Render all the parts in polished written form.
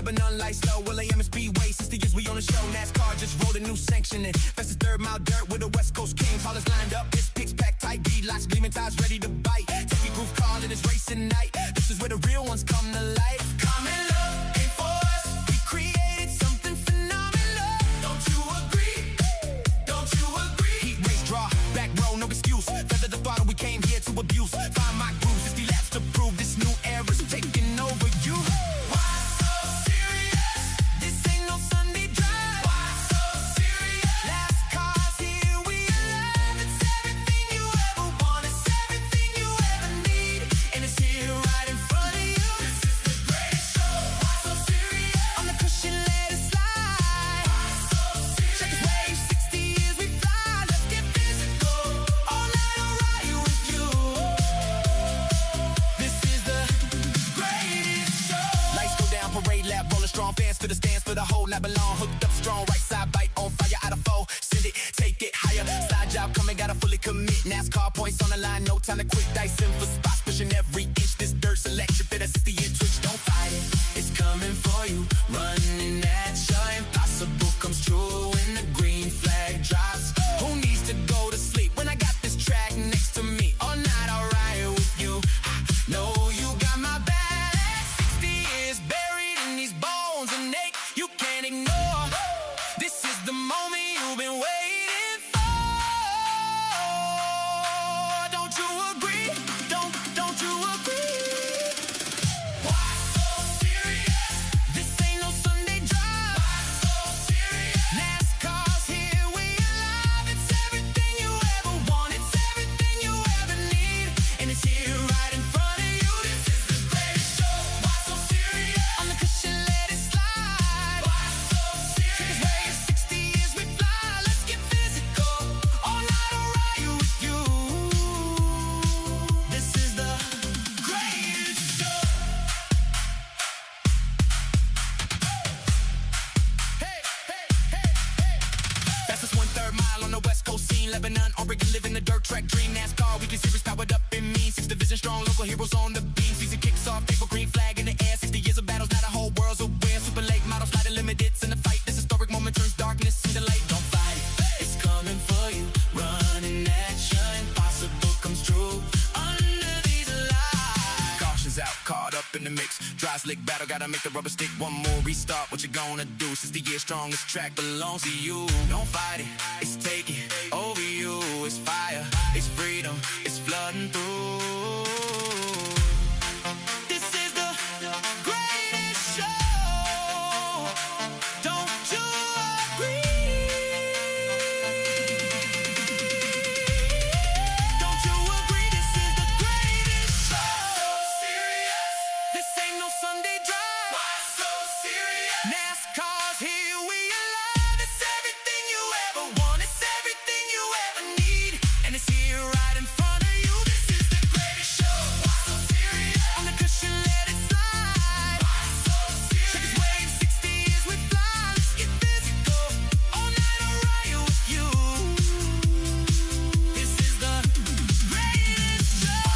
Lebanon lights low, Willamette Speedway. 60 years we on the show. NASCAR just rolled a new sanction in. Fastest third mile dirt with the West Coast Kings. Haulers lined up, it's picks packed tight. D-locks, gleaming tires ready to bite. Take your groove call and it's racing night. This is where the real ones come to life. Common love ain't for us. We created something phenomenal. Don't you agree? Don't you agree? Heat race draw, back row, no excuse. Feather the throttle, we came here to abuse. Find my grooves, 60 laps to prove this new era's taking over you. Why so serious? This ain't no Sunday drive. Why so serious? Last cars here, we alive. It's everything you ever want. It's everything you ever need. And it's here right in front of you. This is the greatest show. Why so serious? On the cushion, let it slide. Why so serious? Check this wave, 60 years we fly. Let's get physical. All night I'll ride with you. This is the greatest show. Lights go down, parade lap, rolling strong. Fans to the stands for the whole night belong. Hooked up strong, right side bite on fire. Out of foe, send it, take it higher. Side job coming, gotta fully commit. NASCAR points on the line, no time to quit. Dicing for spots, pushing every inch. This dirt's electric, better 60-year twitch. Don't fight it, it's coming for you. Running at ya, impossible comes true when the green flag drops. Who needs to go to sleep when I got this track next to me? All night I'll ride with you. Know you got my back. 60 years buried in these bones and ache you can't ignore. This is the moment you've been waiting for. Don't you agree? Don't you agree? Why so serious? This ain't no Sunday drive. Why so serious? NASCAR's here, we alive. It's everything you ever want. It's everything you ever need. And it's here right in front of you. This is the greatest show. Why so serious? On the cushion, let it slide. Why so serious? Check this wave, 60 years we fly. Let's get physical. All night I'll ride with you. This is the greatest show. Hey, hey, hey, hey. Fastest 1/3 mile on the West Coast scene. Lebanon, Oregon, living the dirt track dream. NASCAR, weekly series powered up in mean. 6 division strong, local heroes on the beam. Season kicks off, paper green flag in the air. 60 years of battles, now the whole world's aware. Super late models, sliding limiteds in the fight. This historic moment turns darkness into light. Don't fight it, it's coming for you. Running at ya, impossible comes true. Under these lights, caution's out, caught up in the mix. Dry slick battle, gotta make the rubber stick. One more restart, what you gonna do? 60 years strong, this track belongs to you. Don't fight it, it's taking over you. It's fire, it's freedom, it's flooding through. This is the greatest show. Don't you agree? Don't you agree? This is the greatest show. Why so serious? This ain't no Sunday drive. Why so serious? NASCAR's here, we alive. It's everything you ever want. It's everything you ever need. And it's here right in front of you. This is the greatest show. Why so serious? On the cushion, let it slide. Why so serious? Check this wave, 60 years we fly. Let's get physical. All night I'll ride with you. This is the greatest show.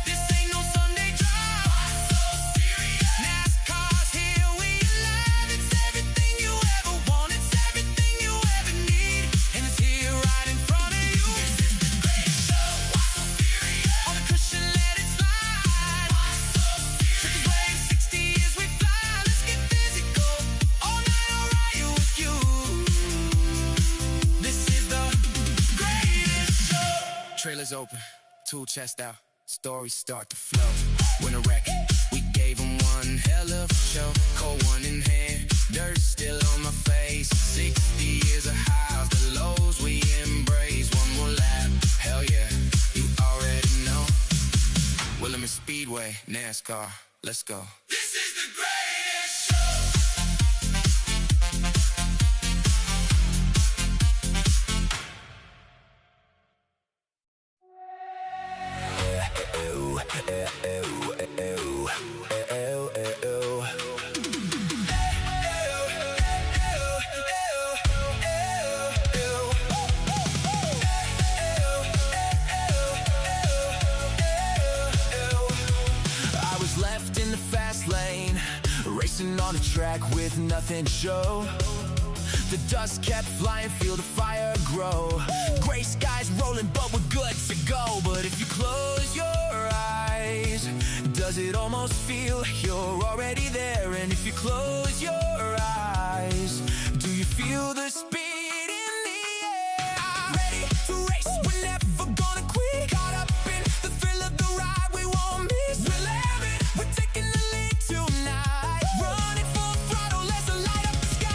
This ain't no Sunday drive. Why so serious? NASCAR's here, we alive. It's everything you ever want. It's everything you ever need. And it's here right in front of you. This is the greatest show. Why so serious? On the cushion, let it slide. Why so serious? Check this wave, 60 years we fly. Let's get physical. All night I'll ride with you. This is the greatest show. Trailers open, tool chest out, stories start to flow. Win a wreck, we gave them one hell of a show. Cold one in hand, dirt still on my face. 60 years of highs, the lows we embrace. One more lap, hell yeah, you already know. Willamette Speedway, NASCAR, let's go. This is the greatest show. I was left in the fast racing on a track with nothing to show. The dust kept flying, feel the fire grow. Gray skies rolling, but we're good to go. But if you close your eyes, does it almost feel like you're already there? And if you close your eyes, do you feel the speed in the air? Ready to race, we're never gonna quit. Caught up in the thrill of the ride, we won't miss. We'll have it, we're taking the lead tonight. Running full throttle, let's light up the sky.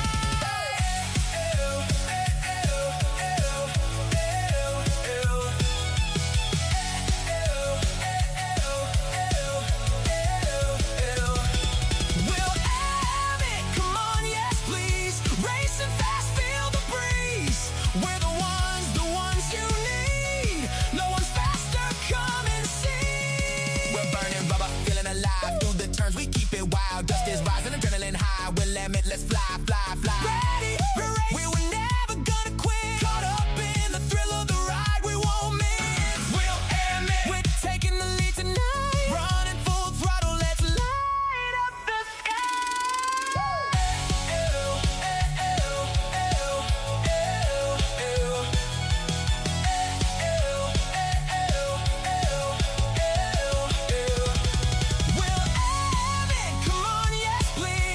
We'll have it, come on, yes please. Racing fast, feel the breeze. We're the ones you need. No one's faster, come and see. We're burning rubber, feeling alive. Through the turns, we keep it wild. Dust is rising, adrenaline high. Willamette, let's fly, fly, fly. Ready, we're racing. We were never gonna quit. Caught up in the thrill of the ride, we won't miss. We'll aim it. We're taking the lead tonight. Running full throttle, let's light up the sky. We'll have it, come on, yes please.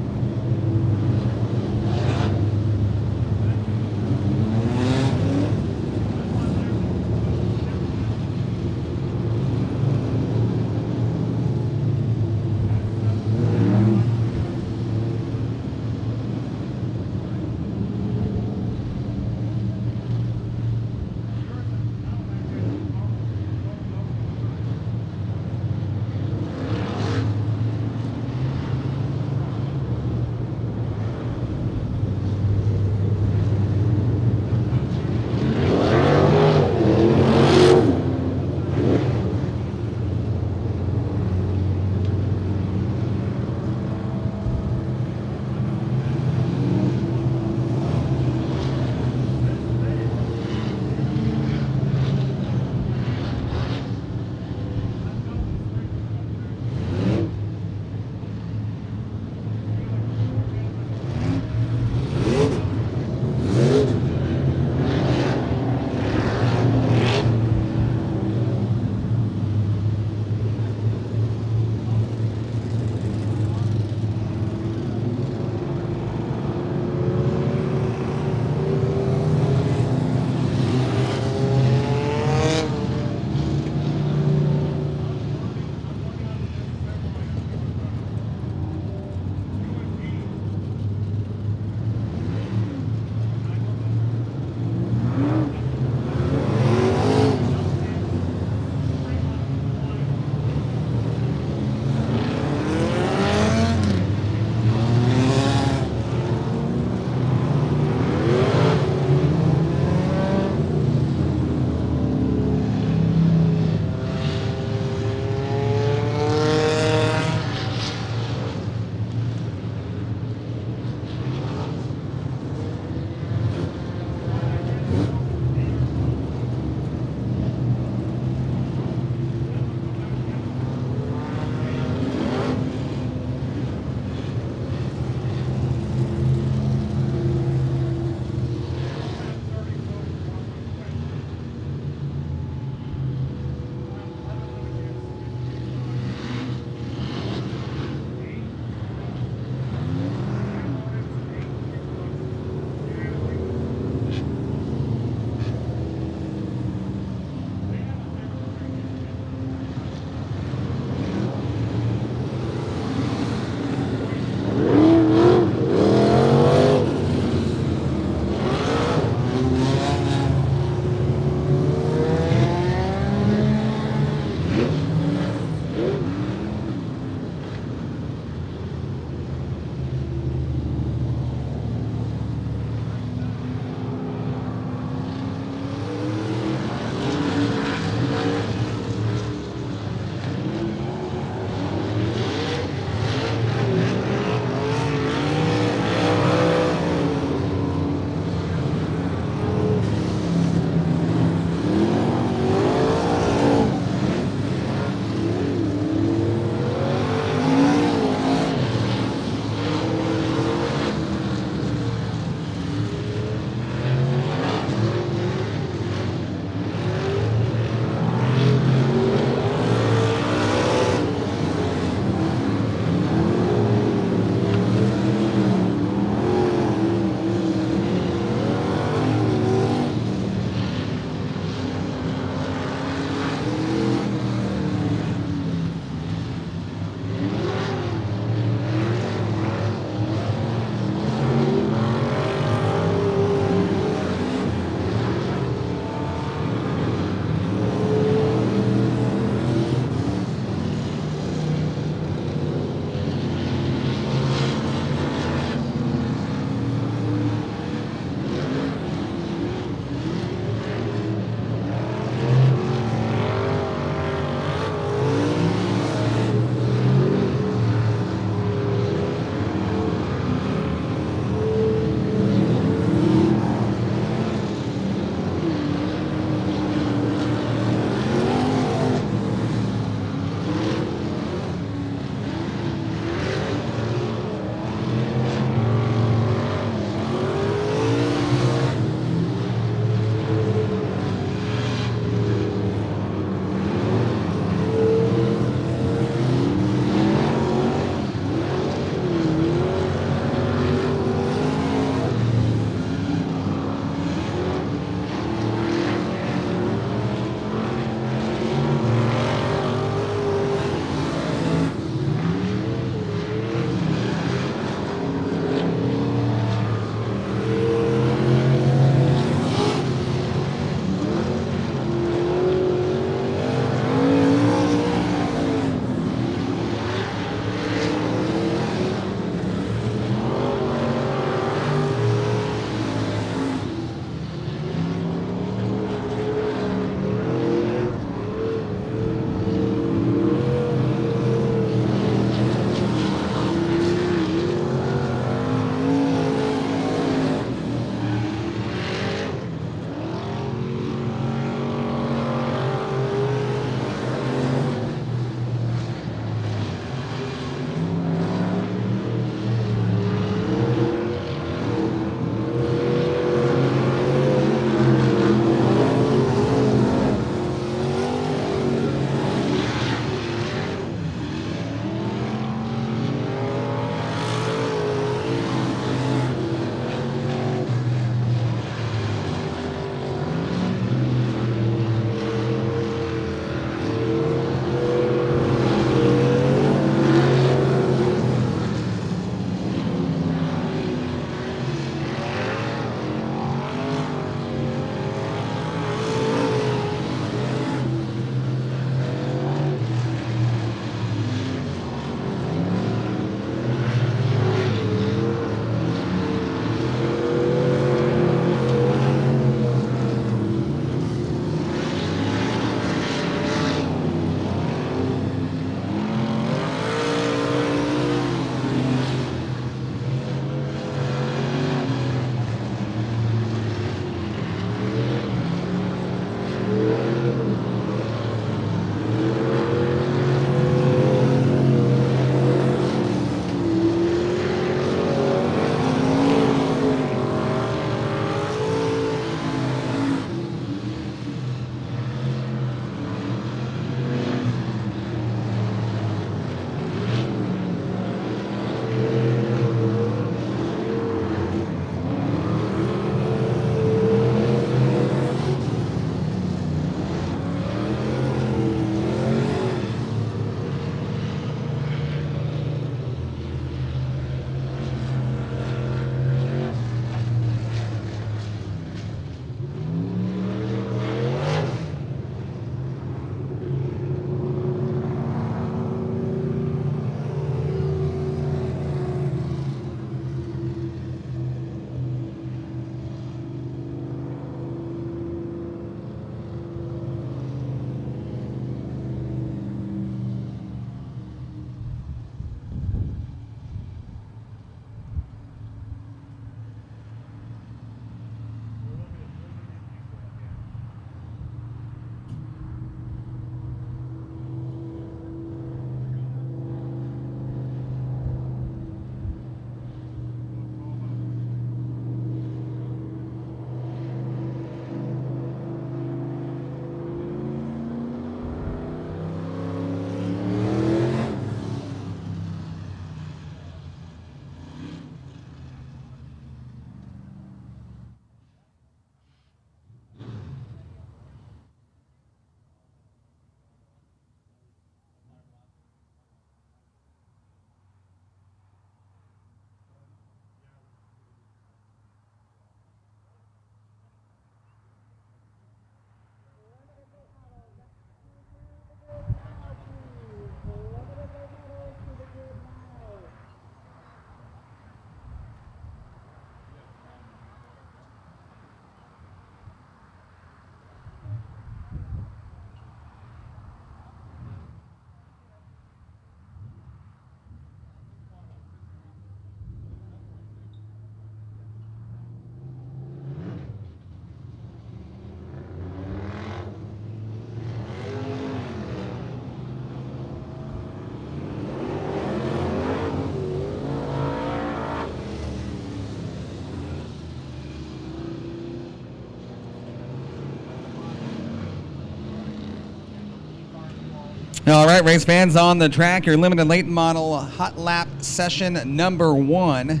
All right, race fans, on the track, your limited late model hot lap session number 1.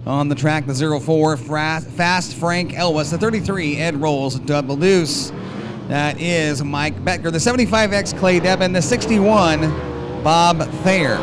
On the track, the 04 Fast Frank Elwes, the 33 Ed Rolls Double Deuce. That is Mike Becker, the 75X Clay Devin, the 61 Bob Thayer.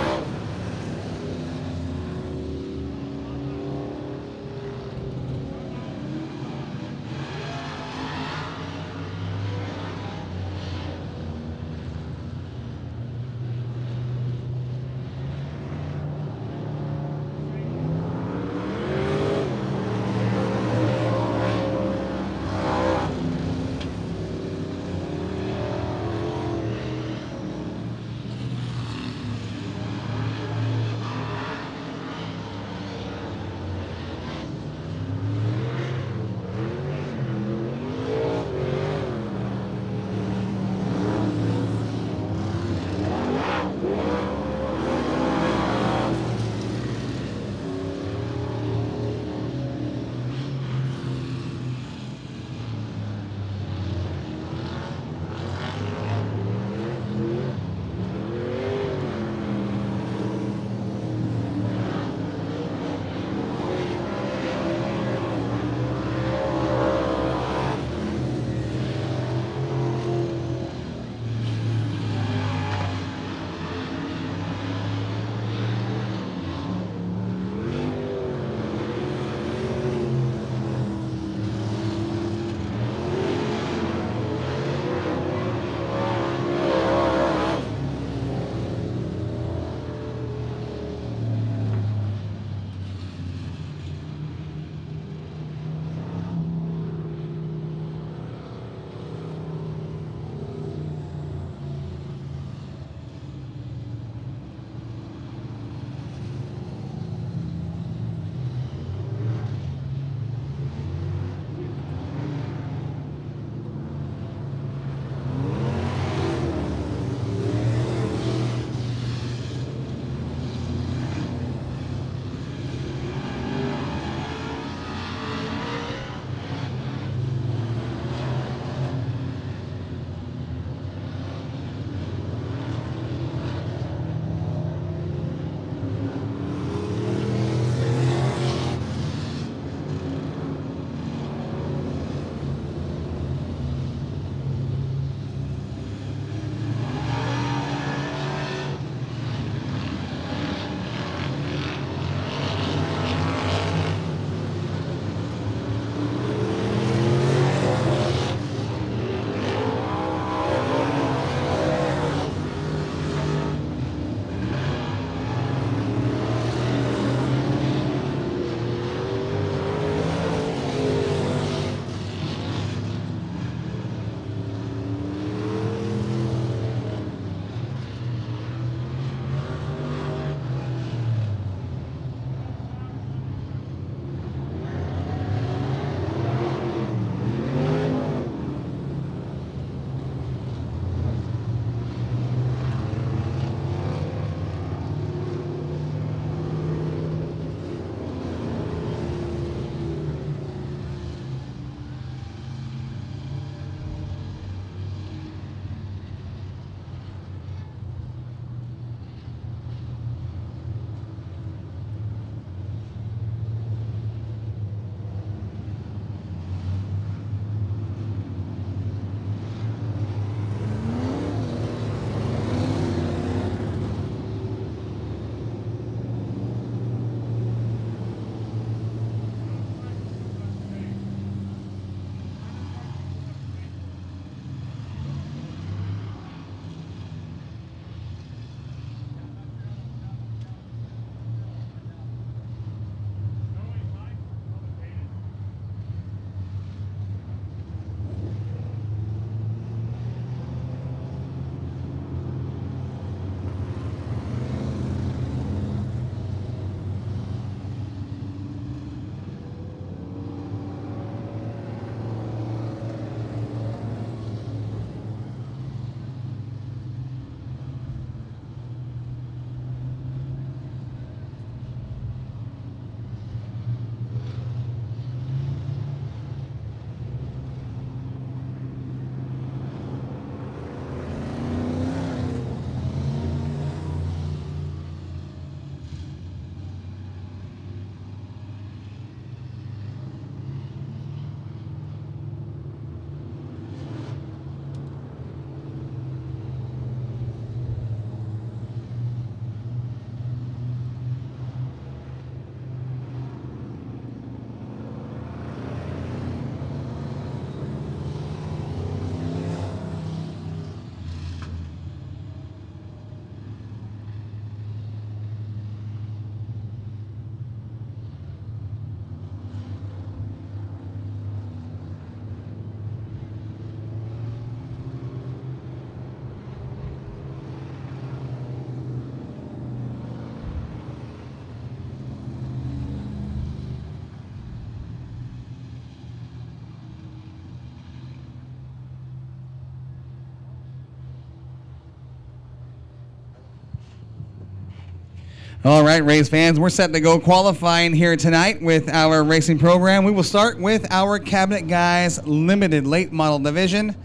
All right, race fans, we're set to go qualifying here tonight with our racing program. We will start with our Cabinet Guys Limited Late Model Division.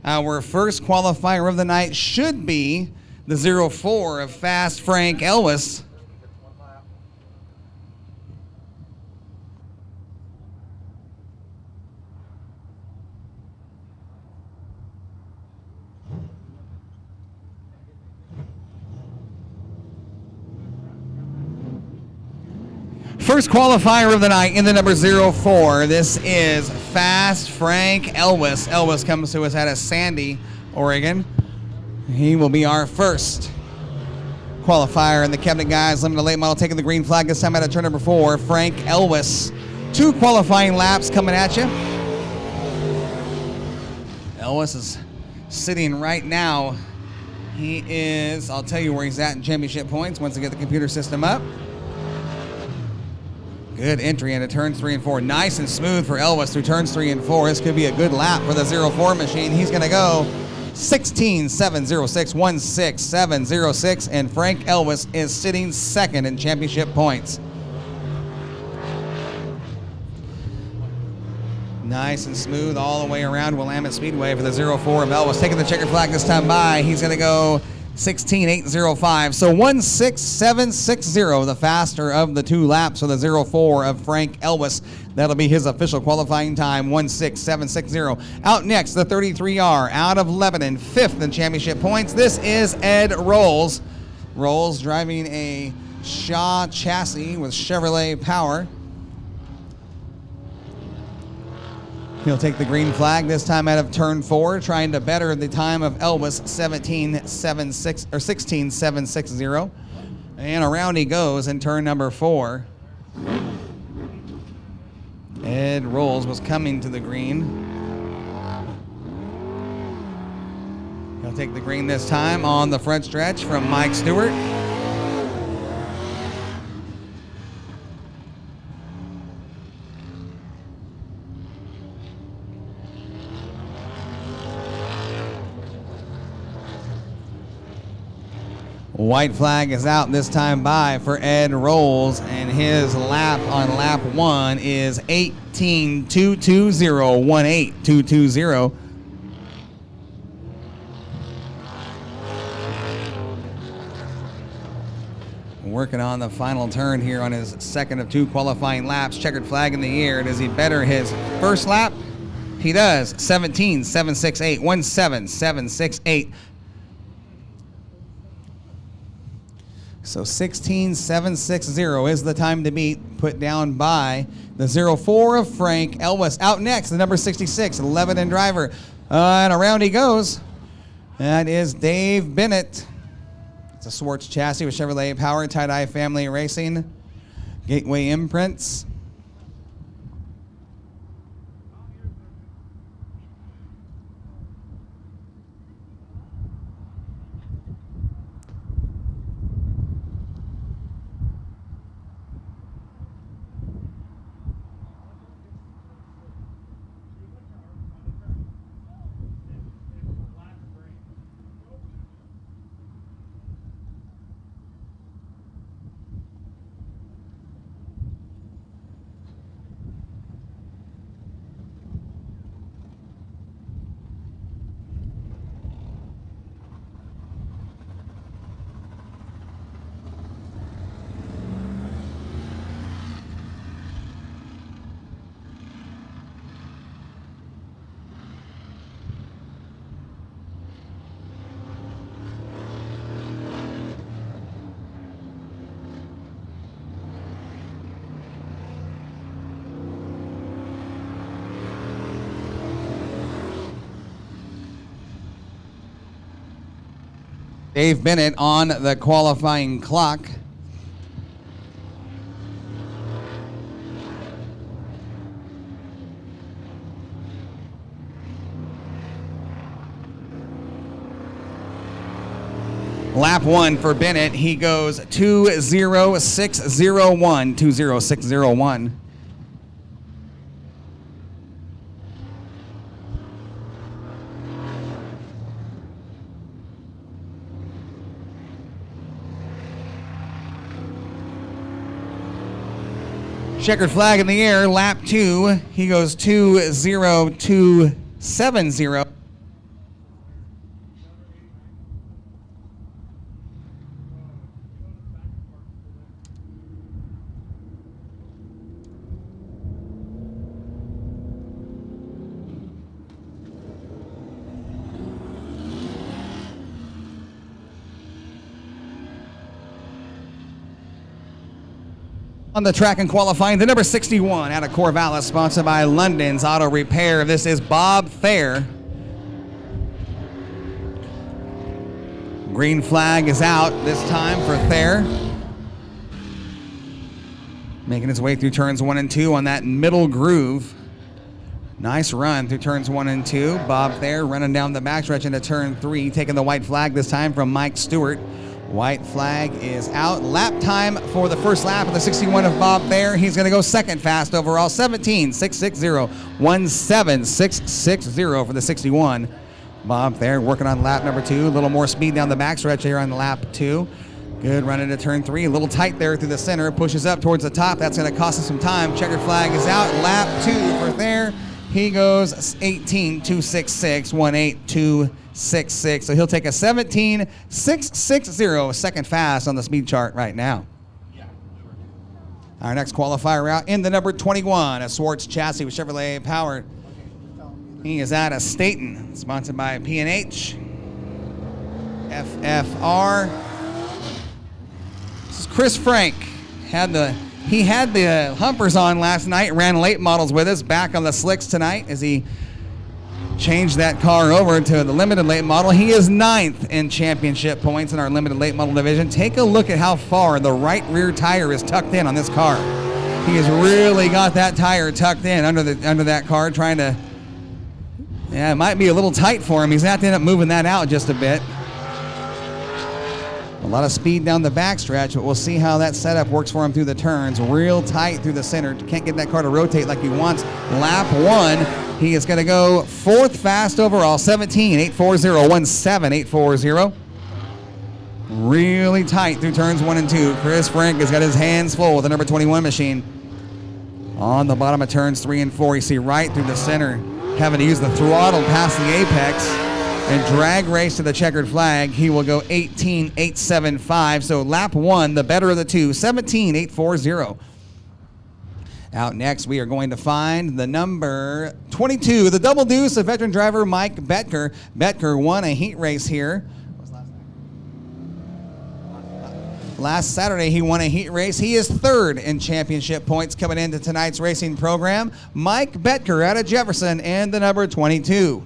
Our first qualifier of the night should be the 04 of Fast Frank Elwes. First qualifier of the night in the number 04. This is Fast Frank Elwes. Elwes comes to us out of Sandy, Oregon. He will be our first qualifier in the Cabinet Guys Limited Late Model, taking the green flag this time out of turn number 4, Frank Elwes. 2 qualifying laps coming at you. Elwes is sitting right now. He is, I'll tell you where he's at in championship points once I get the computer system up. Good entry into turns 3 and 4. Nice and smooth for Elwes through turns 3 and 4. This could be a good lap for the 04 machine. He's going to go 16.706, 16706, and Frank Elwes is sitting second in championship points. Nice and smooth all the way around Willamette Speedway for the 04 of Elwes. Taking the checkered flag this time by. He's going to go 16.805, so 16760, the faster of the 2 laps for the 04 of Frank Elwes. That'll be his official qualifying time, 16760. Out next, the 33R out of Lebanon, 5th in championship points. This is Ed Rolls. Rolls driving a Shaw chassis with Chevrolet power. He'll take the green flag this time out of turn 4, trying to better the time of Elwes, 17.76 or 16.760. And around he goes in turn number 4. Ed Rolls was coming to the green. He'll take the green this time on the front stretch from Mike Stewart. White flag is out this time by for Ed Rolls, and his lap on lap 1 is 18.220, 18220. Working on the final turn here on his second of 2 qualifying laps. Checkered flag in the air. Does he better his first lap? He does. 17.768, 17768. So 16.760 is the time to beat, put down by the 04 of Frank Elwes. Out next, the number 66, Lebanon driver. And around he goes. That is Dave Bennett. It's a Swartz chassis with Chevrolet power, Tie-Dye Family Racing, Gateway imprints. Dave Bennett on the qualifying clock. Lap 1 for Bennett. He goes 20601, 20601. Checkered flag in the air, lap 2. He goes 2.0270. On the track and qualifying, the number 61 out of Corvallis, sponsored by London's Auto Repair. This is Bob Thayer. Green flag is out this time for Thayer. Making his way through turns 1 and 2 on that middle groove. Nice run through turns 1 and 2. Bob Thayer running down the backstretch into turn 3, taking the white flag this time from Mike Stewart. White flag is out. Lap time for the first lap of the 61 of Bob Thayer. He's going to go second fast overall, 17.660. 17.660 for the 61. Bob Thayer working on lap number 2. A little more speed down the backstretch here on lap 2. Good run into turn 3. A little tight there through the center. Pushes up towards the top. That's going to cost him some time. Checkered flag is out. Lap 2 for Thayer. He goes 18.266. 18.266. So he'll take a 17.660, second fast on the speed chart right now. Our next qualifier out in the number 21, a Swartz chassis with Chevrolet powered. He is out of Staten, sponsored by P&H, FFR. This is Chris Frank. He had the humpers on last night, ran late models with us, back on the slicks tonight as he changed that car over to the limited late model. He is 9th in championship points in our limited late model division. Take a look at how far the right rear tire is tucked in on this car. He has really got that tire tucked in under that car, trying to, it might be a little tight for him. He's going to have to end up moving that out just a bit. A lot of speed down the backstretch, but we'll see how that setup works for him through the turns. Real tight through the center. Can't get that car to rotate like he wants. Lap 1, he is going to go 4th fast overall, 17.840, 17.840. Really tight through turns 1 and 2. Chris Frank has got his hands full with the number 21 machine. On the bottom of turns 3 and 4, you see right through the center, having to use the throttle past the apex. And drag race to the checkered flag. He will go 18.875. So lap 1, the better of the two, 17.840. Out next, we are going to find the number 22, the double deuce of veteran driver Mike Betker. Betker won a heat race here. Last Saturday, he won a heat race. He is 3rd in championship points coming into tonight's racing program. Mike Betker out of Jefferson and the number 22.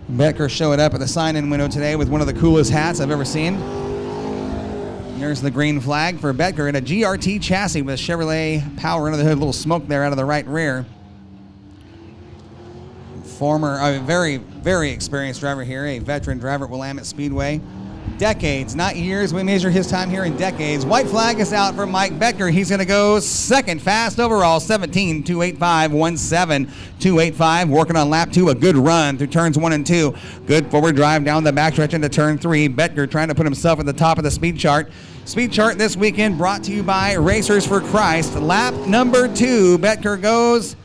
Betker showing up at the sign-in window today with one of the coolest hats I've ever seen. There's the green flag for Betker in a GRT chassis with Chevrolet power under the hood, a little smoke there out of the right rear. Very, very experienced driver here, a veteran driver at Willamette Speedway. Decades, not years. We measure his time here in decades. White flag is out for Mike Betker. He's going to go 2nd fast overall, 17.285, 17.285. Working on lap 2, a good run through turns 1 and 2. Good forward drive down the backstretch into turn 3. Betker trying to put himself at the top of the speed chart. Speed chart this weekend brought to you by Racers for Christ. Lap number 2, Betker goes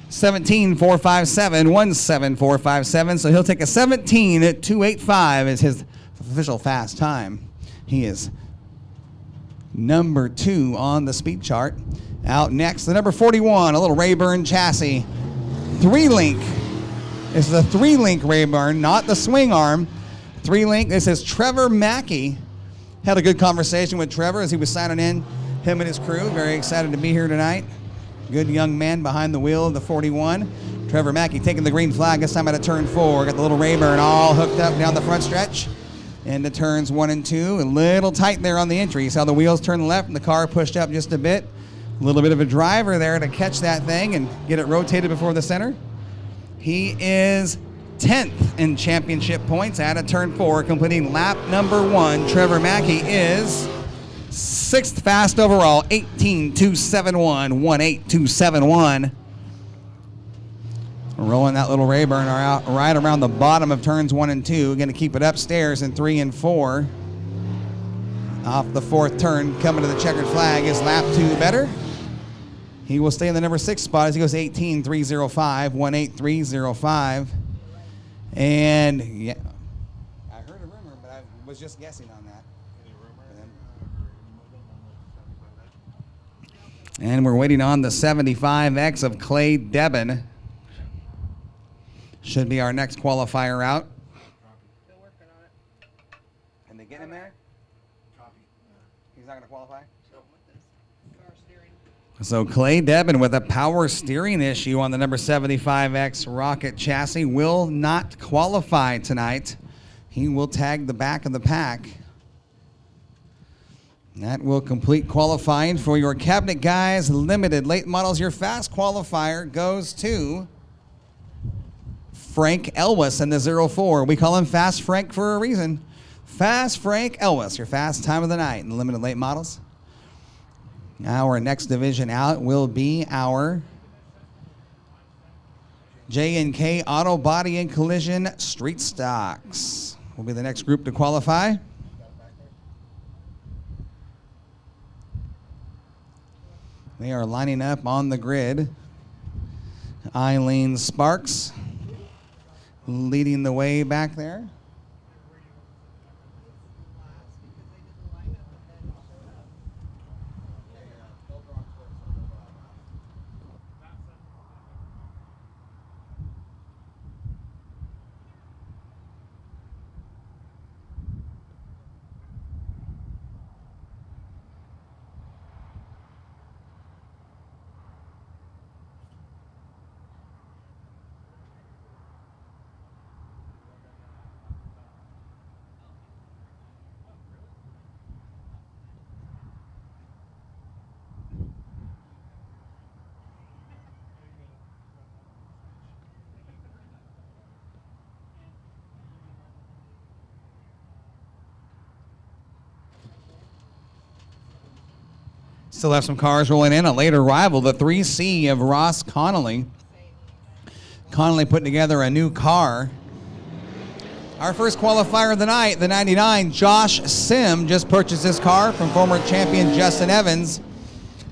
17.457, 17.457. So he'll take a 17.285 as his official fast time. He is number 2 on the speed chart. Out next, the number 41, a little Rayburn chassis. 3-link. This is a 3-link Rayburn, not the swing arm. 3-link. This is Trevor Mackey. Had a good conversation with Trevor as he was signing in, him and his crew. Very excited to be here tonight. Good young man behind the wheel of the 41. Trevor Mackey taking the green flag this time out of turn 4. Got the little Rayburn all hooked up down the front stretch. Into turns 1 and 2. A little tight there on the entry. You saw the wheels turn left and the car pushed up just a bit. A little bit of a driver there to catch that thing and get it rotated before the center. He is 10th in championship points out of turn 4, completing lap number 1. Trevor Mackey is 6th fast overall, 18.271, 18.271. Rolling that little Rayburn out right around the bottom of turns 1 and 2. Going to keep it upstairs in 3 and 4. Off the 4th turn, coming to the checkered flag is lap 2 better. He will stay in the number 6 spot as he goes 18.305, 18305. And yeah, I heard a rumor, but I was just guessing on that. And we're waiting on the 75X of Clay Debin. Should be our next qualifier out. Still working on it. Can they get him there? He's not going to qualify? Power steering. So Clay Debin with a power steering issue on the number 75X Rocket chassis will not qualify tonight. He will tag the back of the pack. That will complete qualifying for your Cabinet Guys Limited Late Models. Your fast qualifier goes to Frank Elwes in the 04. We call him Fast Frank for a reason. Fast Frank Elwes, your fast time of the night in the Limited Late Models. Our next division out will be our J&K Auto Body and Collision Street Stocks. Will be the next group to qualify. They are lining up on the grid. Eileen Sparks leading the way back there. Still have some cars rolling in. A late arrival, the 3C of Ross Connolly. Connolly putting together a new car. Our first qualifier of the night, the 99, Josh Sim, just purchased this car from former champion Justin Evans.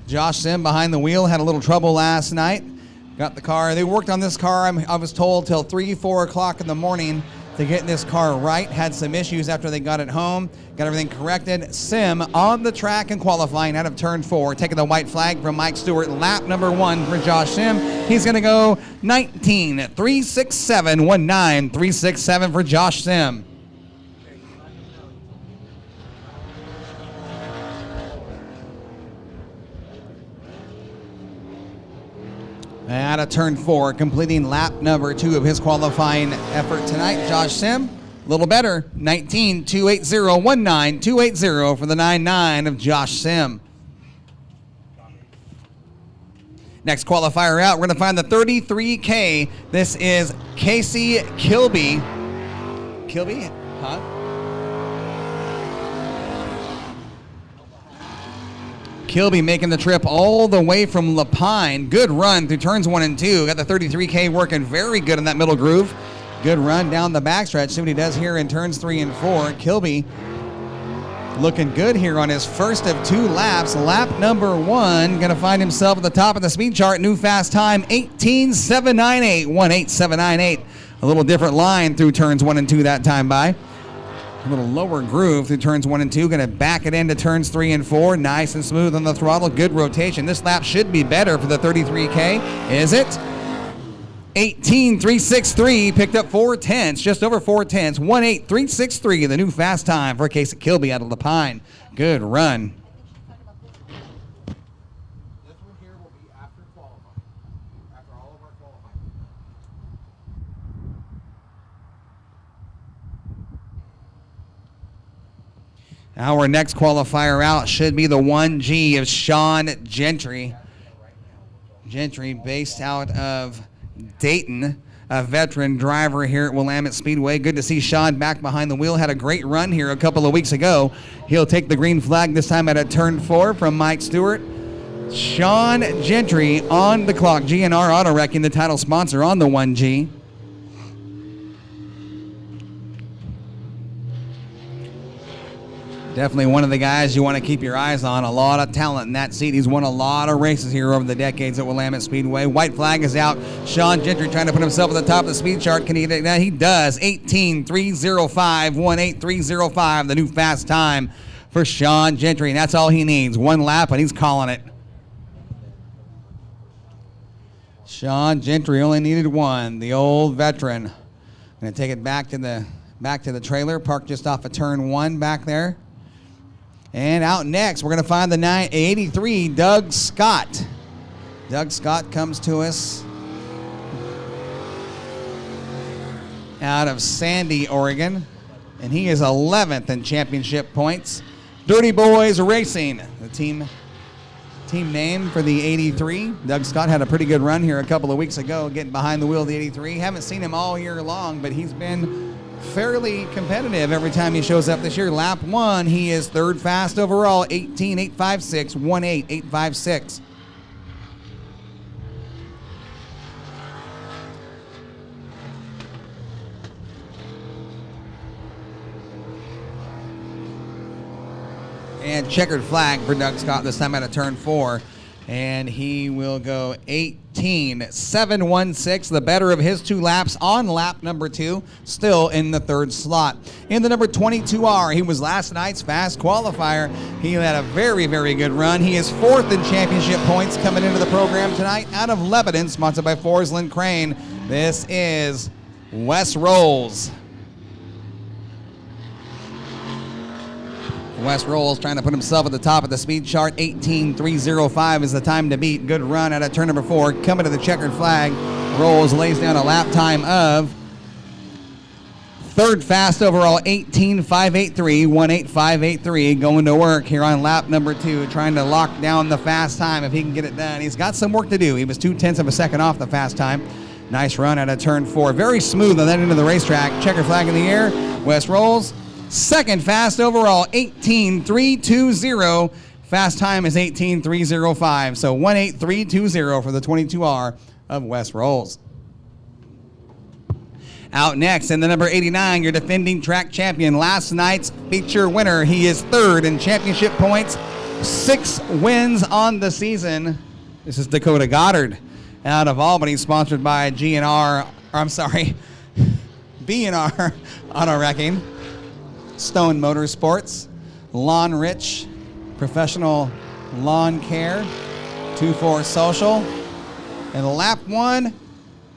Josh Sim behind the wheel, had a little trouble last night. Got the car. They worked on this car, I was told, till 3, 4 o'clock in the morning to get this car right. Had some issues after they got it home. Got everything corrected. Sim on the track and qualifying out of turn 4, taking the white flag from Mike Stewart. Lap number 1 for Josh Sim. He's going to go 19.367, 19.367 for Josh Sim. Out of turn 4, completing lap number 2 of his qualifying effort tonight. Josh Sim, a little better, 19.280, 19.280 for the 9.9 of Josh Sim. Next qualifier out, we're going to find the 33K. This is Casey Kilby. Kilby? Huh? Kilby making the trip all the way from Lapine. Good run through turns 1 and 2. Got the 33K working very good in that middle groove. Good run down the backstretch. See what he does here in turns 3 and 4. Kilby looking good here on his first of 2 laps. Lap number 1, going to find himself at the top of the speed chart. New fast time, 18.798, 18.798. A little different line through turns 1 and 2 that time by. A little lower groove through turns 1 and 2. Going to back it into turns 3 and 4. Nice and smooth on the throttle. Good rotation. This lap should be better for the 33K. Is it? 18.363. Picked up 4 tenths. Just over 4 tenths. 18.363. The new fast time for Casey Kilby out of Lapine. Good run. This one here will be after qualifying. After all of our qualifying. Our next qualifier out should be the 1G of Sean Gentry. Gentry based out of Dayton, a veteran driver here at Willamette Speedway. Good to see Sean back behind the wheel. Had a great run here a couple of weeks ago. He'll take the green flag this time at a turn 4 from Mike Stewart. Sean Gentry on the clock. GNR Auto Wrecking, the title sponsor on the 1G. Definitely one of the guys you want to keep your eyes on. A lot of talent in that seat. He's won a lot of races here over the decades at Willamette Speedway. White flag is out. Sean Gentry trying to put himself at the top of the speed chart. Can he get it done? He does. 18.305, 18.305, the new fast time for Sean Gentry. And that's all he needs. One lap, and he's calling it. Sean Gentry only needed one. The old veteran. Going to take it back to the trailer, parked just off of turn 1 back there. And out next, we're going to find the 83, Doug Scott. Doug Scott comes to us out of Sandy, Oregon. And he is 11th in championship points. Dirty Boys Racing, the team name for the 83. Doug Scott had a pretty good run here a couple of weeks ago, getting behind the wheel of the 83. Haven't seen him all year long, but he's been fairly competitive every time he shows up this year. Lap 1, he is third fast overall, 18.856, 18.856. And checkered flag for Doug Scott this time out of turn 4. And he will go 18.716, the better of his 2 laps on lap number 2, still in the 3rd slot. In the number 22R, he was last night's fast qualifier. He had a very, very good run. He is 4th in championship points coming into the program tonight out of Lebanon, sponsored by Forsland Crane. This is Wes Rolls. Wes Rolls trying to put himself at the top of the speed chart. 18.305 is the time to beat. Good run out of turn number 4. Coming to the checkered flag. Rolls lays down a lap time of 3rd fast overall, 18.583, 18.583. Going to work here on lap number 2, trying to lock down the fast time if he can get it done. He's got some work to do. He was 0.2 of a second off the fast time. Nice run out of turn 4. Very smooth on that end of the racetrack. Checkered flag in the air. Wes Rolls. 2nd fast overall, 18.320. Fast time is 18.305. So 18.320 for the 22R of Wes Rolls. Out next in the number 89, your defending track champion, last night's feature winner. He is 3rd in championship points, 6 wins on the season. This is Dakota Goddard out of Albany, sponsored by B&R Auto Wrecking. Stone Motorsports, Lawn Rich, Professional Lawn Care, 2-4 Social, and lap 1,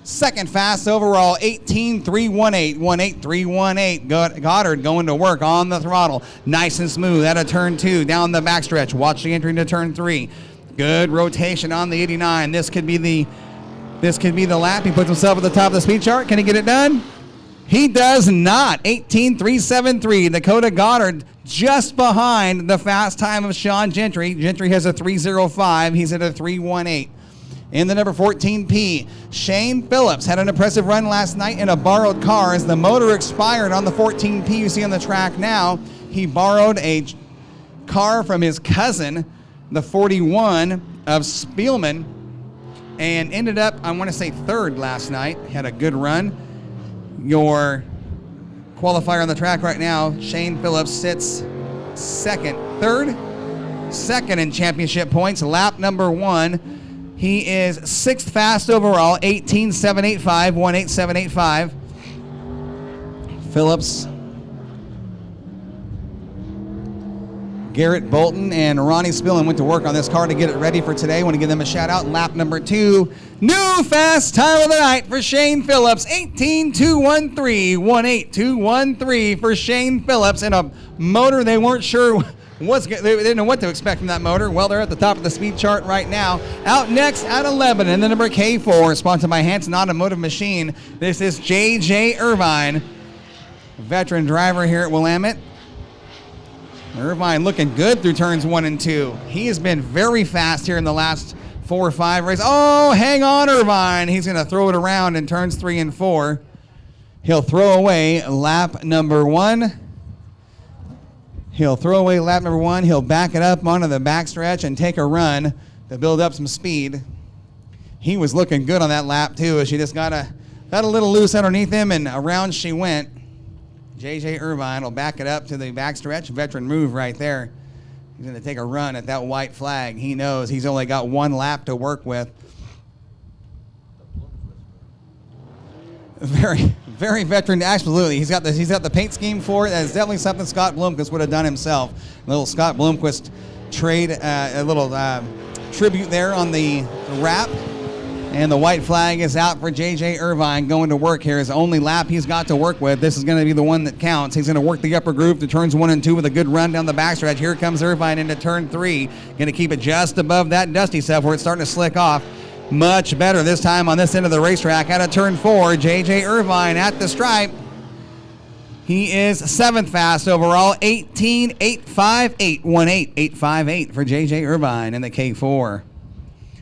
2nd fast overall, 18.318, 18.318. Goddard going to work on the throttle, nice and smooth out of turn 2, down the backstretch. Watch the entry into turn 3. Good rotation on the 89. This could be the lap. He puts himself at the top of the speed chart. Can he get it done? He does not. 18.373. Dakota Goddard just behind the fast time of Sean Gentry. Gentry has a 3.05. He's at a 3.18. In the number 14P, Shane Phillips had an impressive run last night in a borrowed car as the motor expired on the 14P you see on the track now. He borrowed a car from his cousin, the 41 of Spielman, and ended up, I want to say, 3rd last night. Had a good run. Your qualifier on the track right now, Shane Phillips, sits 2nd in championship points, lap number 1. He is 6th fast overall, 18.785, 18.785. Phillips, Garrett Bolton, and Ronnie Spillin went to work on this car to get it ready for today. Want to give them a shout out. Lap number 2. New fast time of the night for Shane Phillips. 18.213. 18.213 for Shane Phillips in a motor they weren't sure they didn't know what to expect from that motor. Well, they're at the top of the speed chart right now. Out next, out of Lebanon, the number K4, sponsored by Hanson Automotive Machine. This is J.J. Irvine, veteran driver here at Willamette. Irvine looking good through turns 1 and 2. He has been very fast here in the last 4 or 5 races. Oh, hang on, Irvine. He's going to throw it around in turns 3 and 4. He'll throw away lap number 1. He'll back it up onto the backstretch and take a run to build up some speed. He was looking good on that lap too, as she just got a little loose underneath him, and around she went. J.J. Irvine will back it up to the backstretch. Veteran move right there. He's going to take a run at that white flag. He knows he's only got one lap to work with. Very, very veteran. Absolutely, he's got the paint scheme for it. That's definitely something Scott Blomqvist would have done himself. A little Scott Blomqvist trade, a little tribute there on the wrap. And the white flag is out for J.J. Irvine going to work here. His only lap he's got to work with. This is going to be the one that counts. He's going to work the upper groove to turns 1 and 2 with a good run down the backstretch. Here comes Irvine into turn 3. Going to keep it just above that dusty stuff where it's starting to slick off. Much better this time on this end of the racetrack. Out of turn 4, J.J. Irvine at the stripe. He is 7th fast overall, 18.858, 18.858 for J.J. Irvine in the K4.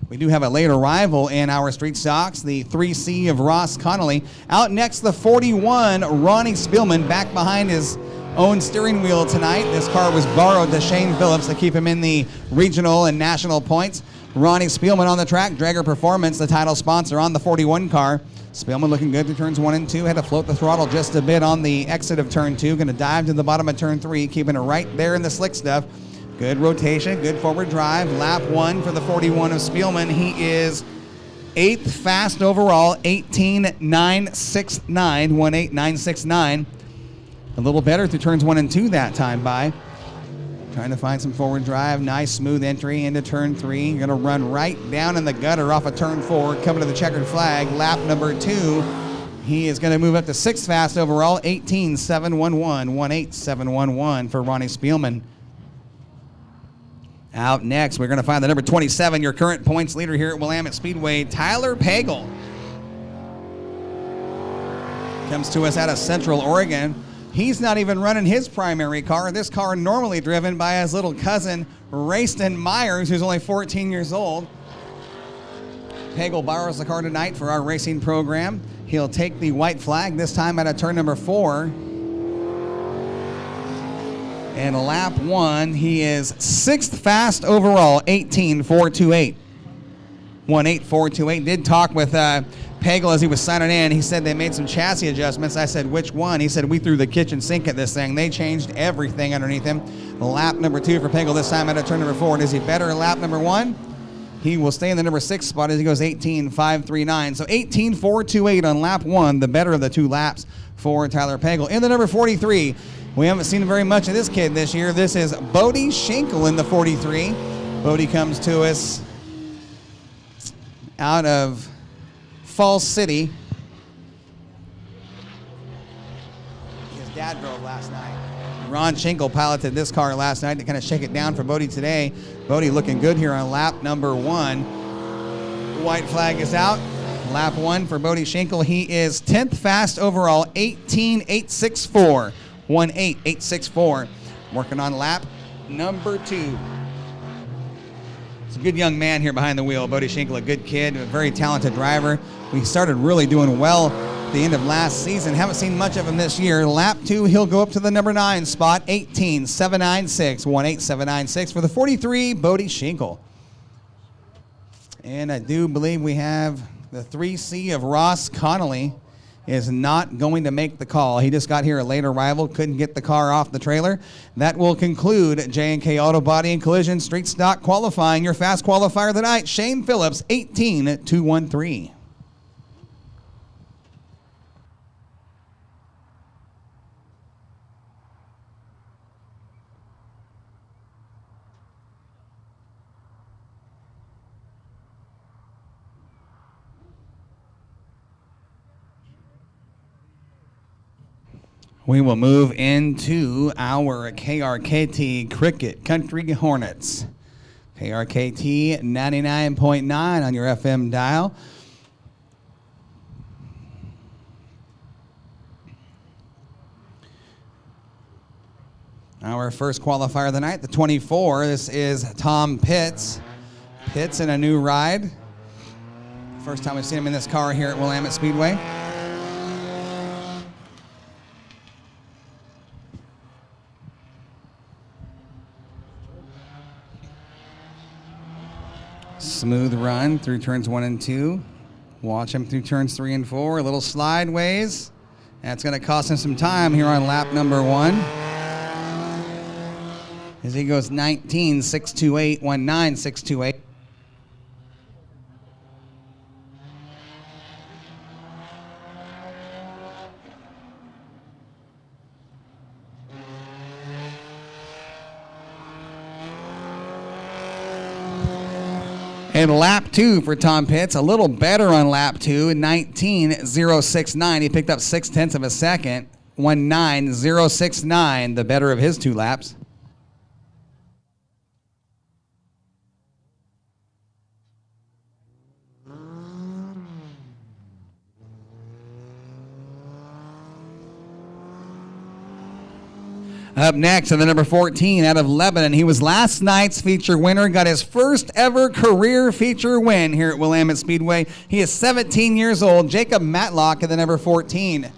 We do have a late arrival in our street stocks, the 3C of Ross Connolly. Out next, the 41, Ronnie Spielman, back behind his own steering wheel tonight. This car was borrowed to Shane Phillips to keep him in the regional and national points. Ronnie Spielman on the track, Dragger Performance, the title sponsor on the 41 car. Spielman looking good to turns 1 and 2. Had to float the throttle just a bit on the exit of turn 2. Going to dive to the bottom of turn 3, keeping it right there in the slick stuff. Good rotation, good forward drive. Lap 1 for the 41 of Spielman. He is 8th fast overall, 18.969, 18.969. A little better through turns 1 and 2 that time by. Trying to find some forward drive. Nice smooth entry into turn 3. Going to run right down in the gutter off of turn 4. Coming to the checkered flag. Lap number 2. He is going to move up to 6th fast overall. 18.711. 18.711 for Ronnie Spielman. Out next, we're going to find the number 27, your current points leader here at Willamette Speedway, Tyler Pagel. Comes to us out of Central Oregon. He's not even running his primary car. This car normally driven by his little cousin, Rayston Myers, who's only 14 years old. Pagel borrows the car tonight for our racing program. He'll take the white flag, this time out of turn number 4. And lap 1, he is 6th fast overall, 18.428. 18.428. Did talk with Pagel as he was signing in. He said they made some chassis adjustments. I said, which one? He said, we threw the kitchen sink at this thing. They changed everything underneath him. Lap number 2 for Pagel, this time out of turn number 4. And is he better in lap number 1? He will stay in the number 6 spot as he goes 18.539. So 18.428 on lap 1, the better of the 2 laps for Tyler Pagel. In the number 43, we haven't seen very much of this kid this year. This is Bodie Schinkel in the 43. Bodie comes to us out of Falls City. His dad drove last night. Ron Schinkel piloted this car last night to kind of shake it down for Bodie today. Bodie looking good here on lap number 1. White flag is out. Lap 1 for Bodie Schinkel. He is 10th fast overall, 18.864. 18.864. Working on lap number 2. It's a good young man here behind the wheel. Bodie Schinkel, a good kid, a very talented driver. We started really doing well at the end of last season. Haven't seen much of him this year. Lap 2, he'll go up to the number 9 spot, 18.796. 18.796 for the 43, Bodie Schinkel. And I do believe we have the 3C of Ross Connolly is not going to make the call. He just got here a late arrival, couldn't get the car off the trailer. That will conclude J&K Auto Body and Collision Street Stock Qualifying. Your fast qualifier tonight, Shane Phillips, 18.213. We will move into our KRKT Cricket Country Hornets. KRKT 99.9 on your FM dial. Our first qualifier of the night, the 24. This is Tom Pitts. Pitts in a new ride. First time we've seen him in this car here at Willamette Speedway. Smooth run through turns 1 and 2. Watch him through turns 3 and 4. A little slideways. That's going to cost him some time here on lap number 1. As he goes 19.628, 19.628. And lap 2 for Tom Pitts, a little better on lap 2, 19.069. He picked up 0.6 of a second, 19.069, the better of his 2 laps. Up next in the number 14 out of Lebanon. He was last night's feature winner, got his first ever career feature win here at Willamette Speedway. He is 17 years old. Jacob Matlock at the number 14.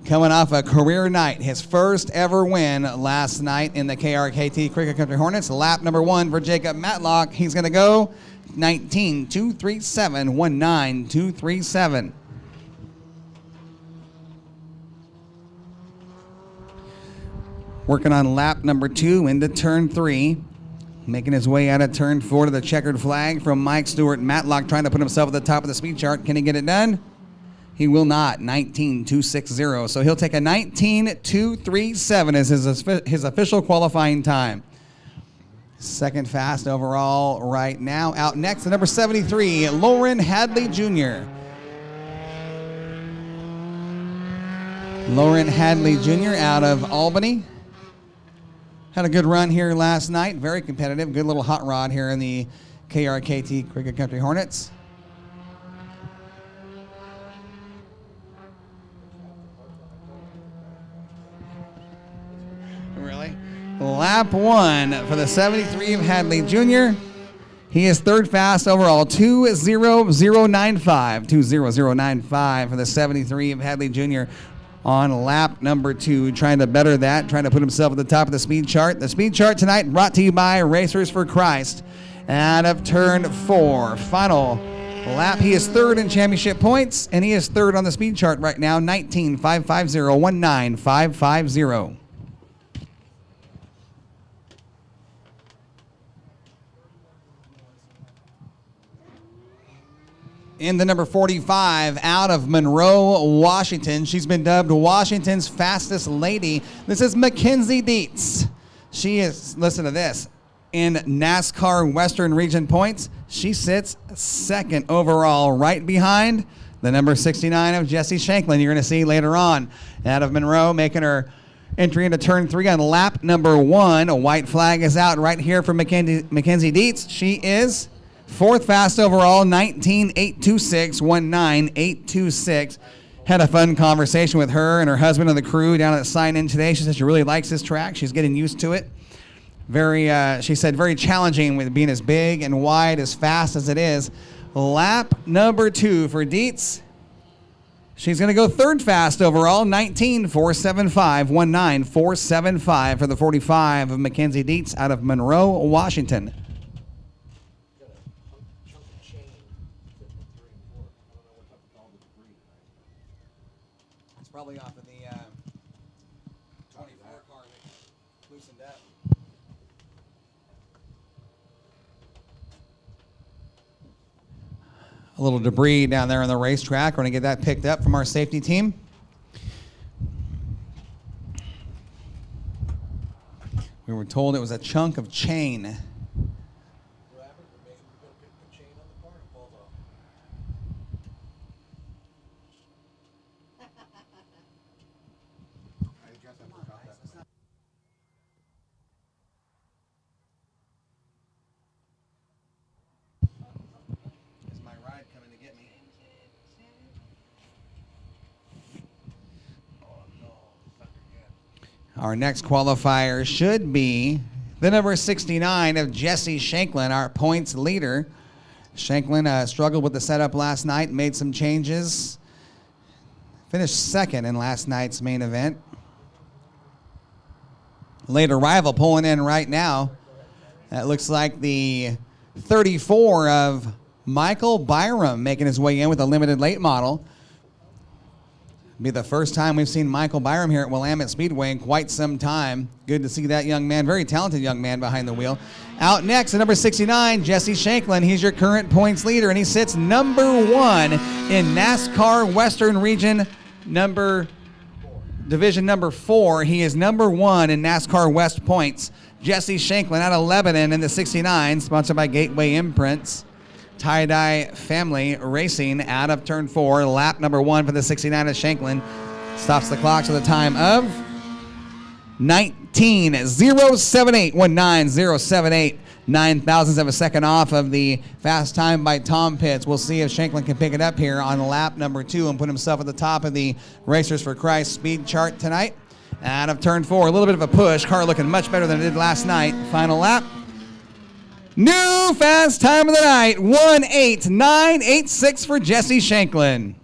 Coming off a career night, his first ever win last night in the KRKT Cricket Country Hornets. Lap number 1 for Jacob Matlock. He's going to go 19.237, 19.237. Working on lap number 2 into turn 3. Making his way out of turn 4 to the checkered flag from Mike Stewart. Matlock trying to put himself at the top of the speed chart. Can he get it done? He will not. 19.260. So he'll take a 19.237 as his official qualifying time. Second fast overall right now. Out next, the number 73, Lauren Hadley Jr. Lauren Hadley Jr. out of Albany. Had a good run here last night. Very competitive. Good little hot rod here in the KRKT Cricket Country Hornets. Really? Lap 1 for the 73 of Hadley Jr. He is third fast overall. 2.0095. 2.0095 for the 73 of Hadley Jr. on lap number 2, trying to better that, trying to put himself at the top of the speed chart. The speed chart tonight brought to you by Racers for Christ. Out of turn 4, final lap. He is third in championship points, and he is third on the speed chart right now, 19.550, 19.550. In the number 45, out of Monroe, Washington. She's been dubbed Washington's fastest lady. This is Mackenzie Dietz. She is, listen to this, in NASCAR Western Region points, she sits second overall, right behind the number 69 of Jessie Shanklin. You're going to see later on. Out of Monroe, making her entry into turn 3 on lap number 1. A white flag is out right here for Mackenzie Dietz. She is fourth fast overall, 19.826, 19.826. Had a fun conversation with her and her husband and the crew down at the sign-in today. She said she really likes this track. She's getting used to it. She said very challenging with being as big and wide, as fast as it is. Lap number 2 for Dietz. She's going to go third fast overall, 19.475, 19.475 for the 45 of Mackenzie Dietz out of Monroe, Washington. Probably off of the 24 car that loosened up. A little debris down there on the racetrack. We're going to get that picked up from our safety team. We were told it was a chunk of chain. Our next qualifier should be the number 69 of Jessie Shanklin, our points leader. Shanklin struggled with the setup last night, made some changes. Finished second in last night's main event. Late arrival pulling in right now. That looks like the 34 of Michael Byram making his way in with a limited late model. Be the first time we've seen Michael Byram here at Willamette Speedway in quite some time. Good to see that young man, very talented young man behind the wheel. Out next at number 69, Jesse Shanklin. He's your current points leader, and he sits number 1 in NASCAR Western Region Division number 4. He is number 1 in NASCAR West points. Jesse Shanklin out of Lebanon in the 69, sponsored by Gateway Imprints. Tie-Dye Family Racing out of turn 4. Lap number 1 for the 69 of Shanklin. Stops the clock to the time of 19.078. 19.078. 9,000ths of a second off of the fast time by Tom Pitts. We'll see if Shanklin can pick it up here on lap number 2 and put himself at the top of the Racers for Christ speed chart tonight. Out of turn 4, a little bit of a push. Car looking much better than it did last night. Final lap. New fast time of the night, 1:8.986 for Jesse Shanklin.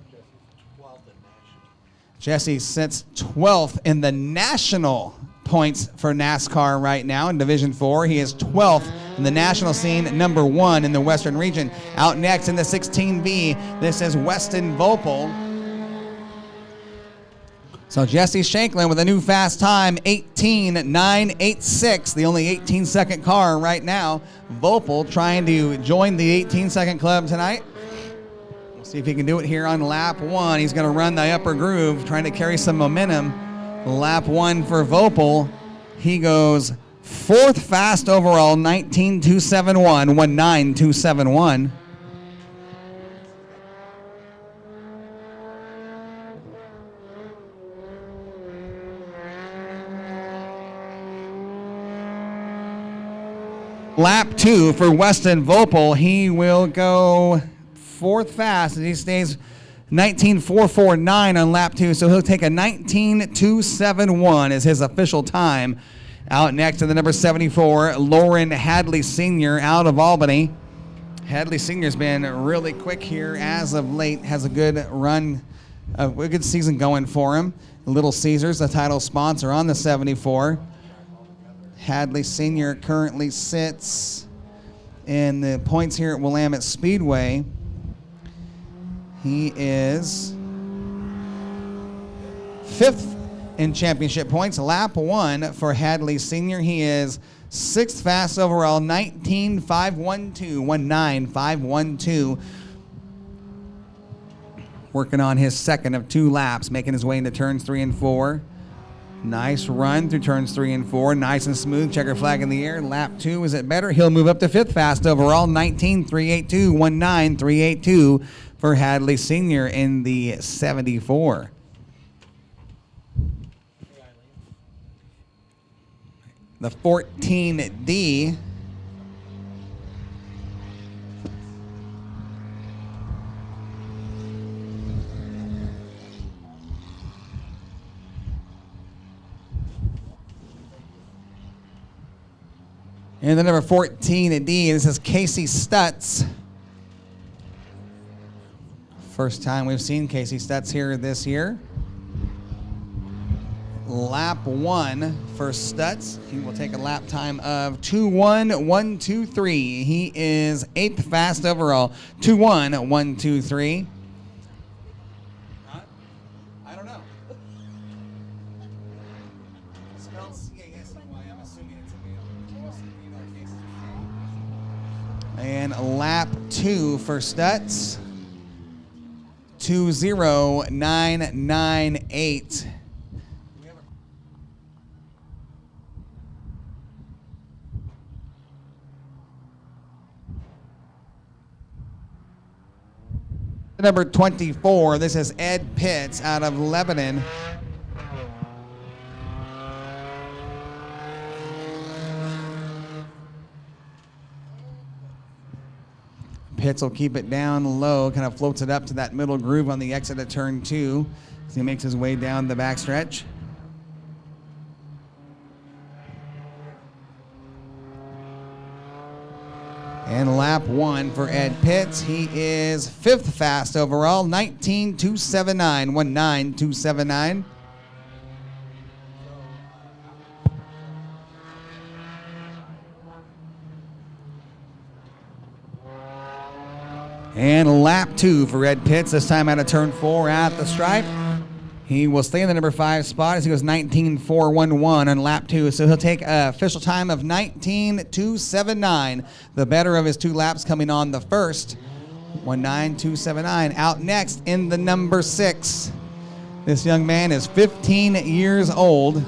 Jesse sits 12th in the national points for NASCAR right now in Division 4. He is 12th in the national scene, number 1 in the Western region. Out next in the 16B, this is Weston Vopel. So Jesse Shanklin with a new fast time, 18.986, the only 18-second car right now. Vopel trying to join the 18-second club tonight. We'll see if he can do it here on lap 1. He's going to run the upper groove, trying to carry some momentum. Lap 1 for Vopel. He goes 4th fast overall, 19.271, 19.271. Lap 2 for Weston Vopel. He will go 4th fast, and he stays 19.449 on lap 2, so he'll take a 19.271 as his official time. Out next to the number 74, Lauren Hadley Sr. out of Albany. Hadley Sr.'s been really quick here as of late, has a good run, a good season going for him. Little Caesars, the title sponsor on the 74. Hadley Sr. currently sits in the points here at Willamette Speedway. He is 5th in championship points. Lap 1 for Hadley Sr. He is 6th fast overall, 19.512, 19.512. Working on his second of 2 laps, making his way into turns 3 and 4. Nice run through turns 3 and 4. Nice and smooth. Checker flag in the air. Lap 2, is it better? He'll move up to 5th fast overall. 19.382. 19.382 for Hadley Sr. in the 74. The 14D. And the number 14 D, this is Casey Stutz. First time we've seen Casey Stutz here this year. Lap 1 for Stutz. He will take a lap time of 2:1.123. He is 8th fast overall. 2:1.123. I don't know. Spelled C-A-S-E-Y. I'm assuming it's a male. And lap 2 for Stutz. 2:0.998. Number 24, this is Ed Pitts out of Lebanon. Pitts will keep it down low, kind of floats it up to that middle groove on the exit of turn 2 as he makes his way down the backstretch. And lap 1 for Ed Pitts. He is 5th fast overall, 19.279, 19.279. And lap 2 for Ed Pitts, this time out of turn 4 at the stripe. He will stay in the number 5 spot as he goes 19.411 on lap 2. So he'll take an official time of 19.279. The better of his 2 laps coming on the first. 19.279. Out next in the number 6. This young man is 15 years old. It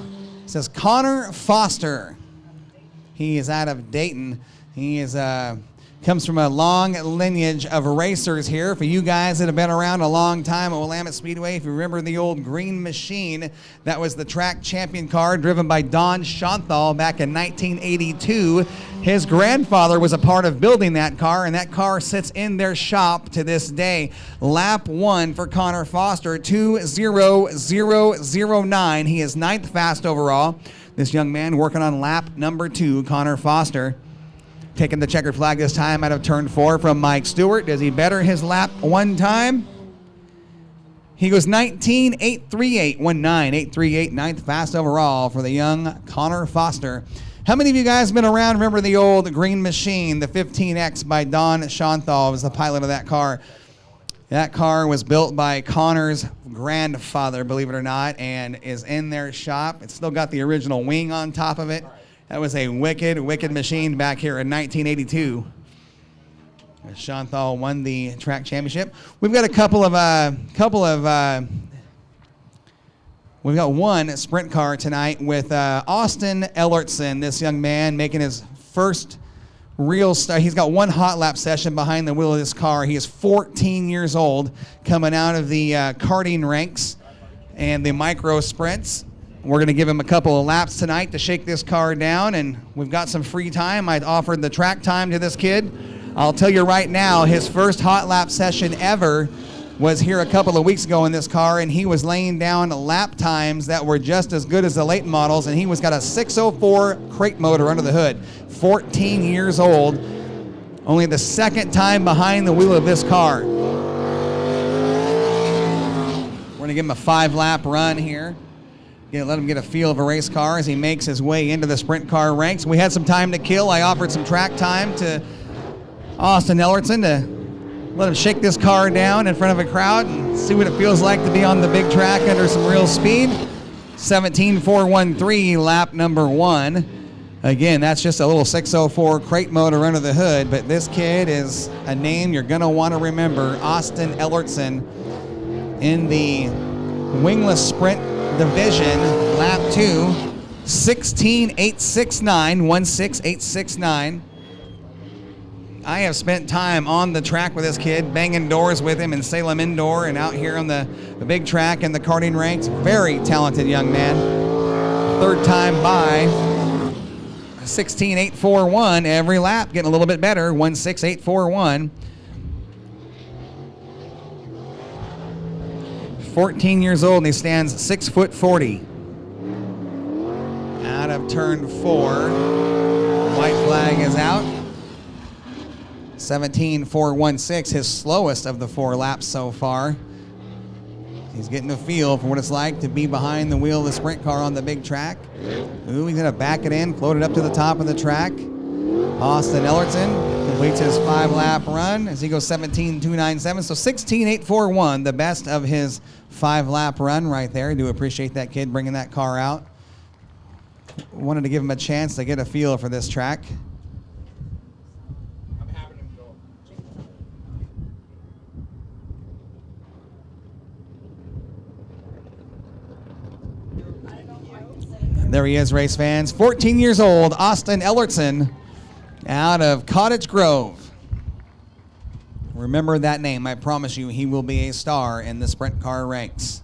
says Connor Foster. He is out of Dayton. He is comes from a long lineage of racers here. For you guys that have been around a long time at Willamette Speedway, if you remember the old green machine, that was the track champion car driven by Don Schonthal back in 1982. His grandfather was a part of building that car, and that car sits in their shop to this day. Lap 1 for Connor Foster, 2:00.09. He is 9th fast overall. This young man working on lap number 2, Connor Foster. Taking the checkered flag this time out of turn 4 from Mike Stewart. Does he better his lap one time? He goes 19.838, 19.838, 9th fast overall for the young Connor Foster. How many of you guys have been around? Remember the old green machine, the 15X by Don Schonthal was the pilot of that car. That car was built by Connor's grandfather, believe it or not, and is in their shop. It's still got the original wing on top of it. That was a wicked, wicked machine back here in 1982. Schonthal won the track championship. We've got we've got one sprint car tonight with Austin Ellertson, this young man making his first real start. He's got one hot lap session behind the wheel of this car. He is 14 years old, coming out of the karting ranks and the micro sprints. We're going to give him a couple of laps tonight to shake this car down, and we've got some free time. I offered the track time to this kid. I'll tell you right now, his first hot lap session ever was here a couple of weeks ago in this car, and he was laying down lap times that were just as good as the late models, and he was got a 604 crate motor under the hood. 14 years old, only the second time behind the wheel of this car. We're going to give him a 5-lap run here. Let him get a feel of a race car as he makes his way into the sprint car ranks. We had some time to kill. I offered some track time to Austin Ellertson to let him shake this car down in front of a crowd and see what it feels like to be on the big track under some real speed. 17.413, lap number 1. Again, that's just a little 604 crate motor under the hood, but this kid is a name you're going to want to remember. Austin Ellertson in the wingless sprint division, lap 2, 16.869, 16.869. I have spent time on the track with this kid, banging doors with him in Salem Indoor and out here on the big track and the karting ranks. Very talented young man. Third time by. 16.841 every lap, getting a little bit better. 16.841. 14 years old and he stands 6'40". Out of turn 4. White flag is out. 17.416, his slowest of the 4 laps so far. He's getting a feel for what it's like to be behind the wheel of the sprint car on the big track. Ooh, he's gonna back it in, float it up to the top of the track. Austin Ellertson completes his 5-lap run as he goes 17.297, so 16.841, the best of his 5-lap run right there. I do appreciate that kid bringing that car out. Wanted to give him a chance to get a feel for this track. I'm having him go. There he is, race fans. 14 years old, Austin Ellertson out of Cottage Grove. Remember that name. I promise you he will be a star in the sprint car ranks.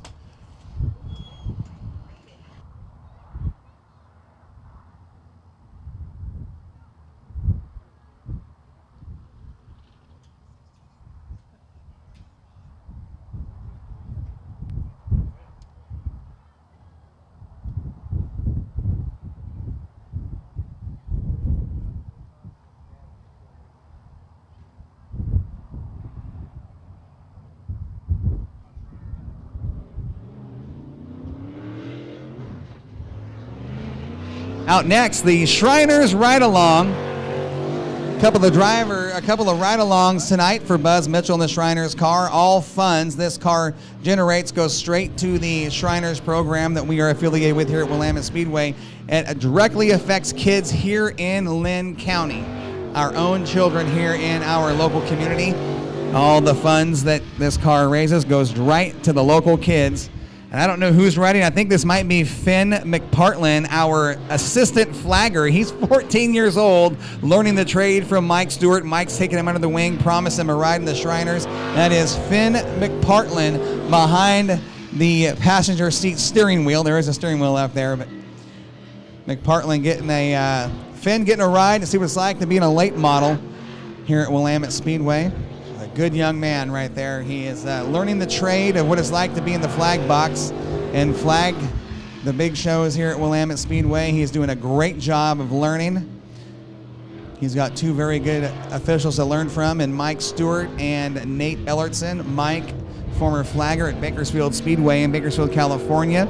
Out next, the Shriners Ride Along. A couple of ride-alongs tonight for Buzz Mitchell and the Shriners car. All funds this car generates goes straight to the Shriners program that we are affiliated with here at Willamette Speedway. It directly affects kids here in Lynn County, our own children here in our local community. All the funds that this car raises goes right to the local kids. And I don't know who's riding. I think this might be Finn McPartlin, our assistant flagger. He's 14 years old, learning the trade from Mike Stewart. Mike's taking him under the wing, promised him a ride in the Shriners. That is Finn McPartlin behind the passenger seat steering wheel. There is a steering wheel up there, but McPartlin Finn getting a ride to see what it's like to be in a late model here at Willamette Speedway. A good young man right there. He is learning the trade of what it's like to be in the flag box and flag the big shows here at Willamette Speedway. He's doing a great job of learning. He's got two very good officials to learn from, and Mike Stewart and Nate Ellertson. Mike, former flagger at Bakersfield Speedway in Bakersfield, California.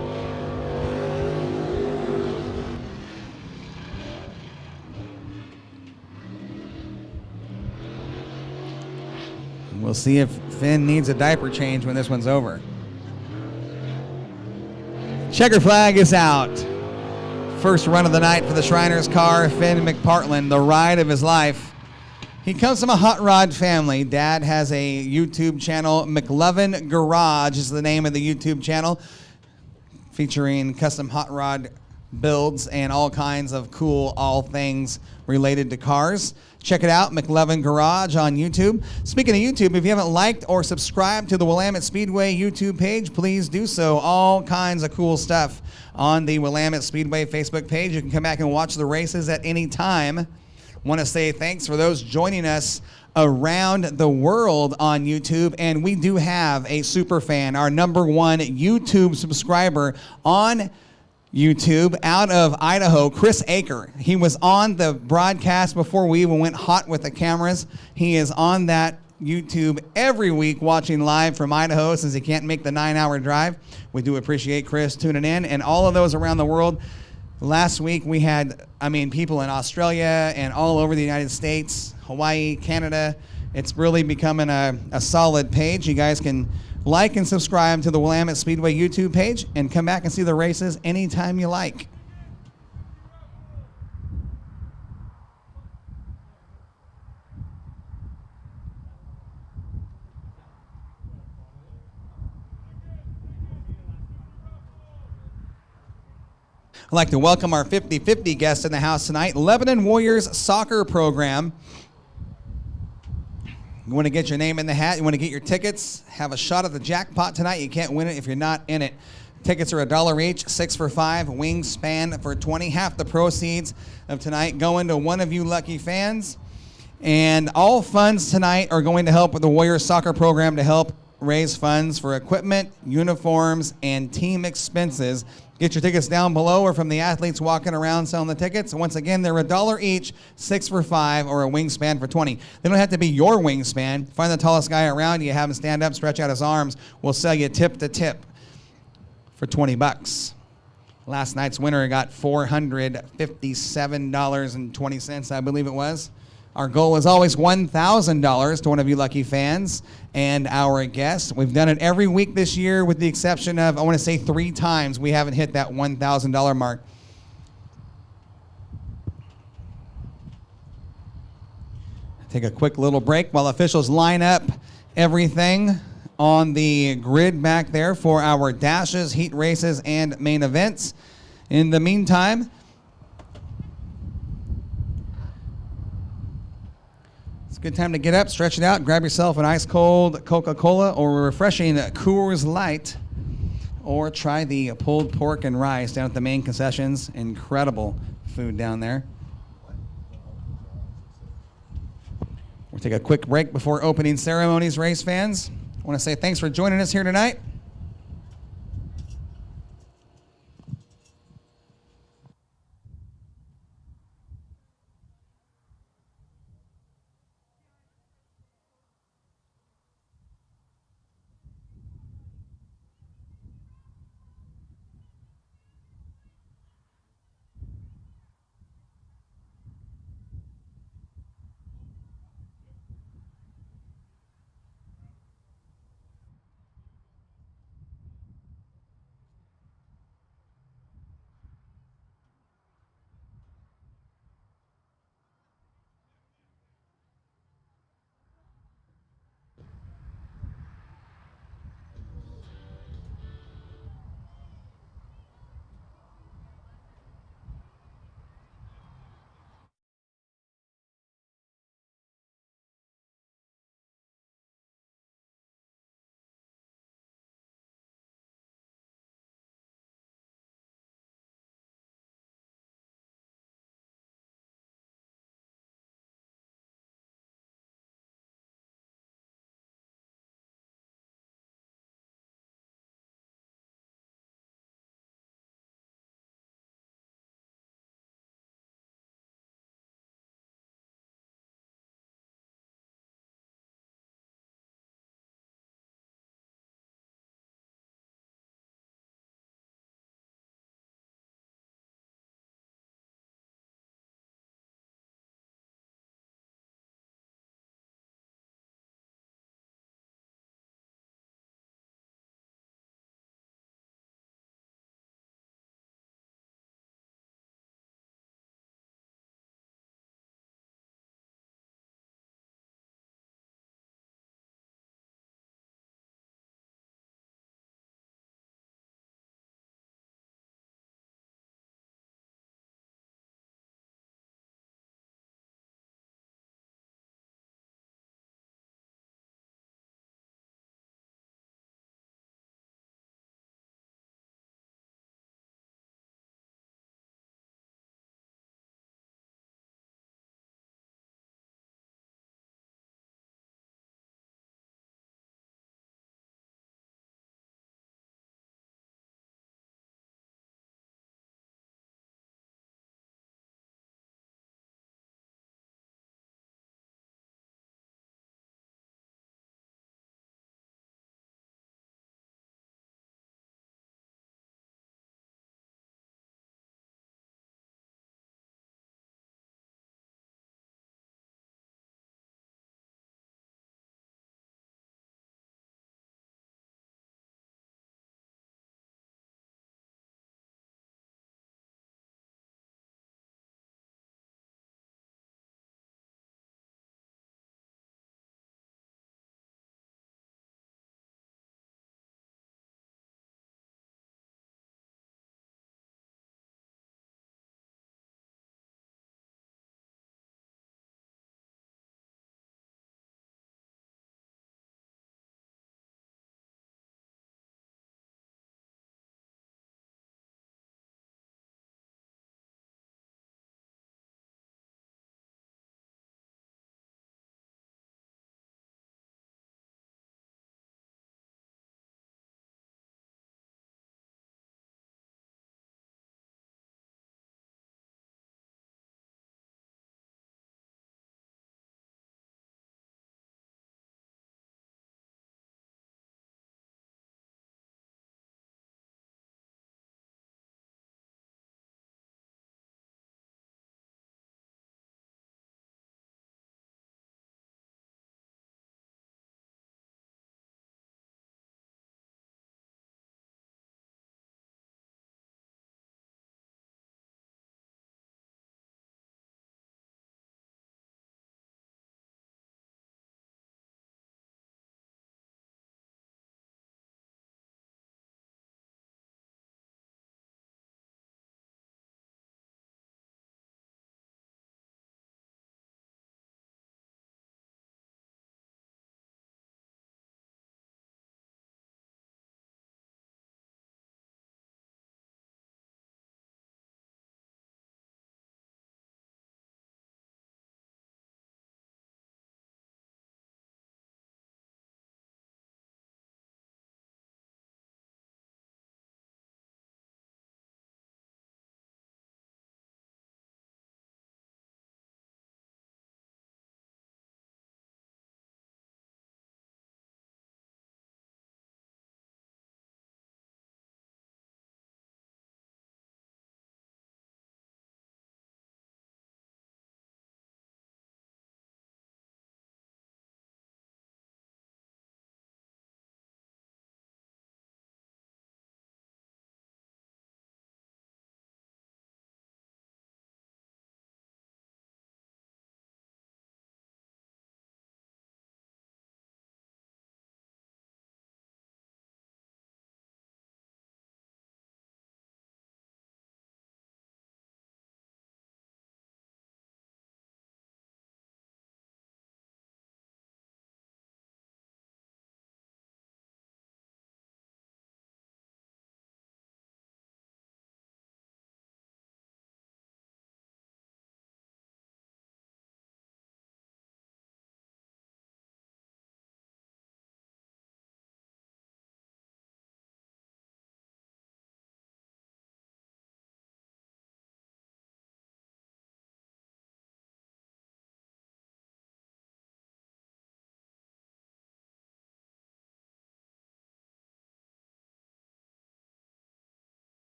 We'll see if Finn needs a diaper change when this one's over. Checker flag is out. First run of the night for the Shriners car, Finn McPartlin, the ride of his life. He comes from a hot rod family. Dad has a YouTube channel. McLovin Garage is the name of the YouTube channel, featuring custom hot rod builds and all kinds of cool, all things related to cars. Check it out, McLovin Garage on YouTube. Speaking of YouTube, if you haven't liked or subscribed to the Willamette Speedway YouTube page, please do so. All kinds of cool stuff on the Willamette Speedway Facebook page. You can come back and watch the races at any time. Want to say thanks for those joining us around the world on YouTube, and we do have a super fan, our #1 YouTube subscriber on YouTube out of Idaho, Chris Aker. He was on the broadcast before we even went hot with the cameras. He is on that YouTube every week watching live from Idaho since he can't make the 9-hour drive. We do appreciate Chris tuning in, and all of those around the world. Last week we had, people in Australia and all over the United States, Hawaii, Canada. It's really becoming a solid page. You guys can like and subscribe to the Willamette Speedway YouTube page and come back and see the races anytime you like. I'd like to welcome our 50-50 guest in the house tonight, Lebanon Warriors soccer program. You want to get your name in the hat, you want to get your tickets, have a shot at the jackpot tonight. You can't win it if you're not in it. Tickets are $1 each, 6 for $5, wingspan for $20. Half the proceeds of tonight going to one of you lucky fans. And all funds tonight are going to help with the Warriors soccer program to help raise funds for equipment, uniforms, and team expenses. Get your tickets down below or from the athletes walking around selling the tickets. Once again, they're $1 each, 6 for $5, or a wingspan for $20. They don't have to be your wingspan. Find the tallest guy around you, have him stand up, stretch out his arms. We'll sell you tip to tip for $20. Last night's winner got $457.20, I believe it was. Our goal is always $1,000 to one of you lucky fans and our guests. We've done it every week this year with the exception of, I want to say 3 times we haven't hit that $1,000 mark. Take a quick little break while officials line up everything on the grid back there for our dashes, heat races, and main events. In the meantime, it's a good time to get up, stretch it out, grab yourself an ice-cold Coca-Cola or a refreshing Coors Light, or try the pulled pork and rice down at the main concessions. Incredible food down there. We'll take a quick break before opening ceremonies, race fans. I want to say thanks for joining us here tonight.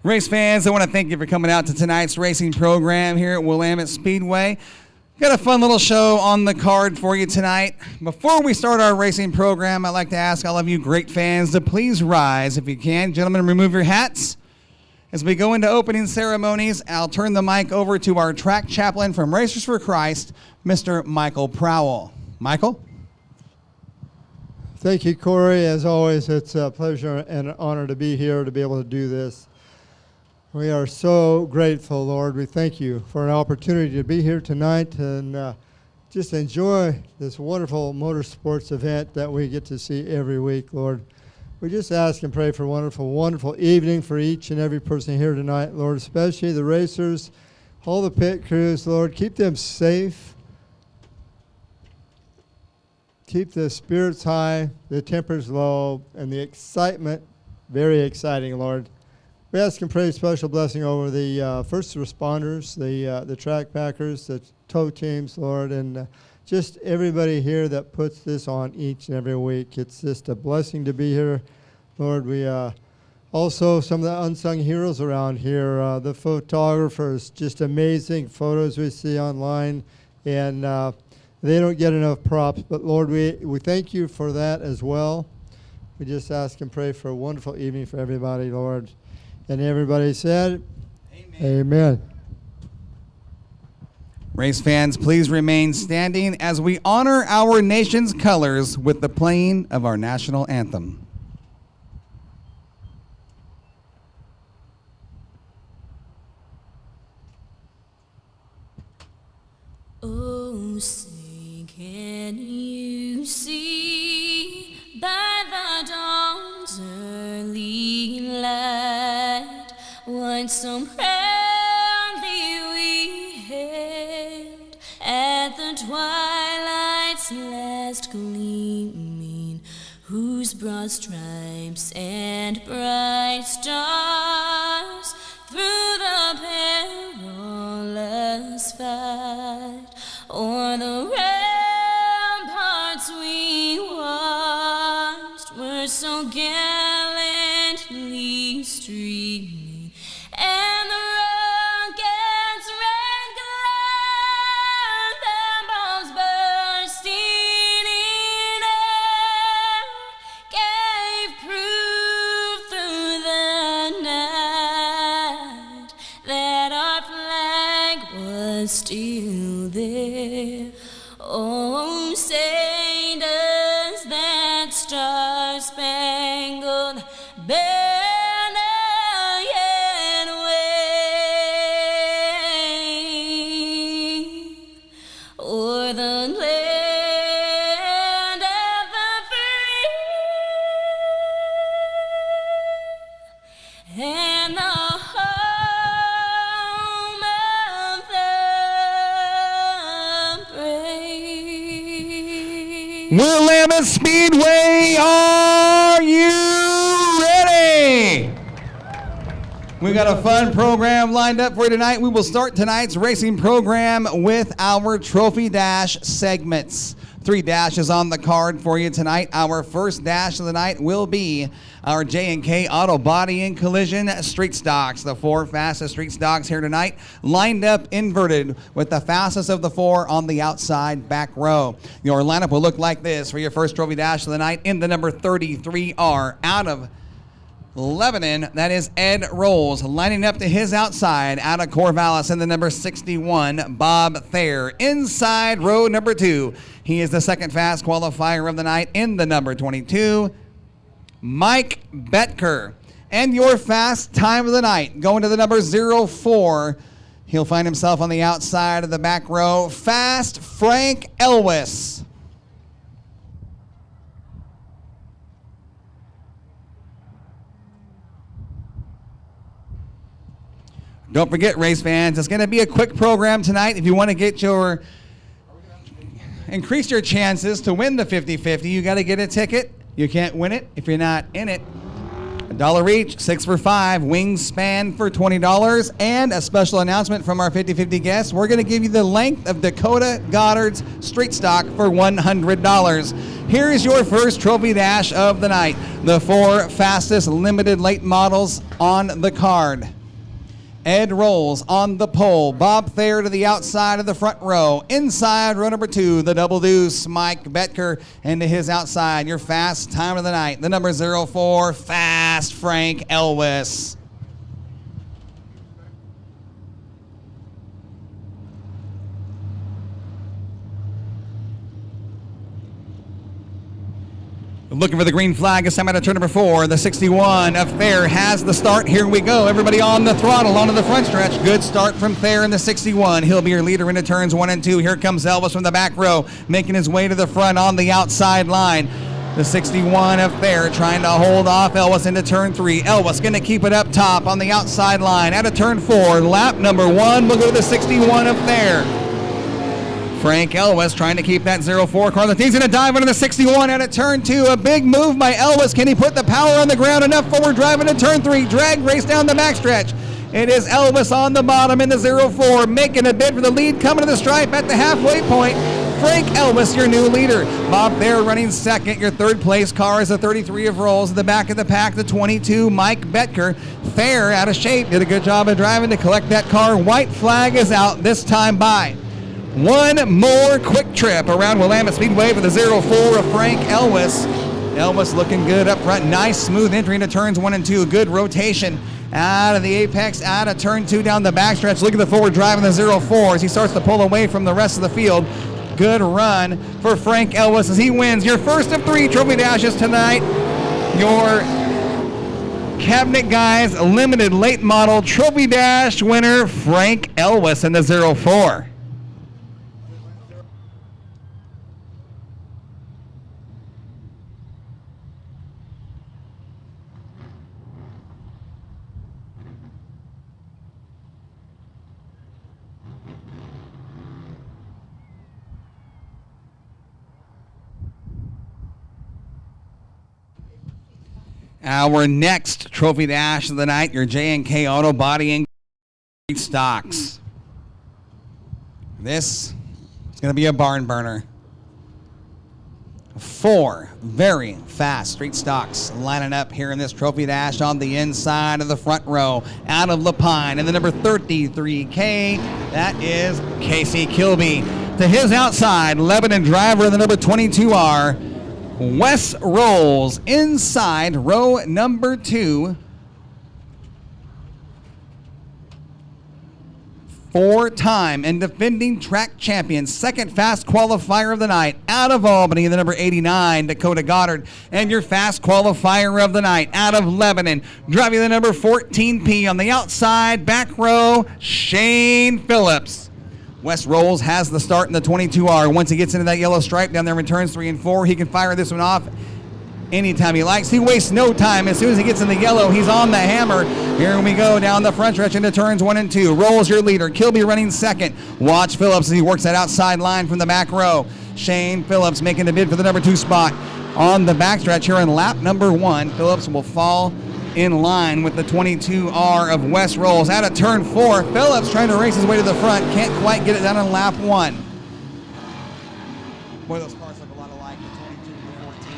Race fans, I want to thank you for coming out to tonight's racing program here at Willamette Speedway. Got a fun little show on the card for you tonight. Before we start our racing program, I'd like to ask all of you great fans to please rise if you can. Gentlemen, remove your hats. As we go into opening ceremonies, I'll turn the mic over to our track chaplain from Racers for Christ, Mr. Michael Prowell. Michael? Thank you, Corey. As always, it's a pleasure and an honor to be here to be able to do this. We are so grateful, Lord. We thank you for an opportunity to be here tonight and just enjoy this wonderful motorsports event that we get to see every week, Lord. We just ask and pray for a wonderful, wonderful evening for each and every person here tonight, Lord, especially the racers, all the pit crews, Lord. Keep them safe. Keep the spirits high, the tempers low, and the excitement very exciting, Lord. We ask and pray a special blessing over the first responders, the track packers, the tow teams, Lord, and just everybody here that puts this on each and every week. It's just a blessing to be here, Lord. We also, some of the unsung heroes around here, the photographers, just amazing photos we see online, and they don't get enough props, but Lord, we thank you for that as well. We just ask and pray for a wonderful evening for everybody, Lord. And everybody said, Amen. Amen. Race fans, please remain standing as we honor our nation's colors with the playing of our national anthem. Oh, say, can you see by the dawn's early light what so proudly we hailed at the twilight's last gleaming, whose broad stripes and bright stars through the perilous fight o'er the ramparts we watched were so gallantly streaming, and the rocket's red glare, their bombs bursting in air, gave proof through the night that our flag was still there. Oh, say does that star-spangled banner yet wave o'er the land of the free and the home of the brave? Willamette Speedway, are you ready? We got a fun program lined up for you tonight. We will start tonight's racing program with our Trophy Dash segments. 3 dashes on the card for you tonight. Our first dash of the night will be our J&K Auto Body and Collision Street Stocks. The 4 fastest street stocks here tonight, lined up inverted with the fastest of the 4 on the outside back row. Your lineup will look like this for your first Trophy Dash of the night. In the number 33R, out of Lebanon, that is Ed Rolls. Lining up to his outside, out of Corvallis, in the number 61, Bob Thayer. Inside row number 2, he is the second fast qualifier of the night. In the number 22, Mike Betker. And your fast time of the night, going to the number 04, he'll find himself on the outside of the back row, Fast Frank Elwes. Don't forget, race fans, it's going to be a quick program tonight. If you want to get increase your chances to win the 50-50, you got to get a ticket. You can't win it if you're not in it. $1 each, 6 for $5, wingspan for $20, and a special announcement from our 50-50 guests. We're going to give you the length of Dakota Goddard's street stock for $100. Here is your first Trophy Dash of the night. The 4 fastest limited late models on the card. Ed Rolls on the pole. Bob Thayer to the outside of the front row. Inside row number 2, the double deuce, Mike Betker, and to his outside, your fast time of the night, the number 04, Fast Frank Elwes. Looking for the green flag as I'm at turn number 4. The 61 of Thayer has the start. Here we go. Everybody on the throttle onto the front stretch. Good start from Thayer in the 61. He'll be your leader into turns 1 and 2. Here comes Elvis from the back row, making his way to the front on the outside line. The 61 of Thayer trying to hold off Elvis into turn 3. Elvis going to keep it up top on the outside line. Out of turn 4, lap number 1. We'll go to the 61 of Thayer. Frank Elwes trying to keep that 04 car. He's going to dive into the 61 out of turn 2. A big move by Elwes. Can he put the power on the ground enough forward drive into turn 3? Drag race down the backstretch. It is Elwes on the bottom in the 04, making a bid for the lead, coming to the stripe at the halfway point. Frank Elwes, your new leader. Bob Thayer running second. Your third place car is the 33 of Rolls. At the back of the pack, the 22, Mike Betker. Thayer out of shape. Did a good job of driving to collect that car. White flag is out, this time by. One more quick trip around Willamette Speedway for the 04 of Frank Elwes. Elwes looking good up front. Nice smooth entry into turns 1 and 2. Good rotation out of the apex, out of turn 2 down the backstretch. Look at the forward drive in the 04 as he starts to pull away from the rest of the field. Good run for Frank Elwes as he wins your first of 3 trophy dashes tonight. Your Cabinet Guys Limited Late Model Trophy Dash winner, Frank Elwes in the 04. Our next trophy dash of the night, your J&K Auto Body and Stocks. This is going to be a barn burner. 4 very fast street stocks lining up here in this trophy dash on the inside of the front row. Out of Lapine and the number 33K, that is Casey Kilby. To his outside, Lebanon driver, the number 22R. Wes Rolls inside row number 2. 4-time and defending track champion, second fast qualifier of the night, out of Albany, the number 89, Dakota Goddard. And your fast qualifier of the night, out of Lebanon, driving the number 14P on the outside, back row, Shane Phillips. Wes Rolls has the start in the 22R. Once he gets into that yellow stripe down there in turns 3 and 4, he can fire this one off anytime he likes. He wastes no time. As soon as he gets in the yellow, he's on the hammer. Here we go down the front stretch into turns 1 and 2. Rolls your leader. Kilby running second. Watch Phillips as he works that outside line from the back row. Shane Phillips making the bid for the number 2 spot on the backstretch here in lap number 1. Phillips will fall in line with the 22R of Wes Rolls. Out of turn 4, Phillips trying to race his way to the front. Can't quite get it done in lap 1. Boy, those cars look a lot alike, the 22 and the 14.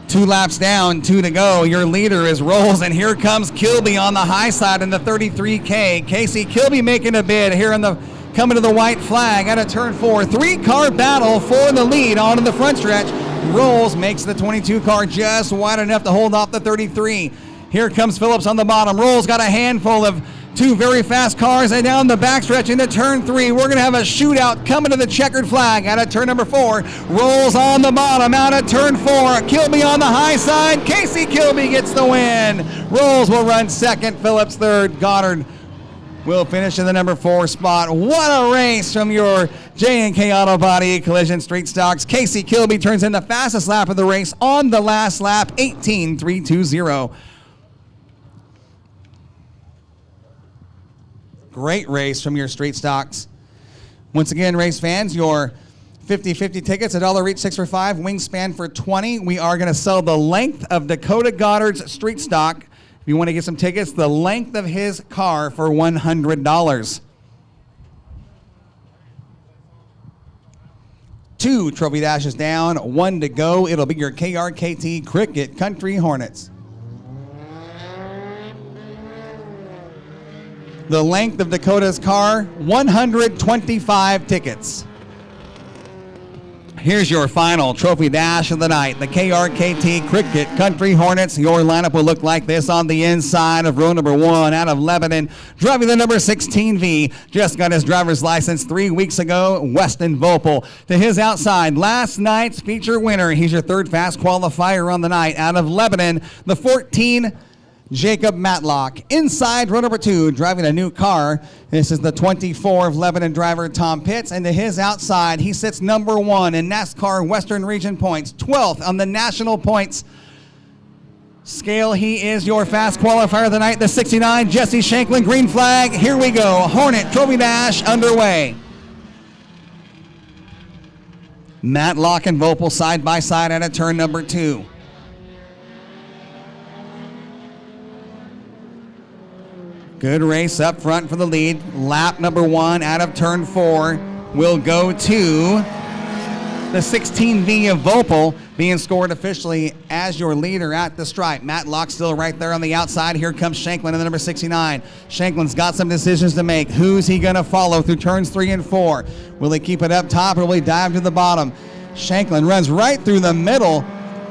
Two laps down, 2 to go. Your leader is Rolls, and here comes Kilby on the high side in the 33K. Casey Kilby making a bid here in the coming to the white flag out of turn 4. 3-car battle for the lead onto the front stretch. Rolls makes the 22 car just wide enough to hold off the 33. Here comes Phillips on the bottom. Rolls got a handful of 2 very fast cars, and down the backstretch into turn 3. We're going to have a shootout coming to the checkered flag out of turn number 4. Rolls on the bottom out of turn 4. Kilby on the high side. Casey Kilby gets the win. Rolls will run second. Phillips third. Goddard will finish in the number 4 spot. What a race from your J&K Auto Body Collision Street Stocks. Casey Kilby turns in the fastest lap of the race on the last lap, 18.320. Great race from your street stocks. Once again, race fans, your 50-50 tickets, $1 each, 6 for $5, wingspan for $20. We are going to sell the length of Dakota Goddard's street stock If you want to get some tickets, the length of his car for $100. 2 trophy dashes down, 1 to go. It'll be your KRKT Cricket Country Hornets. The length of Dakota's car, 125 tickets. Here's your final trophy dash of the night. The KRKT Cricket Country Hornets. Your lineup will look like this on the inside of row number 1 out of Lebanon. Driving the number 16V. Just got his driver's license 3 weeks ago. Weston Vopel. To his outside, last night's feature winner. He's your third fast qualifier on the night out of Lebanon. The 14, Jacob Matlock. Inside row number 2, driving a new car. This is the 24 of Lebanon driver Tom Pitts. And to his outside, he sits number 1 in NASCAR Western Region points, 12th on the national points scale. He is your fast qualifier of the night, the 69, Jesse Shanklin. Green flag. Here we go. Hornet Trophy Dash underway. Matlock and Vopel side by side at a turn number 2. Good race up front for the lead. Lap number 1 out of turn 4 will go to the 16V of Vopel, being scored officially as your leader at the stripe. Matlock still right there on the outside. Here comes Shanklin in the number 69. Shanklin's got some decisions to make. Who's he going to follow through turns 3 and 4? Will he keep it up top or will he dive to the bottom? Shanklin runs right through the middle.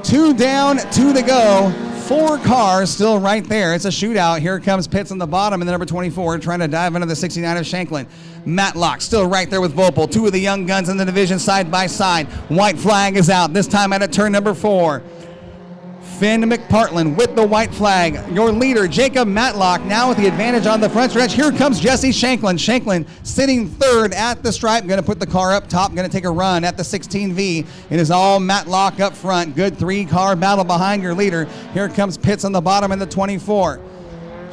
2 down, 2 to go. 4 cars still right there. It's a shootout. Here comes Pitts on the bottom in the number 24 trying to dive into the 69 of Shanklin. Matlock still right there with Vopel. 2 of the young guns in the division side by side. White flag is out, this time at a turn number 4. Finn McPartland with the white flag. Your leader, Jacob Matlock, now with the advantage on the front stretch. Here comes Jesse Shanklin. Shanklin sitting third at the stripe. Going to put the car up top. Going to take a run at the 16V. It is all Matlock up front. Good 3-car battle behind your leader. Here comes Pitts on the bottom in the 24.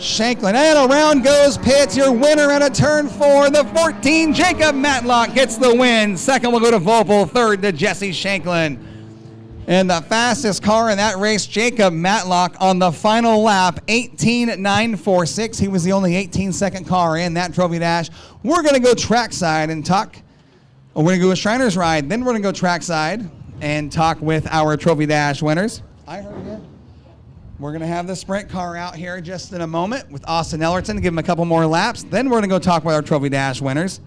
Shanklin, and around goes Pitts, your winner at a turn 4. The 14, Jacob Matlock gets the win. Second will go to Vopel. Third to Jesse Shanklin. And the fastest car in that race, Jacob Matlock, on the final lap, 18.946. He was the only 18-second car in that trophy dash. We're going to go trackside and talk. We're going to go a Shriners ride. Then we're going to go trackside and talk with our trophy dash winners. I heard you. We're going to have the sprint car out here just in a moment with Austin Ellerton to give him a couple more laps. Then we're going to go talk with our trophy dash winners.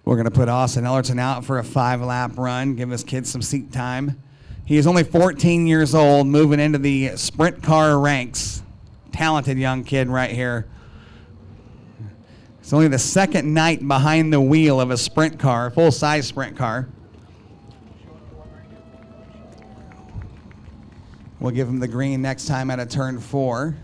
We're going to put Austin Ellerton out for a 5-lap run, give his kids some seat time. He is only 14 years old, moving into the sprint car ranks. Talented young kid right here. It's only the second night behind the wheel of a sprint car, full-size sprint car. We'll give him the green next time at a turn 4.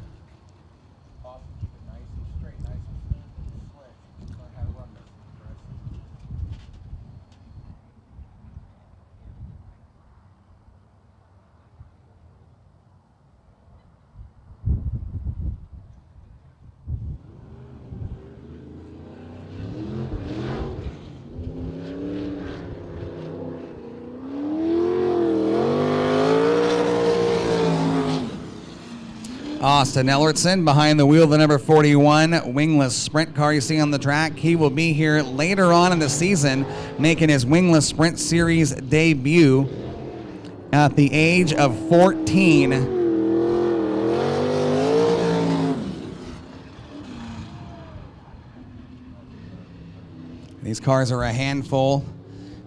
Austin Ellerton behind the wheel of the number 41 wingless sprint car you see on the track. He will be here later on in the season making his wingless sprint series debut at the age of 14. These cars are a handful.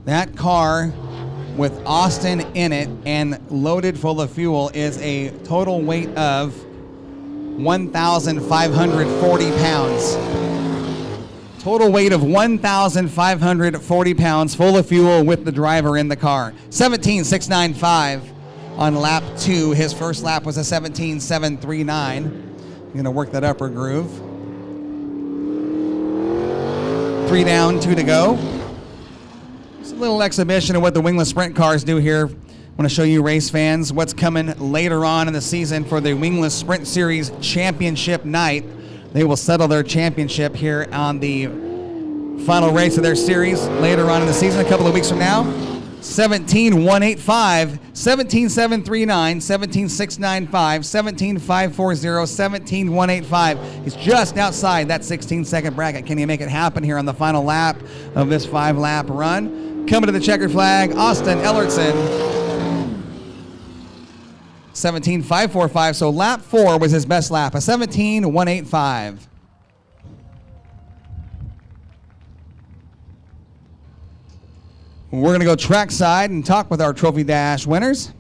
That car with Austin in it and loaded full of fuel is a total weight of 1,540 pounds. Total weight of 1,540 pounds, full of fuel with the driver in the car. 17,695 on lap 2. His first lap was a 17,739. Going to work that upper groove. 3 down, 2 to go. It's a little exhibition of what the wingless sprint cars do here. I want to show you race fans what's coming later on in the season for the Wingless Sprint Series Championship night. They will settle their championship here on the final race of their series later on in the season, a couple of weeks from now. 17-185, 17-739, 17-695, 17-540, 17-185. He's just outside that 16-second bracket. Can he make it happen here on the final lap of this 5-lap run? Coming to the checkered flag, Austin Ellertson. 17-545, so lap 4 was his best lap, a 17-185. We're going to go trackside and talk with our Trophy Dash winners.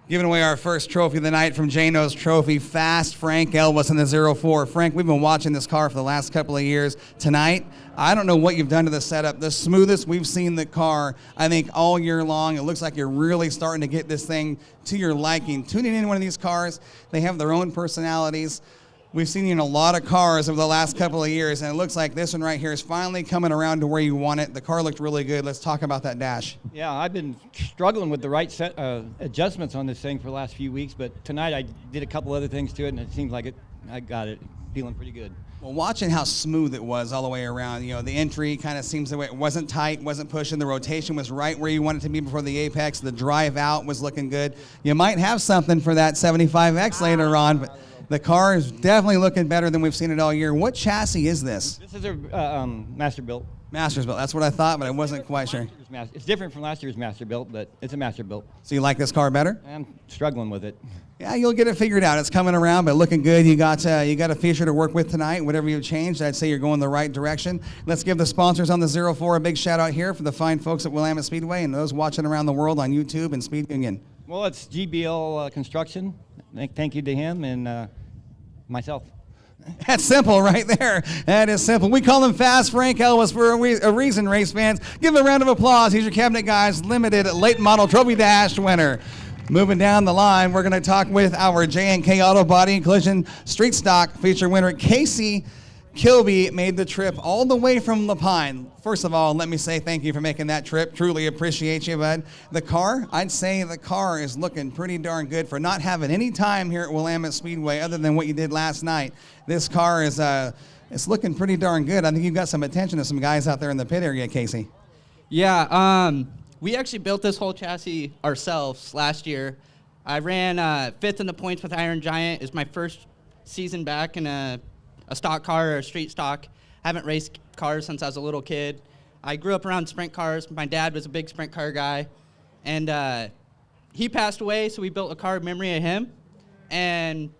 Giving away our first trophy of the night from Jano's Trophy, Fast Frank Elwes in the 04. Frank, we've been watching this car for the last couple of years. Tonight, I don't know what you've done to the setup. The smoothest we've seen the car, I think, all year long. It looks like you're really starting to get this thing to your liking. Tuning in one of these cars, they have their own personalities. We've seen you in a lot of cars over the last couple of years, and it looks like this one right here is finally coming around to where you want it. The car looked really good. Let's talk about that dash. Yeah, I've been struggling with the right set adjustments on this thing for the last few weeks, but tonight I did a couple other things to it, and it seems like I got it feeling pretty good. Well, watching how smooth it was all the way around, you know, the entry kind of seems the way it wasn't tight, wasn't pushing. The rotation was right where you wanted it to be before the apex. The drive out was looking good. You might have something for that 75X later on, but the car is definitely looking better than we've seen it all year. What chassis is this? This is a master built. Master's built. That's what I thought, but I wasn't quite sure. It's different from last year's master built, but it's a master built. So you like this car better? I'm struggling with it. Yeah, you'll get it figured out. It's coming around, but looking good. You got a feature to work with tonight. Whatever you've changed, I'd say you're going the right direction. Let's give the sponsors on the 04 a big shout out here for the fine folks at Willamette Speedway and those watching around the world on YouTube and Speed Union. Well, it's GBL Construction. Thank you to him and myself. That's simple right there. That is simple. We call him Fast Frank Elwes for a reason, race fans. Give him a round of applause. He's your Cabinet Guys Limited Late Model Trophy Dash winner. Moving down the line, we're going to talk with our J&K Auto Body and Collision Street Stock feature winner, Casey Kilby. Made the trip all the way from La Pine. First of all, let me say thank you for making that trip. Truly appreciate you, bud. The car, I'd say the car is looking pretty darn good for not having any time here at Willamette Speedway other than what you did last night. This car is it's looking pretty darn good. I think you've got some attention to some guys out there in the pit area, Casey. Yeah, we actually built this whole chassis ourselves last year. I ran 5th in the points with Iron Giant. It's my first season back in a stock car or a street stock. Haven't raced cars since I was a little kid. I grew up around sprint cars. My dad was a big sprint car guy. And he passed away, so we built a car in memory of him. And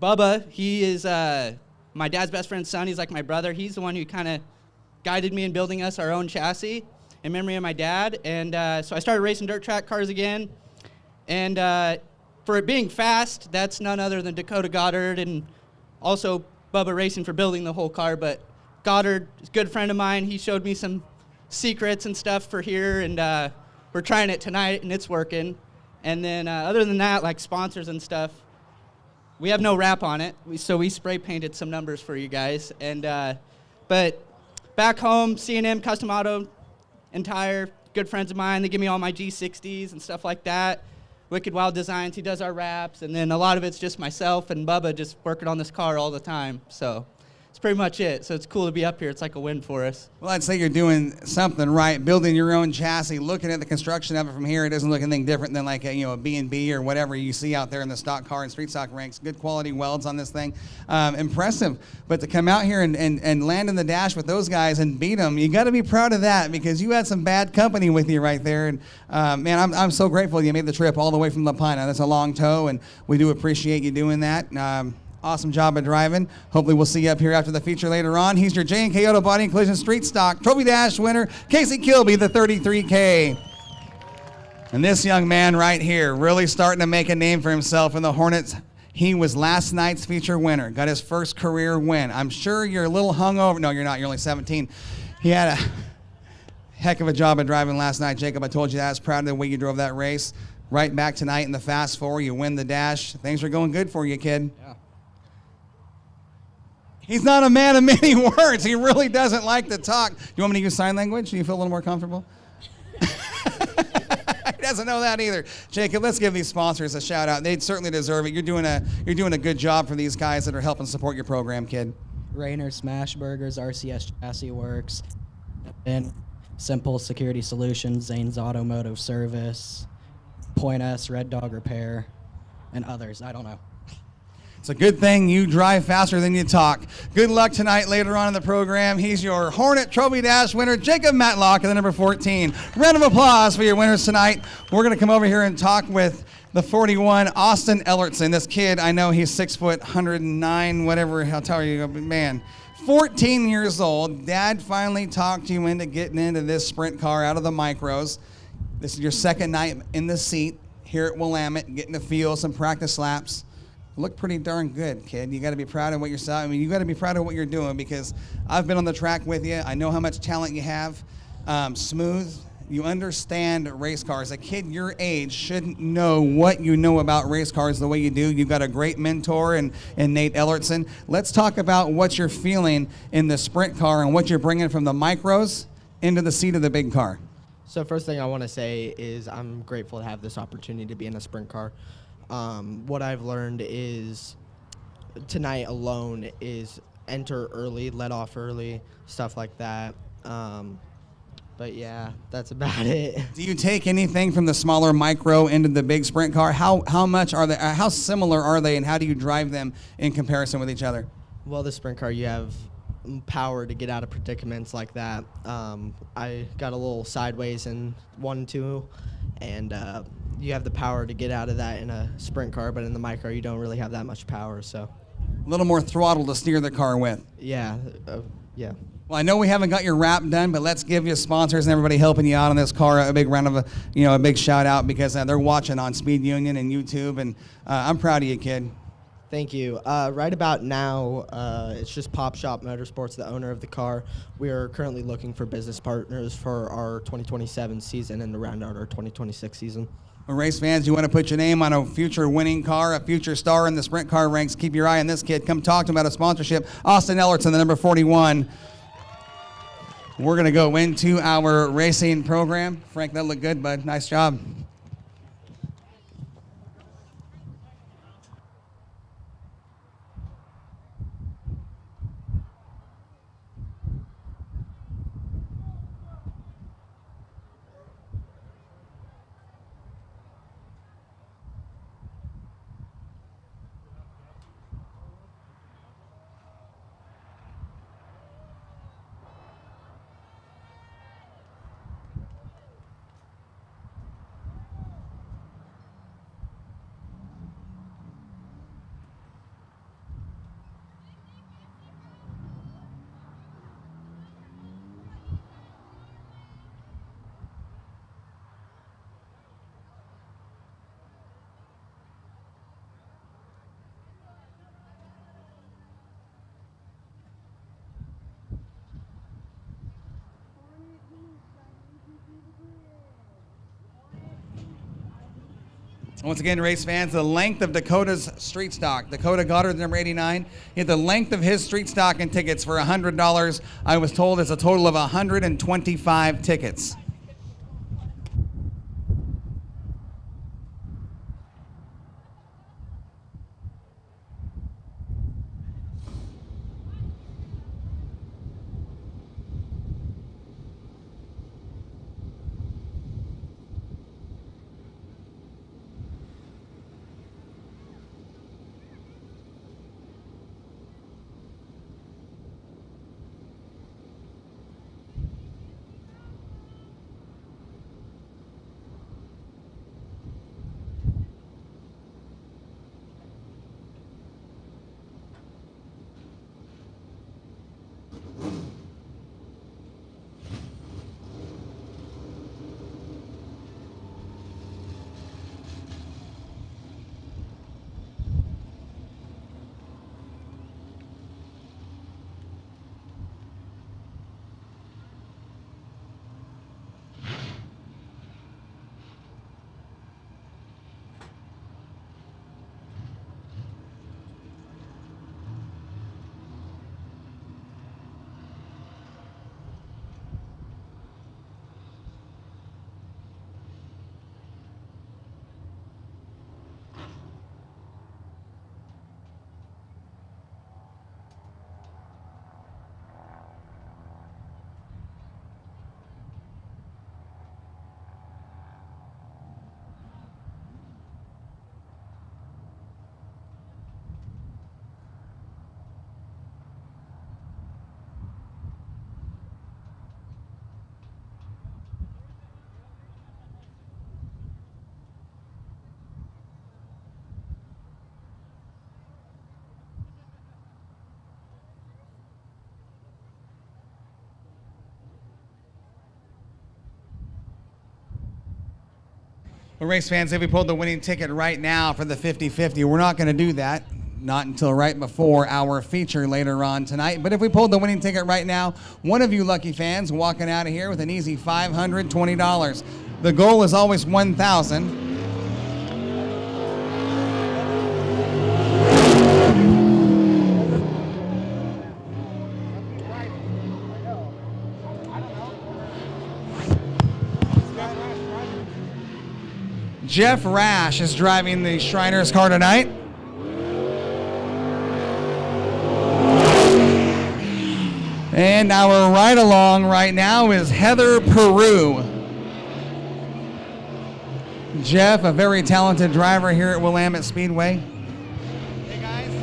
Bubba, he is my dad's best friend's son. He's like my brother. He's the one who kind of guided me in building us our own chassis in memory of my dad. And so I started racing dirt track cars again. And for it being fast, that's none other than Dakota Goddard and also Bubba Racing for building the whole car. But Goddard is a good friend of mine. He showed me some secrets and stuff for here, and we're trying it tonight, and it's working. And then other than that, like sponsors and stuff, we have no wrap on it. So we spray painted some numbers for you guys. And but back home, C&M Custom Auto, entire good friends of mine. They give me all my G60s and stuff like that. Wicked Wild Designs, he does our wraps. And then a lot of it's just myself and Bubba just working on this car all the time. So that's pretty much it. So it's cool to be up here. It's like a win for us. Well, I'd say you're doing something right, building your own chassis, looking at the construction of it from here. It doesn't look anything different than like a B&B or whatever you see out there in the stock car and street stock ranks. Good quality welds on this thing. Impressive. But to come out here and land in the dash with those guys and beat them, you got to be proud of that because you had some bad company with you right there. And man, I'm so grateful you made the trip all the way from La Pina. That's a long tow, and we do appreciate you doing that. Awesome job of driving. Hopefully we'll see you up here after the feature later on. He's your J&K Auto Body and Collision Street Stock Trophy Dash winner, Casey Kilby, the 33K. And this young man right here really starting to make a name for himself in the Hornets. He was last night's feature winner, got his first career win. I'm sure you're a little hungover. No, you're not. You're only 17. He had a heck of a job of driving last night, Jacob. I told you that. I was proud of the way you drove that race. Right back tonight in the Fast Four. You win the dash. Things are going good for you, kid. Yeah. He's not a man of many words. He really doesn't like to talk. Do you want me to use sign language? Do you feel a little more comfortable? He doesn't know that either. Jacob, let's give these sponsors a shout out. They certainly deserve it. You're doing a good job for these guys that are helping support your program, kid. Rainer Smash Burgers, RCS Chassis Works, and Simple Security Solutions, Zane's Automotive Service, Point S, Red Dog Repair, and others. I don't know. It's a good thing you drive faster than you talk. Good luck tonight later on in the program. He's your Hornet Trophy Dash winner, Jacob Matlock, and the number 14. Round of applause for your winners tonight. We're going to come over here and talk with the 41, Austin Ellertson. This kid, I know he's 6 foot, 109, whatever, I'll tell you, but man, 14 years old. Dad finally talked you into getting into this sprint car out of the micros. This is your second night in the seat here at Willamette, getting to feel some practice laps. Look pretty darn good, kid. You got to be proud of what you're. I mean, you got to be proud of what you're doing because I've been on the track with you. I know how much talent you have. Smooth. You understand race cars. A kid your age shouldn't know what you know about race cars the way you do. You've got a great mentor in Nate Ellertson. Let's talk about what you're feeling in the sprint car and what you're bringing from the micros into the seat of the big car. So first thing I want to say is I'm grateful to have this opportunity to be in a sprint car. What I've learned is tonight alone is enter early, let off early, stuff like that. But yeah, that's about it. Do you take anything from the smaller micro into the big sprint car? How much are they? How similar are they, and how do you drive them in comparison with each other? Well, the sprint car, you have power to get out of predicaments like that. I got a little sideways in 1 and 2, and you have the power to get out of that in a sprint car, but in the micro you don't really have that much power. So a little more throttle to steer the car with. Yeah, yeah. Well, I know we haven't got your wrap done, but let's give you sponsors and everybody helping you out on this car a big round of a big shout out because they're watching on Speed Union and YouTube, and I'm proud of you, kid. Thank you. Right about now, it's just Pop Shop Motorsports, the owner of the car. We are currently looking for business partners for our 2027 season and to round out our 2026 season. Well, race fans, you want to put your name on a future winning car, a future star in the sprint car ranks, keep your eye on this kid. Come talk to him about a sponsorship. Austin Ellertson, the number 41. We're going to go into our racing program. Frank, that looked good, bud. Nice job. Once again, race fans, the length of Dakota's street stock. Dakota Goddard, number 89. He had the length of his street stock and tickets for $100. I was told it's a total of 125 tickets. Well, race fans, if we pulled the winning ticket right now for the 50-50, we're not going to do that. Not until right before our feature later on tonight. But if we pulled the winning ticket right now, one of you lucky fans walking out of here with an easy $520. The goal is always $1,000. Jeff Rash is driving the Shriners car tonight. And our ride along right now is Heather Peru. Jeff, a very talented driver here at Willamette Speedway. Hey guys.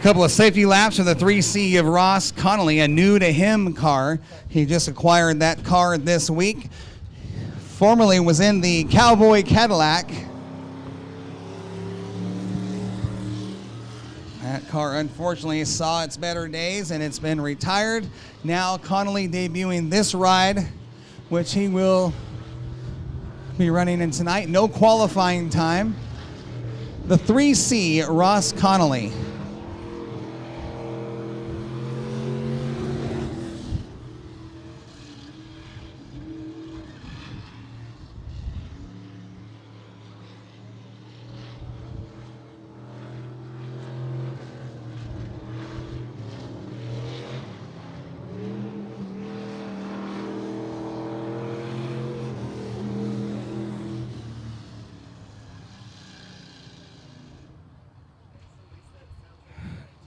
Couple of safety laps for the 3C of Ross Connolly, a new to him car. He just acquired that car this week. Formerly was in the Cowboy Cadillac. That car unfortunately saw its better days and it's been retired. Now Connolly debuting this ride, which he will be running in tonight. No qualifying time. The 3C Ross Connolly.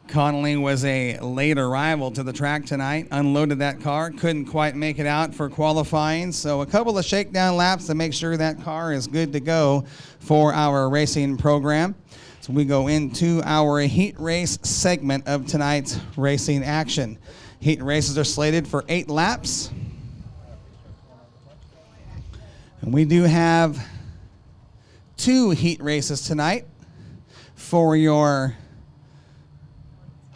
Connolly was a late arrival to the track tonight, unloaded that car, couldn't quite make it out for qualifying, so a couple of shakedown laps to make sure that car is good to go for our racing program. So we go into our heat race segment of tonight's racing action. Heat races are slated for 8 laps. And we do have 2 heat races tonight for your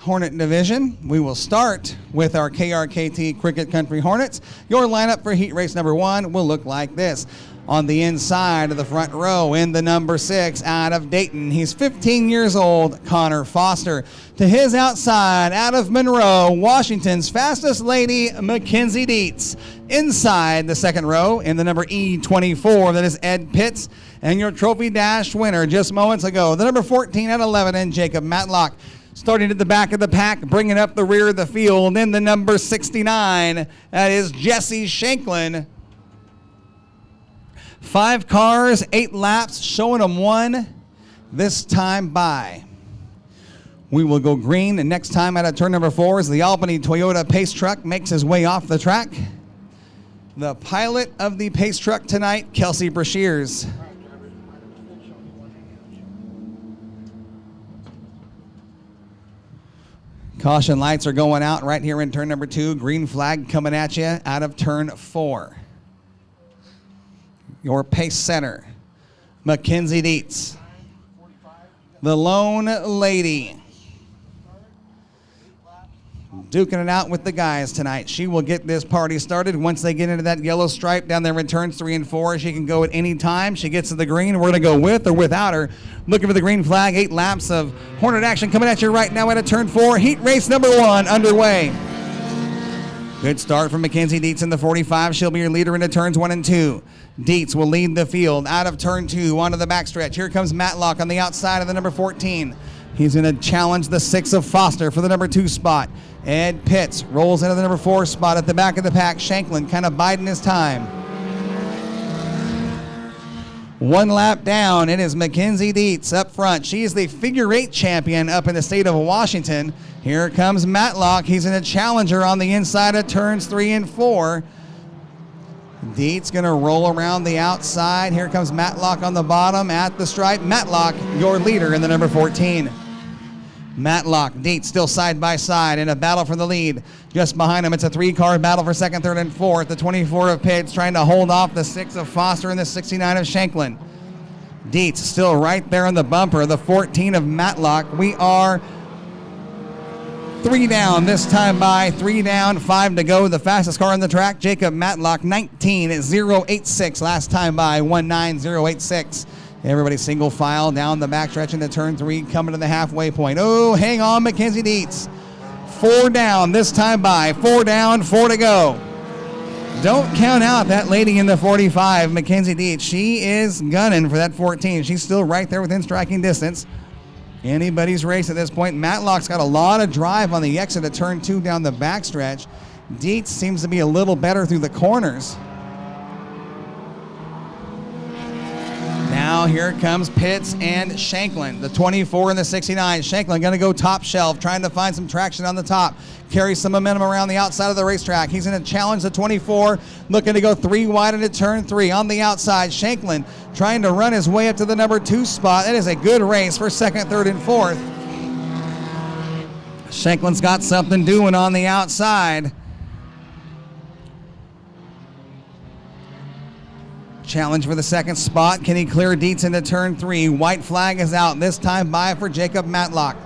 Hornet division. We will start with our KRKT Cricket Country Hornets. Your lineup for heat race number 1 will look like this. On the inside of the front row in the number 6 out of Dayton, he's 15 years old, Connor Foster. To his outside out of Monroe, Washington's fastest lady, Mackenzie Dietz. Inside the second row in the number E24, that is Ed Pitts. And your Trophy Dash winner just moments ago, the number 14 out of Lebanon, Jacob Matlock. Starting at the back of the pack, bringing up the rear of the field in the number 69. That is Jesse Shanklin. 5 cars, 8 laps, showing them 1 this time by. We will go green, and next time out of turn number 4 is the Albany Toyota Pace Truck makes his way off the track. The pilot of the Pace Truck tonight, Kelsey Brashears. Caution lights are going out right here in turn number 2. Green flag coming at you out of turn 4. Your pace center, Mackenzie Dietz. The lone lady. Duking it out with the guys tonight. She will get this party started once they get into that yellow stripe down there in turns 3 and 4. She can go at any time. She gets to the green. We're going to go with or without her. Looking for the green flag. 8 laps of Hornet action coming at you right now at a turn 4. Heat race number 1 underway. Good start from Mackenzie Dietz in the 45. She'll be your leader into turns 1 and 2. Dietz will lead the field out of turn 2 onto the backstretch. Here comes Matlock on the outside of the number 14. He's going to challenge the 6 of Foster for the number 2 spot. Ed Pitts rolls into the number 4 spot at the back of the pack. Shanklin kind of biding his time. 1 lap down, it is Mackenzie Dietz up front. She is the figure 8 champion up in the state of Washington. Here comes Matlock. He's in a challenger on the inside of turns 3 and 4. Dietz going to roll around the outside. Here comes Matlock on the bottom at the stripe. Matlock, your leader in the number 14. Matlock, Dietz still side by side in a battle for the lead. Just behind him, it's a 3-car battle for 2nd, 3rd, and 4th. The 24 of Pitts trying to hold off the 6 of Foster and the 69 of Shanklin. Dietz still right there on the bumper. The 14 of Matlock. We are 3 down this time by. 3 down, 5 to go. The fastest car on the track, Jacob Matlock, 19.086 last time by, 19.086. Everybody single file down the backstretch into turn 3, coming to the halfway point. Oh, hang on, Mackenzie Dietz. 4 down this time by. 4 down, 4 to go. Don't count out that lady in the 45, Mackenzie Dietz. She is gunning for that 14. She's still right there within striking distance. Anybody's race at this point. Matlock's got a lot of drive on the exit of turn 2 down the backstretch. Dietz seems to be a little better through the corners. Now here comes Pitts and Shanklin, the 24 and the 69. Shanklin going to go top shelf, trying to find some traction on the top. Carries some momentum around the outside of the racetrack. He's going to challenge the 24, looking to go 3 wide into turn 3. On the outside, Shanklin trying to run his way up to the number 2 spot. That is a good race for 2nd, 3rd, and 4th. Shanklin's got something doing on the outside. Challenge for the second spot. Can he clear Dietz into turn 3? White flag is out. This time by for Jacob Matlock.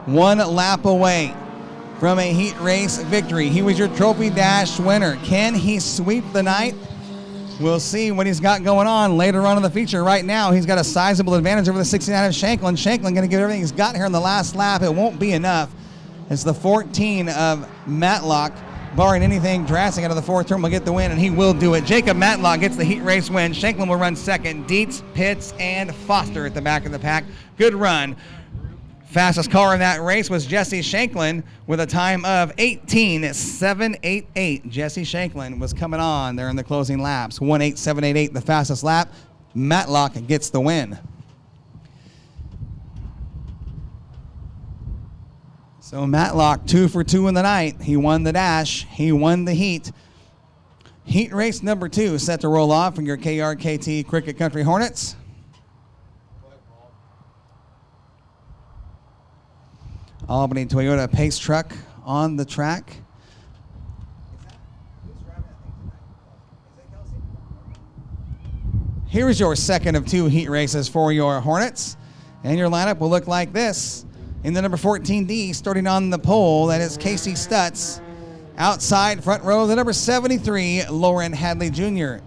1 lap away from a heat race victory. He was your Trophy Dash winner. Can he sweep the night? We'll see what he's got going on later on in the feature. Right now, he's got a sizable advantage over the 69 of Shanklin. Shanklin going to give everything he's got here in the last lap. It won't be enough. It's the 14 of Matlock. Barring anything drastic out of the fourth turn, will get the win, and he will do it. Jacob Matlock gets the heat race win. Shanklin will run second. Dietz, Pitts, and Foster at the back of the pack. Good run. Fastest car in that race was Jesse Shanklin with a time of 18.788. Jesse Shanklin was coming on there in the closing laps. 1.8788, the fastest lap. Matlock gets the win. So Matlock, 2 for 2 in the night. He won the dash. He won the heat. Heat race number 2 set to roll off from your KRKT Cricket Country Hornets. Albany Toyota Pace Truck on the track. Here is your second of 2 heat races for your Hornets. And your lineup will look like this. In the number 14D, starting on the pole, that is Casey Stutz. Outside front row, the number 73, Lauren Hadley Jr.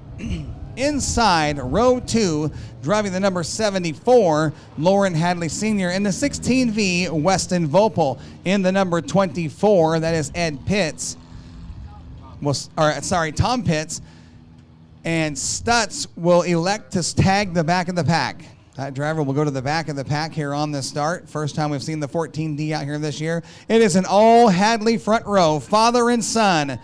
Inside row 2, driving the number 74, Lauren Hadley Sr. In the 16V, Weston Vopel. In the number 24, that is Ed Pitts. Tom Pitts. And Stutz will elect to tag the back of the pack. That driver will go to the back of the pack here on the start. First time we've seen the 14D out here this year. It is an all Hadley front row, father and son.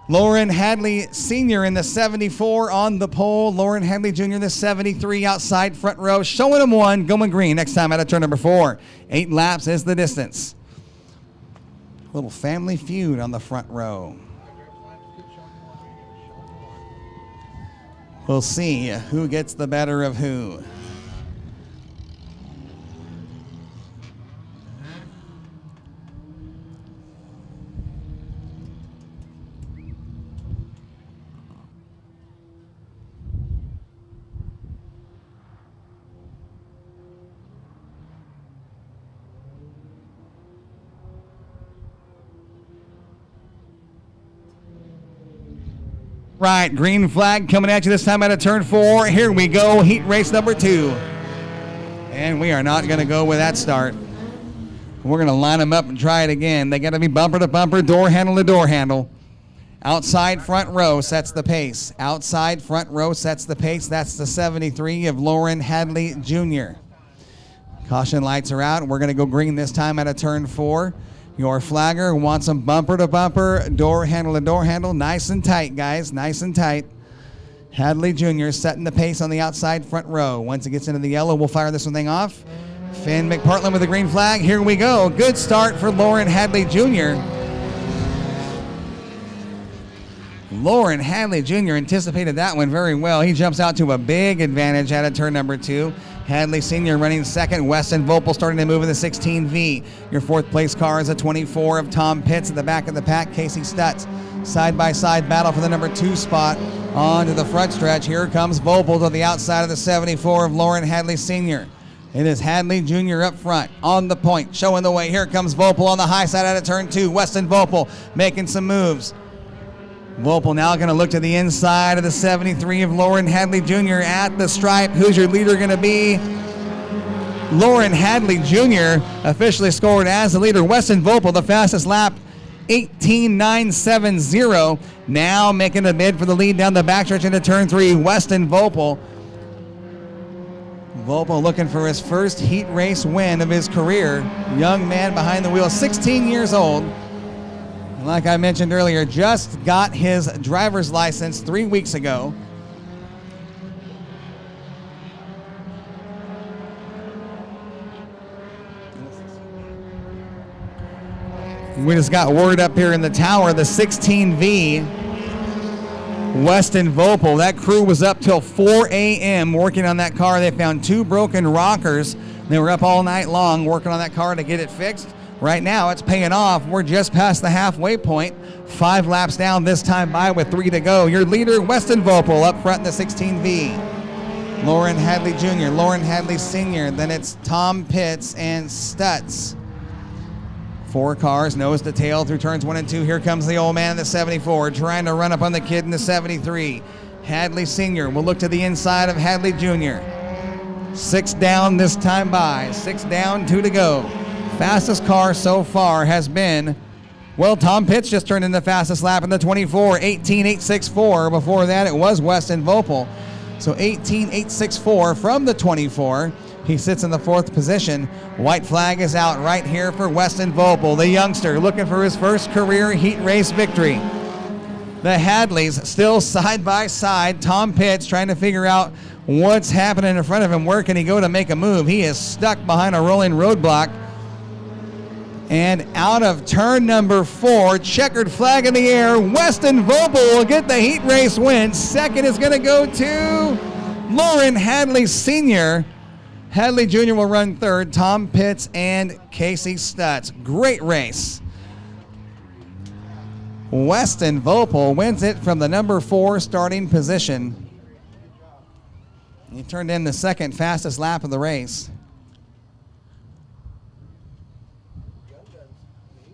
Lauren Hadley Sr. in the 74 on the pole. Lauren Hadley Jr. in the 73 outside front row. Showing him 1, going green next time out of turn number 4. 8 laps is the distance. Little family feud on the front row. We'll see who gets the better of who. Right, green flag coming at you this time out of turn 4. Here we go, heat race number 2. And we are not going to go with that start. We're going to line them up and try it again. They got to be bumper to bumper, door handle to door handle. Outside front row sets the pace. Outside front row sets the pace. That's the 73 of Lauren Hadley Jr. Caution lights are out. We're going to go green this time out of turn 4. Your flagger wants them bumper to bumper, door handle to door handle. Nice and tight, guys, nice and tight. Hadley Jr. setting the pace on the outside front row. Once it gets into the yellow, we'll fire this one thing off. Finn McPartland with the green flag. Here we go. Good start for Lauren Hadley Jr. Lauren Hadley Jr. anticipated that one very well. He jumps out to a big advantage out of turn number 2. Hadley Sr. running second. Weston Vopel starting to move in the 16V. Your fourth place car is a 24 of Tom Pitts at the back of the pack. Casey Stutz. Side-by-side battle for the number 2 spot onto the front stretch. Here comes Vopel to the outside of the 74 of Lauren Hadley Sr. It is Hadley Jr. up front on the point, showing the way. Here comes Vopel on the high side out of turn 2. Weston Vopel making some moves. Vopel now going to look to the inside of the 73 of Lauren Hadley Jr. at the stripe. Who's your leader going to be? Lauren Hadley Jr. officially scored as the leader. Weston Vopel, the fastest lap, 18.970. Now making a bid for the lead down the backstretch into turn 3. Weston Vopel. Vopel looking for his first heat race win of his career. Young man behind the wheel, 16 years old. Like I mentioned earlier, just got his driver's license 3 weeks ago. We just got word up here in the tower, the 16V, Weston Vopel. That crew was up till 4 a.m. working on that car. They found 2 broken rockers. They were up all night long working on that car to get it fixed. Right now, it's paying off. We're just past the halfway point. 5 laps down this time by with 3 to go. Your leader, Weston Vopel, up front in the 16V. Lauren Hadley Jr., Lauren Hadley Sr., then it's Tom Pitts and Stutz. 4 cars, nose to tail through turns 1 and 2. Here comes the old man in the 74, trying to run up on the kid in the 73. Hadley Sr. will look to the inside of Hadley Jr. 6 down this time by. 6 down, 2 to go. Fastest car so far has been, well, Tom Pitts just turned in the fastest lap in the 24, 18.864. Before that, it was Weston Vopel. So 18.864 from the 24. He sits in the 4th position. White flag is out right here for Weston Vopel, the youngster looking for his first career heat race victory. The Hadleys still side by side. Tom Pitts trying to figure out what's happening in front of him. Where can he go to make a move? He is stuck behind a rolling roadblock. And out of turn number 4, checkered flag in the air. Weston Vopel will get the heat race win. Second is going to go to Lauren Hadley Sr. Hadley Jr. will run 3rd. Tom Pitts and Casey Stutz. Great race. Weston Vopel wins it from the number 4 starting position. He turned in the 2nd fastest lap of the race.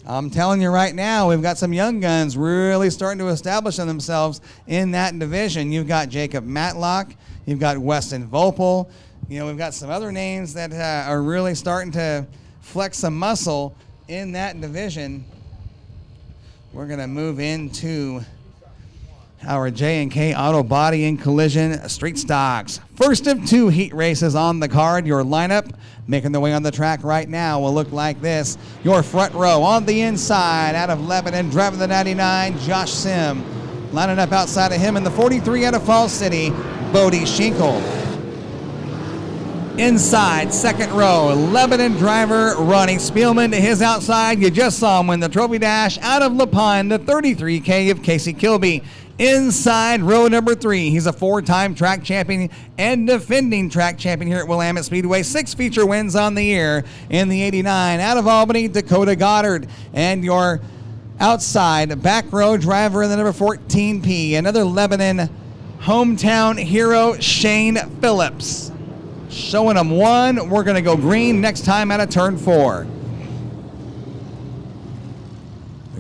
I'm telling you right now, we've got some young guns really starting to establish themselves in that division. You've got Jacob Matlock. You've got Weston Vopel. You know, we've got some other names that are really starting to flex some muscle in that division. We're going to move into our J&K Auto Body and Collision Street Stocks. First of 2 heat races on the card. Your lineup making their way on the track right now will look like this. Your front row on the inside out of Lebanon, driving the 99, Josh Sim. Lining up outside of him in the 43 out of Falls City, Bodie Schinkel. Inside, second row, Lebanon driver Ronnie Spielman to his outside. You just saw him win the Trophy Dash out of La Pine, the 33K of Casey Kilby. Inside row number 3, he's a 4-time track champion and defending track champion here at Willamette Speedway. 6 feature wins on the year in the 89. Out of Albany, Dakota Goddard. And your outside back row driver in the number 14P, another Lebanon hometown hero, Shane Phillips. Showing them 1, we're going to go green next time out of turn 4.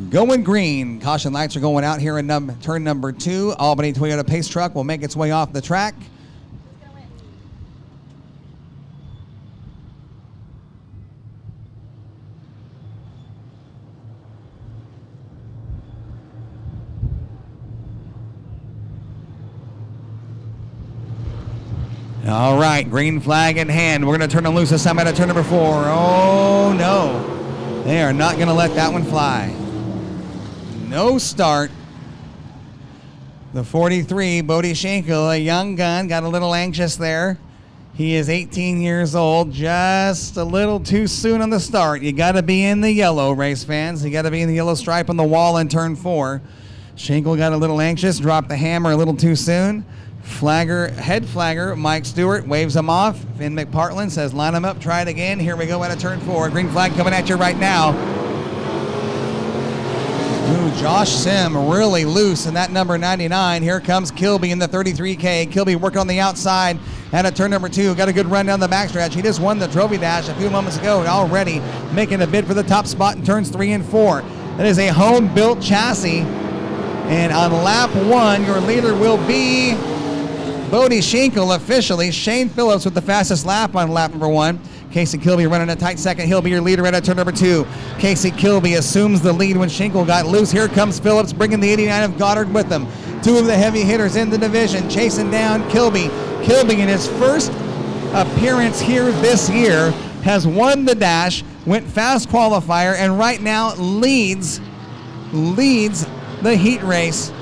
Going green. Caution lights are going out here in turn number 2. Albany Toyota Pace Truck will make its way off the track. All right, green flag in hand. We're going to turn them loose this time out of turn number 4. Oh, no. They are not going to let that one fly. No start. The 43, Bodie Schinkel, a young gun, got a little anxious there. He is 18 years old, just a little too soon on the start. You got to be in the yellow, race fans. You got to be in the yellow stripe on the wall in turn 4. Schinkel got a little anxious, dropped the hammer a little too soon. Head flagger, Mike Stewart waves him off. Finn McPartland says, line him up, try it again. Here we go out of turn 4. Green flag coming at you right now. Ooh, Josh Sim really loose in that number 99. Here comes Kilby in the 33K. Kilby working on the outside out of turn number 2. Got a good run down the backstretch. He just won the Trophy Dash a few moments ago and already making a bid for the top spot in turns 3 and 4. That is a home-built chassis. And on lap 1, your leader will be Bodie Schinkel officially. Shane Phillips with the fastest lap on lap number 1. Casey Kilby running a tight second. He'll be your leader right at turn number 2. Casey Kilby assumes the lead when Schinkel got loose. Here comes Phillips bringing the 89 of Goddard with him. 2 of the heavy hitters in the division chasing down Kilby. Kilby in his first appearance here this year has won the dash, went fast qualifier, and right now leads the heat race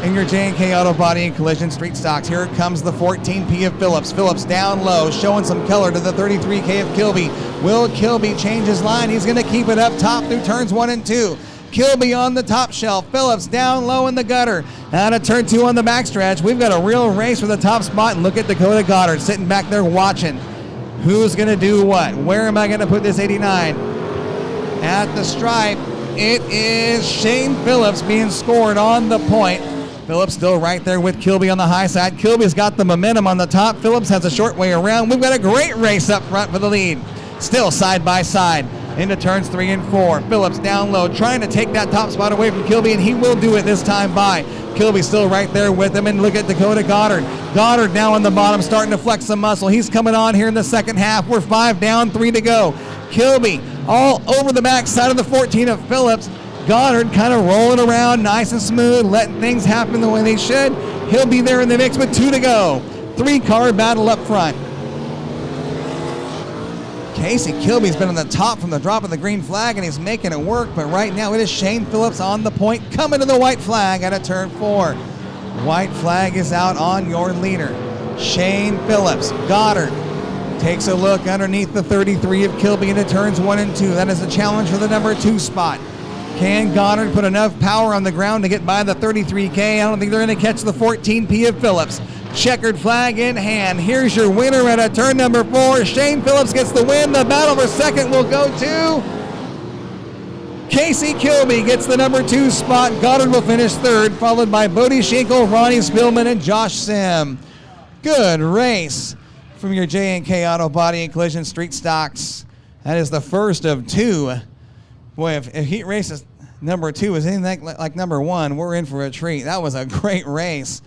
in your J&K Auto Body and Collision Street Stocks. Here comes the 14P of Phillips. Phillips down low, showing some color to the 33K of Kilby. Will Kilby change his line? He's going to keep it up top through turns 1 and 2. Kilby on the top shelf. Phillips down low in the gutter. Out of turn 2 on the backstretch. We've got a real race for the top spot. And look at Dakota Goddard sitting back there watching. Who's going to do what? Where am I going to put this 89? at the stripe. It is Shane Phillips being scored on the point. Phillips still right there with Kilby on the high side. Kilby's got the momentum on the top. Phillips has a short way around. We've got a great race up front for the lead. Still side by side into turns 3 and 4. Phillips down low, trying to take that top spot away from Kilby, and he will do it this time by. Kilby still right there with him, and look at Dakota Goddard. Goddard now on the bottom, starting to flex some muscle. He's coming on here in the second half. We're 5 down, 3 to go. Kilby all over the backside of the 14 of Phillips. Goddard kind of rolling around nice and smooth, letting things happen the way they should. He'll be there in the mix with 2 to go. 3-car battle up front. Casey Kilby's been on the top from the drop of the green flag, and he's making it work, but right now it is Shane Phillips on the point, coming to the white flag at a turn 4. White flag is out on your leader. Shane Phillips. Goddard takes a look underneath the 33 of Kilby into turns 1 and 2. That is a challenge for the number 2 spot. Can Goddard put enough power on the ground to get by the 33K? I don't think they're going to catch the 14P of Phillips. Checkered flag in hand. Here's your winner at a turn number 4. Shane Phillips gets the win. The battle for second will go to Casey Kilby. Gets the number 2 spot. Goddard will finish 3rd, followed by Bodie Schinkel, Ronnie Spillman, and Josh Sim. Good race from your J&K Auto Body and Collision Street Stocks. That is the first of 2. Boy, if heat race is number 2 is anything like number 1, we're in for a treat. That was a great race.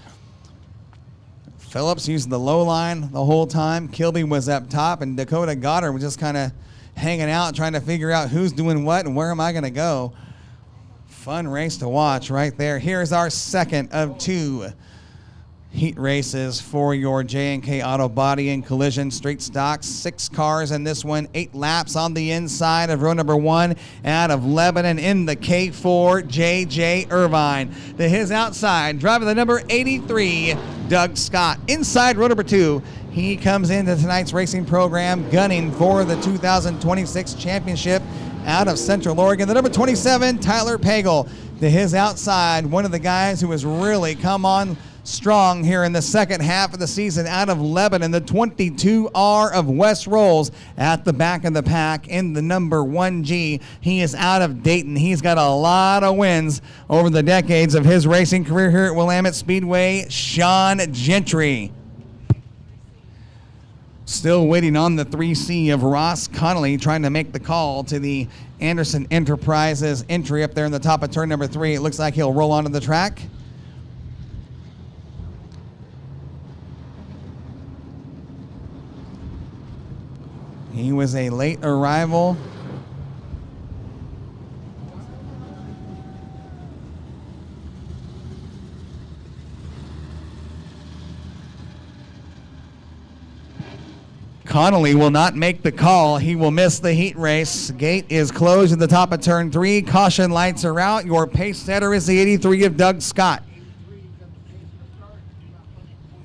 Phillips used the low line the whole time. Kilby was up top, and Dakota Goddard was just kind of hanging out, trying to figure out who's doing what and where am I going to go. Fun race to watch right there. Here's our second of 2 heat races for your J&K Auto Body and Collision Street Stocks. 6 cars in this one, 8 laps on the inside of row number 1 out of Lebanon in the K4, J.J. Irvine. To his outside, driving the number 83, Doug Scott. Inside row number 2, he comes into tonight's racing program gunning for the 2026 championship out of Central Oregon. The number 27, Tyler Pagel. To his outside, one of the guys who has really come on strong here in the second half of the season out of Lebanon, the 22R of Wes Rolls at the back of the pack in the number 1G. He is out of Dayton. He's got a lot of wins over the decades of his racing career here at Willamette Speedway. Sean Gentry. Still waiting on the 3C of Ross Connolly, trying to make the call to the Anderson Enterprises entry up there in the top of turn number 3. It looks like he'll roll onto the track. He was a late arrival. Connolly will not make the call. He will miss the heat race. Gate is closed at the top of turn 3. Caution lights are out. Your pace setter is the 83 of Doug Scott.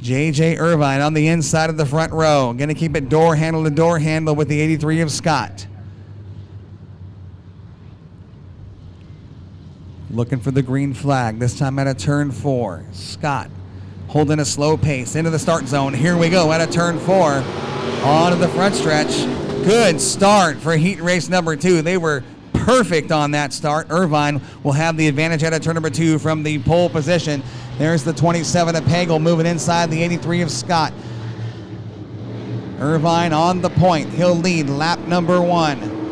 J.J. Irvine on the inside of the front row. Going to keep it door handle to door handle with the 83 of Scott. Looking for the green flag, this time at a turn 4. Scott holding a slow pace into the start zone. Here we go at a turn 4. On to the front stretch. Good start for heat race number 2. They were perfect on that start. Irvine will have the advantage at a turn number 2 from the pole position. There's the 27 of Pagel moving inside the 83 of Scott. Irvine on the point. He'll lead lap number 1.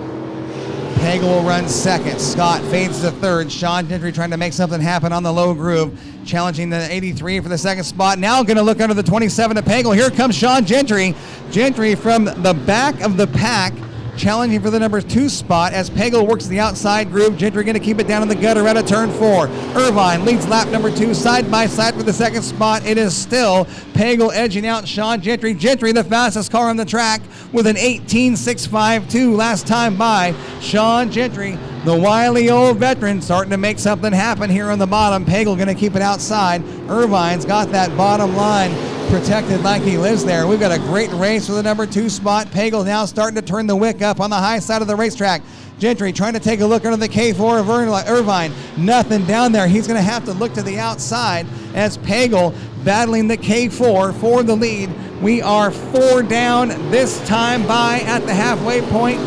Pagel will run second. Scott fades to third. Sean Gentry trying to make something happen on the low groove. Challenging the 83 for the second spot. Now going to look under the 27 of Pagel. Here comes Sean Gentry. Gentry from the back of the pack, challenging for the number 2 spot as Pagel works the outside groove. Gentry going to keep it down in the gutter at a turn 4. Irvine leads lap number 2 side by side for the second spot. It is still Pagel edging out Sean Gentry. Gentry the fastest car on the track with an 18.652 last time by. Sean Gentry, the wily old veteran, starting to make something happen here on the bottom. Pagel going to keep it outside. Irvine's got that bottom line protected like he lives there. We've got a great race for the number 2 spot. Pagel now starting to turn the wick up on the high side of the racetrack. Gentry trying to take a look under the K4 of Irvine. Nothing down there. He's going to have to look to the outside as Pagel battling the K4 for the lead. We are 4 down this time by at the halfway point.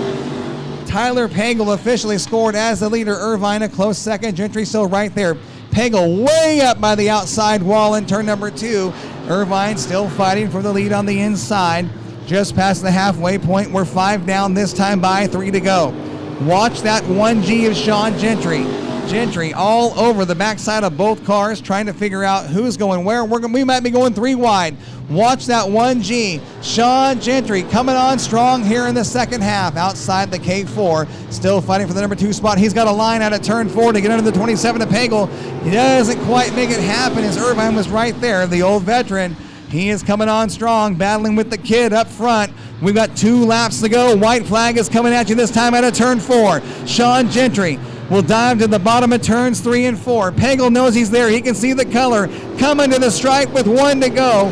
Tyler Pagel officially scored as the leader. Irvine a close second. Gentry still right there. Pagel way up by the outside wall in turn number 2. Irvine still fighting for the lead on the inside. Just past the halfway point. We're 5 down this time by 3 to go. Watch that 1G of Sean Gentry. Gentry all over the backside of both cars trying to figure out who's going where. We might be going 3 wide. Watch that 1G. Sean Gentry coming on strong here in the second half outside the K4. Still fighting for the number 2 spot. He's got a line out of turn 4 to get under the 27 to Pagel. He doesn't quite make it happen as Irvine was right there, the old veteran. He is coming on strong, battling with the kid up front. We've got 2 laps to go. White flag is coming at you this time out of turn 4. Sean Gentry will dive to the bottom of turns 3 and 4. Pagel knows he's there. He can see the color. Coming to the stripe with 1 to go.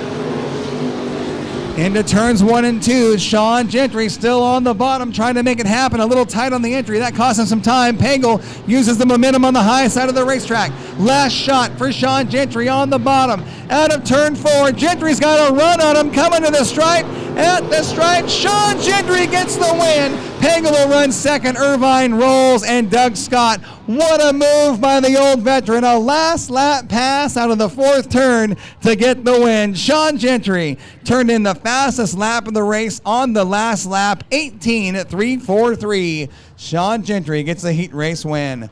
Into turns 1 and 2. Sean Gentry still on the bottom trying to make it happen. A little tight on the entry. That cost him some time. Pagel uses the momentum on the high side of the racetrack. Last shot for Sean Gentry on the bottom. Out of turn 4. Gentry's got a run on him. Coming to the stripe. At the stripe. Sean Gentry gets the win. Pagel will run second. Irvine rolls. And Doug Scott. What a move by the old veteran. A last lap pass out of the 4th turn to get the win. Sean Gentry turned in the fastest lap of the race on the last lap. 18.343. Sean Gentry gets the heat race win.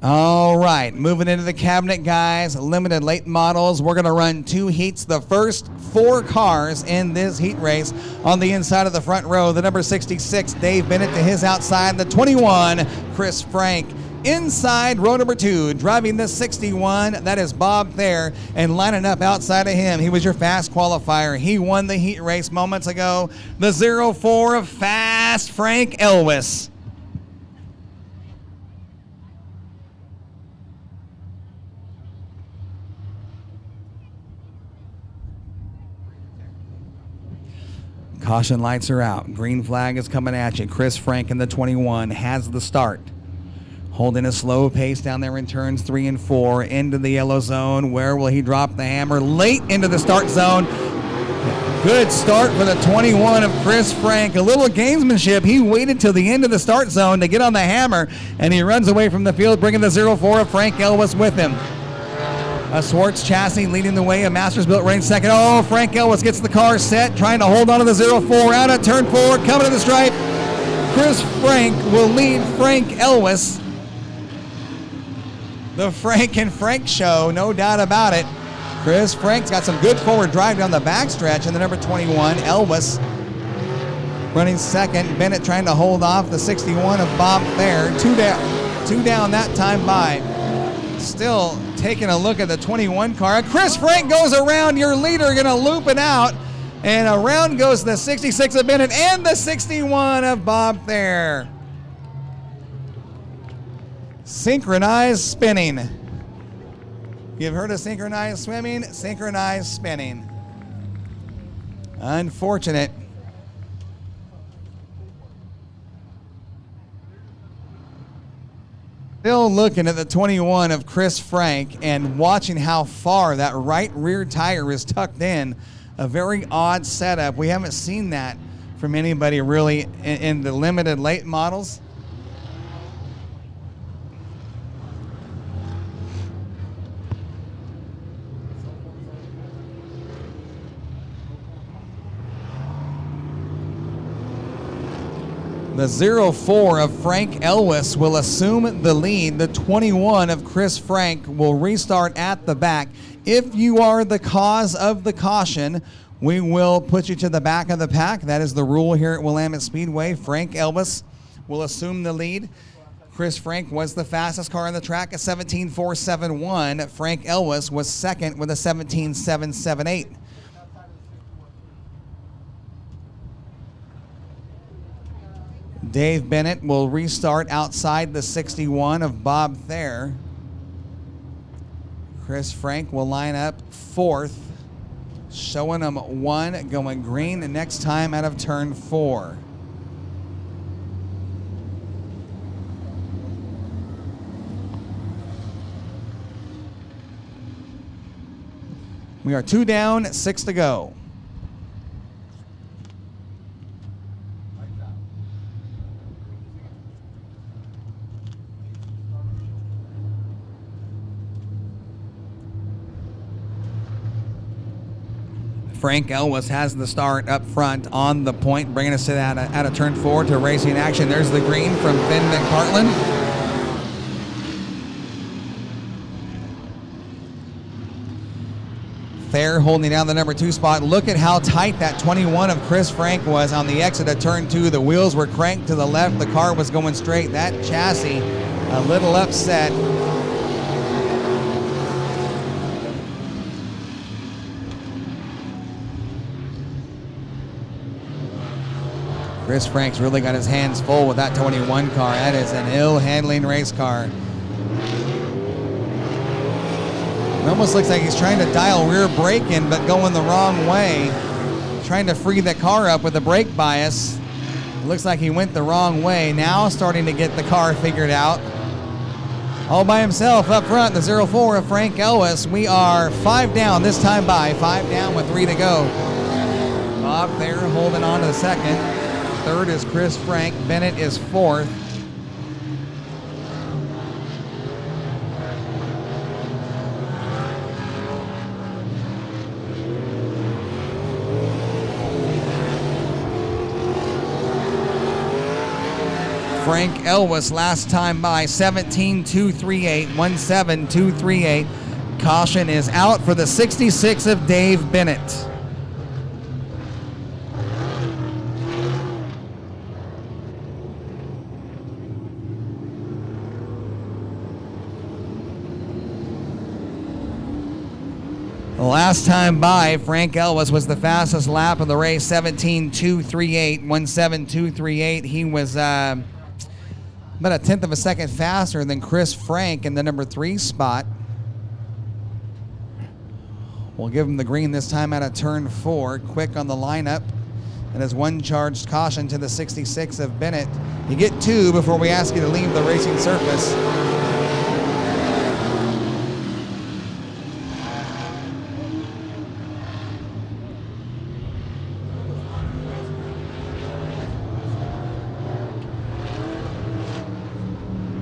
All right, moving into the cabinet, guys. Limited late models. We're going to run 2 heats. The first 4 cars in this heat race on the inside of the front row. The number 66, Dave Bennett, to his outside. The 21, Chris Frank. Inside row number 2, driving the 61, that is Bob Thayer, and lining up outside of him. He was your fast qualifier. He won the heat race moments ago. The 04 of Fast Frank Elwes. Caution lights are out. Green flag is coming at you. Chris Frank in the 21 has the start. Holding a slow pace down there in turns 3 and 4 into the yellow zone. Where will he drop the hammer? Late into the start zone. Good start for the 21 of Chris Frank. A little gamesmanship. He waited till the end of the start zone to get on the hammer, and he runs away from the field, bringing the 04 of Frank Elwes with him. A Swartz chassis leading the way. A Masters built running second. Oh, Frank Elwes gets the car set, trying to hold on to the 04. Out at turn 4, coming to the stripe. Chris Frank will lead Frank Elwes. The Frank and Frank show, no doubt about it. Chris Frank's got some good forward drive down the backstretch, and the number 21, Elwes, running second. Bennett trying to hold off the 61 of Bob Thayer. 2 down that time by. Still taking a look at the 21 car. Chris Frank goes around your leader, going to loop it out. And around goes the 66 of Bennett and the 61 of Bob Thayer. Synchronized spinning. You've heard of synchronized swimming? Synchronized spinning. Unfortunate. Still looking at the 21 of Chris Frank and watching how far that right rear tire is tucked in. A very odd setup. We haven't seen that from anybody really in the limited late models. The 04 of Frank Elwes will assume the lead. The 21 of Chris Frank will restart at the back. If you are the cause of the caution, we will put you to the back of the pack. That is the rule here at Willamette Speedway. Frank Elwes will assume the lead. Chris Frank was the fastest car on the track, a 17.471. Frank Elwes was second with a 17.778. Dave Bennett will restart outside the 61 of Bob Thayer. Chris Frank will line up fourth. Showing them 1, going green the next time out of turn 4. We are 2 down, 6 to go. Frank Elwes has the start up front on the point, bringing us to that out of turn 4 to racing action. There's the green from Finn McPartland. Thayer holding down the number 2 spot. Look at how tight that 21 of Chris Frank was on the exit of turn 2. The wheels were cranked to the left. The car was going straight. That chassis a little upset. Chris Frank's really got his hands full with that 21 car. That is an ill-handling race car. It almost looks like he's trying to dial rear braking, but going the wrong way. Trying to free the car up with the brake bias. It looks like he went the wrong way. Now starting to get the car figured out. All by himself up front, the 04 of Frank Elwes. We are 5 down this time by. 5 down with 3 to go. Bob Thayer holding on to the second. Third is Chris Frank. Bennett is 4th. Frank Elwes last time by 17.238, 17.238. Caution is out for the 66 of Dave Bennett. Last time by, Frank Elwes was the fastest lap of the race, 17.238, 17.238. He was about a 1/10 of a second faster than Chris Frank in the number 3 spot. We'll give him the green this time out of turn 4. Quick on the lineup. And as 1 charged caution to the 66 of Bennett. You get 2 before we ask you to leave the racing surface.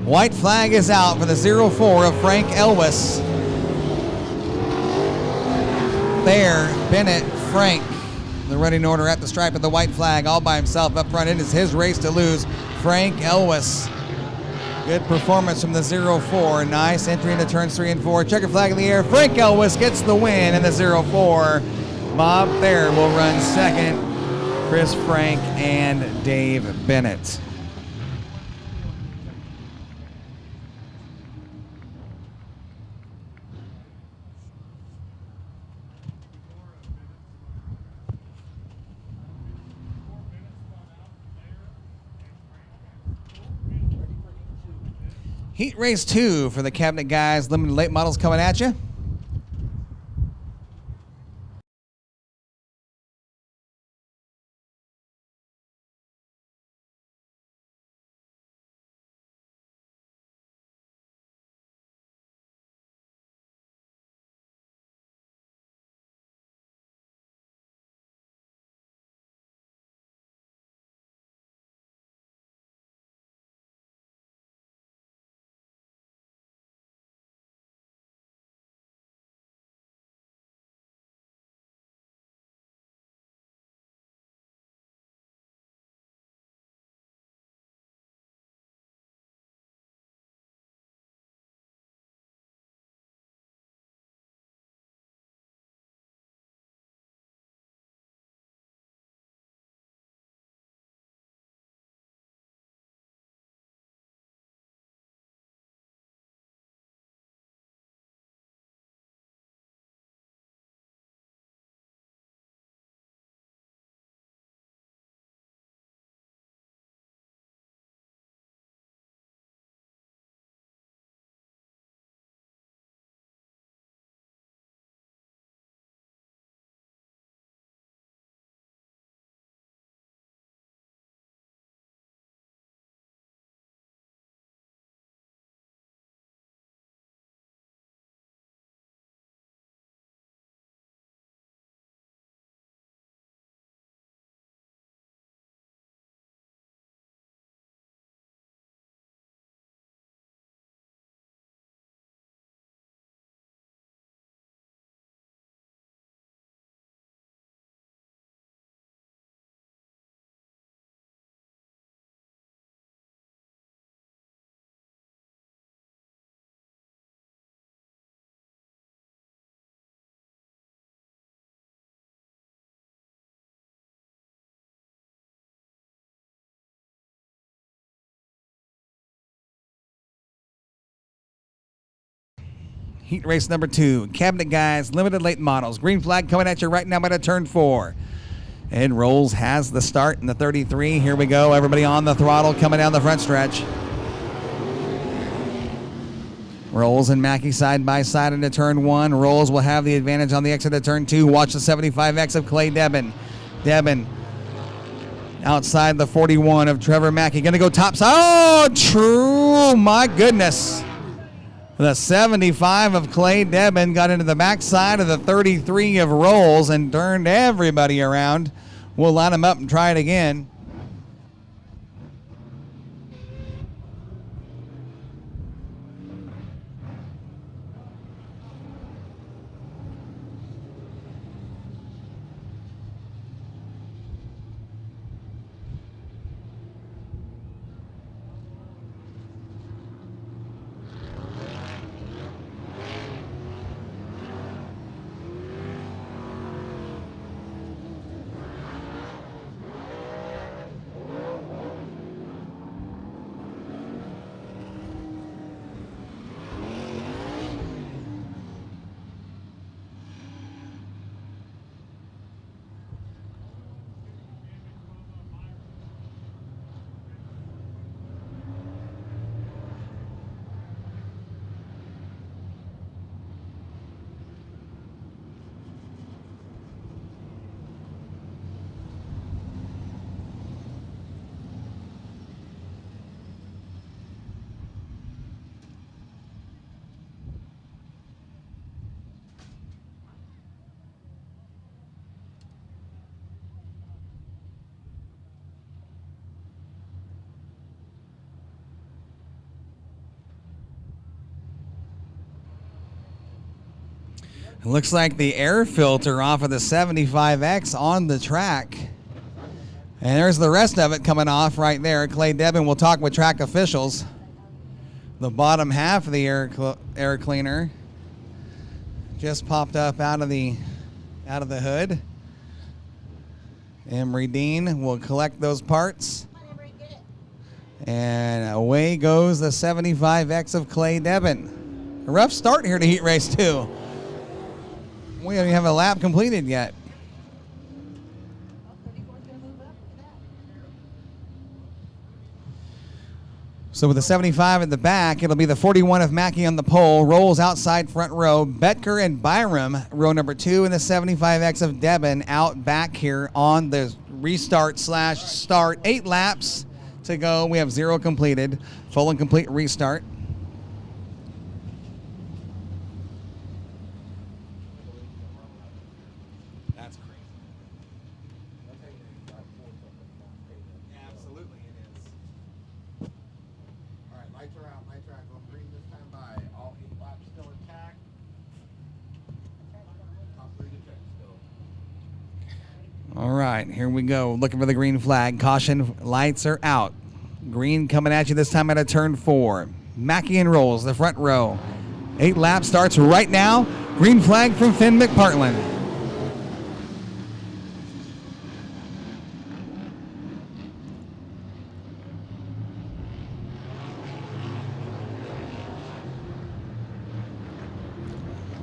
White flag is out for the 04 of Frank Elwes. Thayer, Bennett, Frank. The running order at the stripe of the white flag all by himself up front. It is his race to lose. Frank Elwes. Good performance from the 04. Nice entry into turns 3 and 4. Checker flag in the air. Frank Elwes gets the win in the 04. Bob Thayer will run second. Chris Frank and Dave Bennett. Heat race 2 for the Cabinet Guys limited late models coming at you. Heat race number 2. Cabinet Guys, limited late models. Green flag coming at you right now by turn 4. And Rolls has the start in the 33. Here we go. Everybody on the throttle coming down the front stretch. Rolls and Mackey side by side into turn 1. Rolls will have the advantage on the exit of turn 2. Watch the 75X of Clay Debin. Debin outside the 41 of Trevor Mackey. Going to go top side. Oh, true. My goodness. The 75 of Clay Debin got into the backside of the 33 of Rolls and turned everybody around. We'll line him up and try it again. It looks like the air filter off of the 75X on the track. And there's the rest of it coming off right there. Clay Debin will talk with track officials. The bottom half of the air cleaner just popped up out of the hood. Emery Dean will collect those parts. And away goes the 75X of Clay Debin. A rough start here to heat race 2. We don't even have a lap completed yet. So with the 75 at the back, it'll be the 41 of Mackey on the pole. Rolls outside front row. Betker and Byram, row number 2, and the 75X of Debin out back here on the restart/start. 8 laps to go. We have 0 completed. Full and complete restart. All right, here we go. Looking for the green flag. Caution, lights are out. Green coming at you this time at a turn 4. Mackey and Rolls, the front row. 8 lap starts right now. Green flag from Finn McPartland.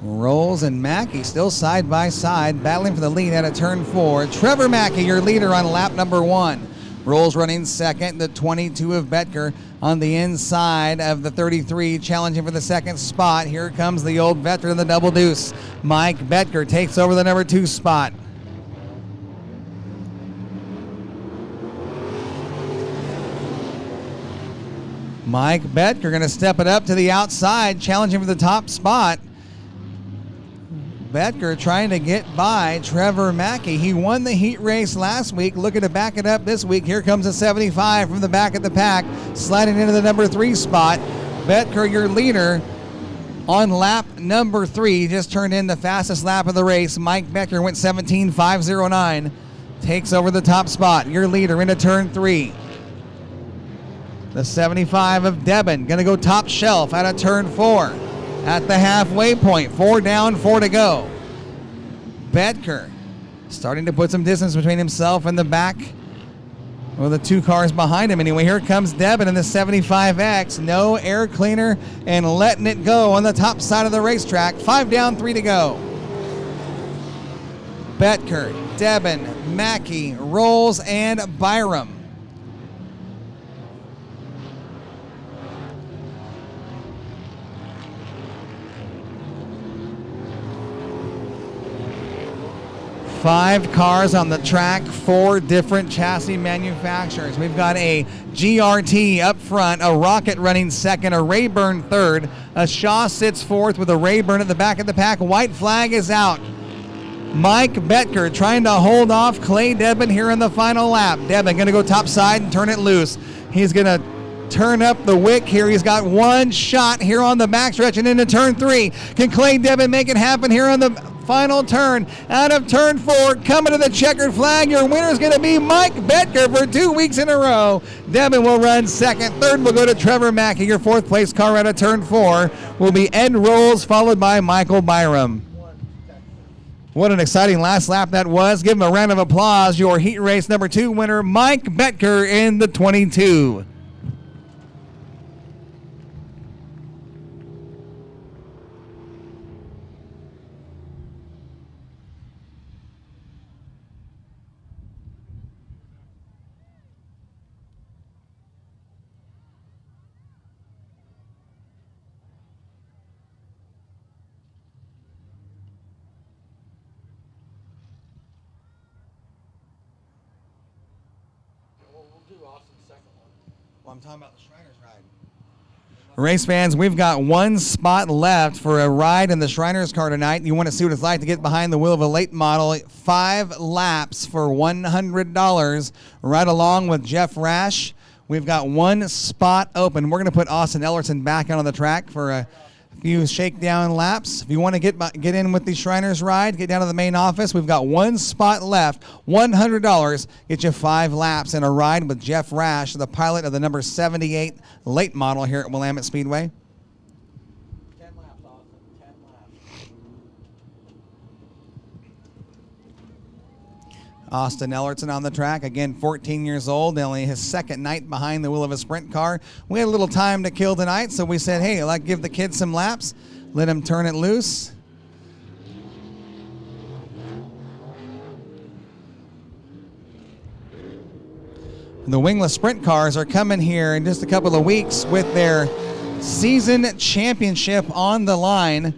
Rolls and Mackey still side by side, battling for the lead at a turn 4. Trevor Mackey, your leader on lap number 1. Rolls running second, the 22 of Betker on the inside of the 33, challenging for the second spot. Here comes the old veteran of the double deuce. Mike Betker takes over the number 2 spot. Mike Betker going to step it up to the outside, challenging for the top spot. Betker trying to get by Trevor Mackey. He won the heat race last week, looking to back it up this week. Here comes a 75 from the back of the pack, sliding into the number 3 spot. Betker, your leader on lap number 3, just turned in the fastest lap of the race. Mike Betker went 17.509, takes over the top spot. Your leader into turn 3. The 75 of Debin, gonna go top shelf out of turn 4. At the halfway point, 4 down, 4 to go. Betker starting to put some distance between himself and the back Well, the 2 cars behind him. Anyway, here comes Devin in the 75X. No air cleaner and letting it go on the top side of the racetrack. 5 down, 3 to go. Betker, Devin, Mackey, Rolls, and Byram. Five cars on the track, 4 different chassis manufacturers. We've got a GRT up front, a Rocket running second, a Rayburn third, a Shaw sits fourth with a Rayburn at the back of the pack. White flag is out. Mike Betker trying to hold off Clay Devin here in the final lap. Devin going to go top side and turn it loose. He's going to turn up the wick here. He's got one shot here on the backstretch and into turn 3. Can Clay Devin make it happen here on the final turn? Out of turn 4, coming to the checkered flag. Your winner is going to be Mike Betker for 2 weeks in a row. Devin will run second. Third will go to Trevor Mackey. Your 4th place car out of turn 4 will be Ed Rolls, followed by Michael Byram. What an exciting last lap that was. Give him a round of applause. Your heat race number 2 winner, Mike Betker in the 22. Well, I'm talking about the Shriners ride. Race fans, we've got 1 spot left for a ride in the Shriners car tonight. You want to see what it's like to get behind the wheel of a late model. 5 laps for $100. Right along with Jeff Rash. We've got 1 spot open. We're going to put Austin Ellerson back out on the track for a few shakedown laps. If you want to get in with the Shriners ride, get down to the main office. We've got 1 spot left, $100. Get you 5 laps in a ride with Jeff Rash, the pilot of the number 78 late model here at Willamette Speedway. 10 laps, Austin. 10 laps. Austin Ellerson on the track, again 14 years old, only his 2nd night behind the wheel of a sprint car. We had a little time to kill tonight, so we said, hey, let's give the kids some laps, let them turn it loose. The wingless sprint cars are coming here in just a couple of weeks with their season championship on the line.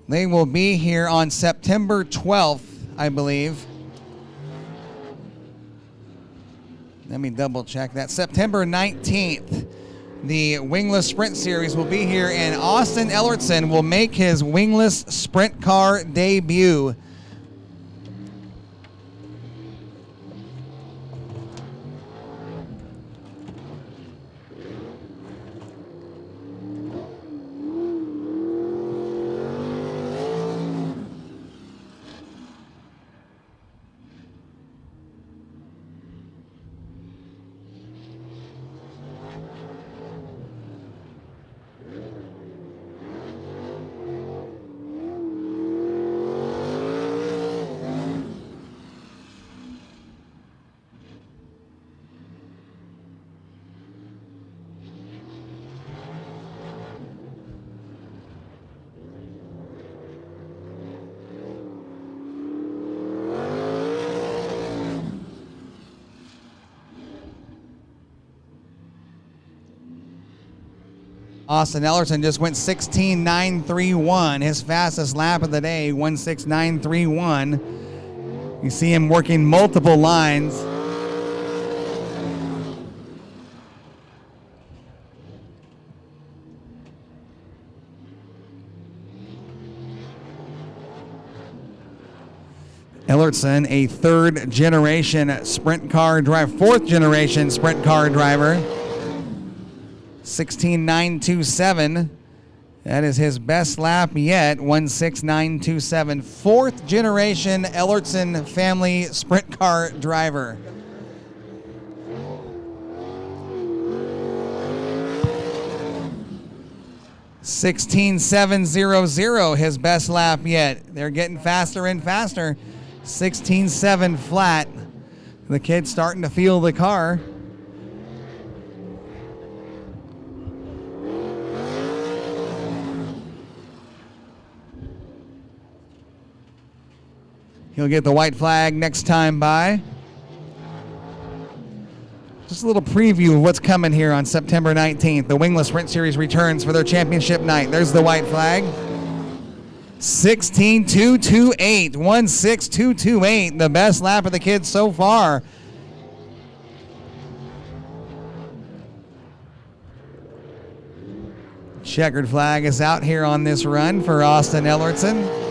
They will be here on September 12th, I believe. Let me double check that. September 19th, the Wingless Sprint Series will be here, and Austin Ellerson will make his wingless sprint car debut. Austin Ellerson just went 16.931, his fastest lap of the day, 1:16.931. You see him working multiple lines. Ellerson, a 3rd generation sprint car driver, 4th generation sprint car driver. 16.927. That is his best lap yet, 1:16.927. 4th generation Ellerson family sprint car driver. $16.700, his best lap yet. They're getting faster and faster. 16.7 flat. The kid's starting to feel the car. He'll get the white flag next time by. Just a little preview of what's coming here on September 19th. The Wingless Sprint Series returns for their championship night. There's the white flag. 16.228, 16228, the best lap of the kids so far. Checkered flag is out here on this run for Austin Ellertson.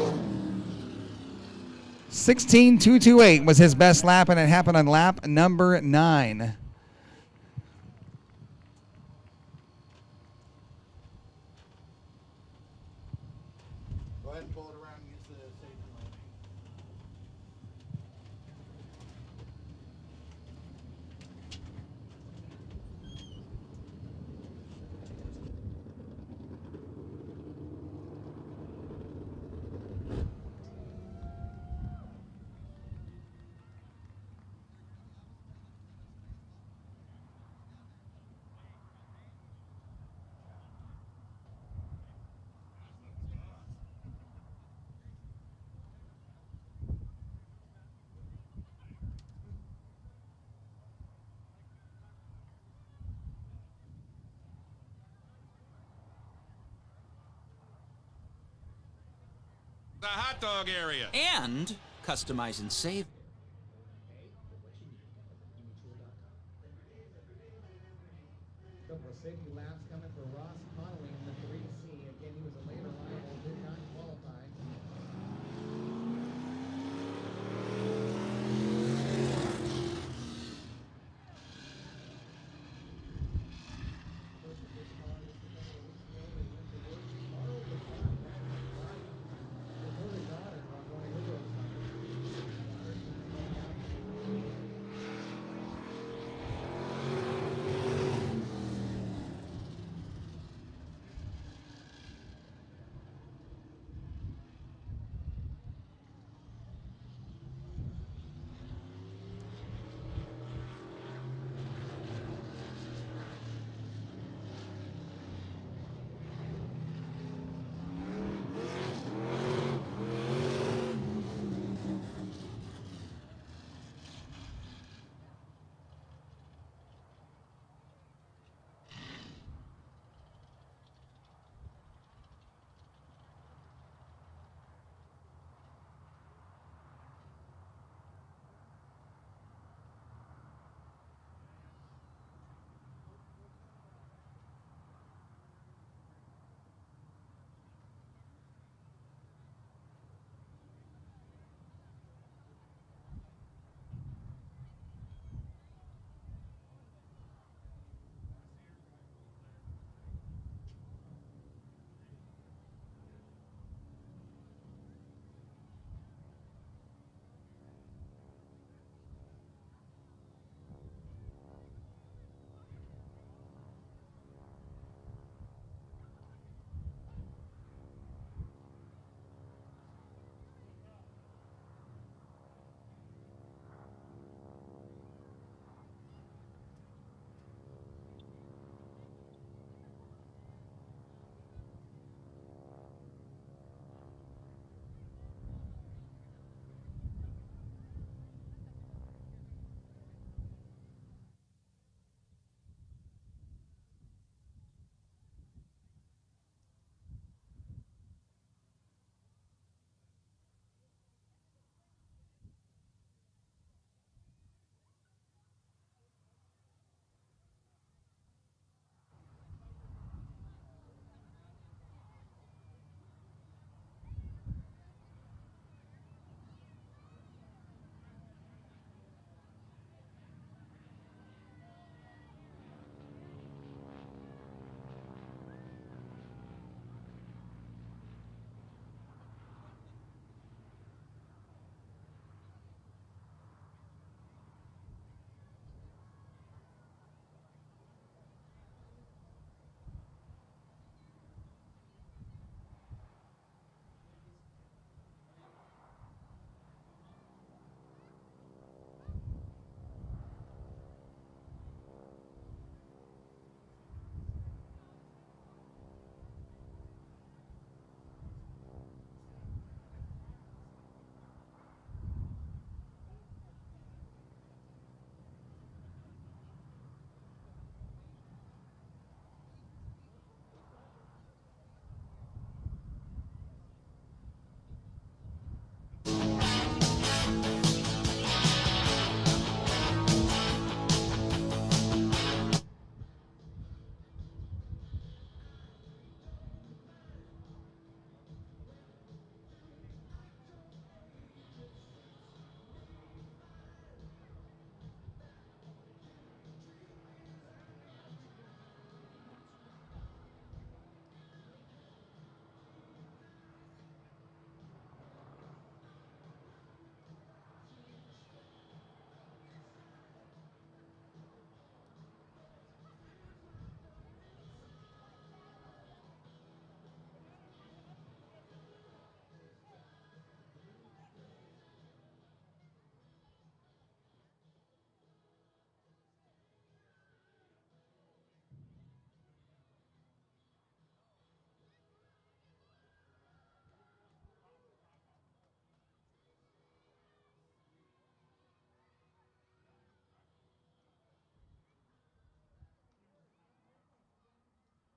16.228 was his best lap, and it happened on lap number 9. Go ahead and pull it around and use the safety line. The hot dog area. And customize and save. Couple of safety laps coming for Ross Connolly in the 3C. Again, he was a later rival, did not qualify.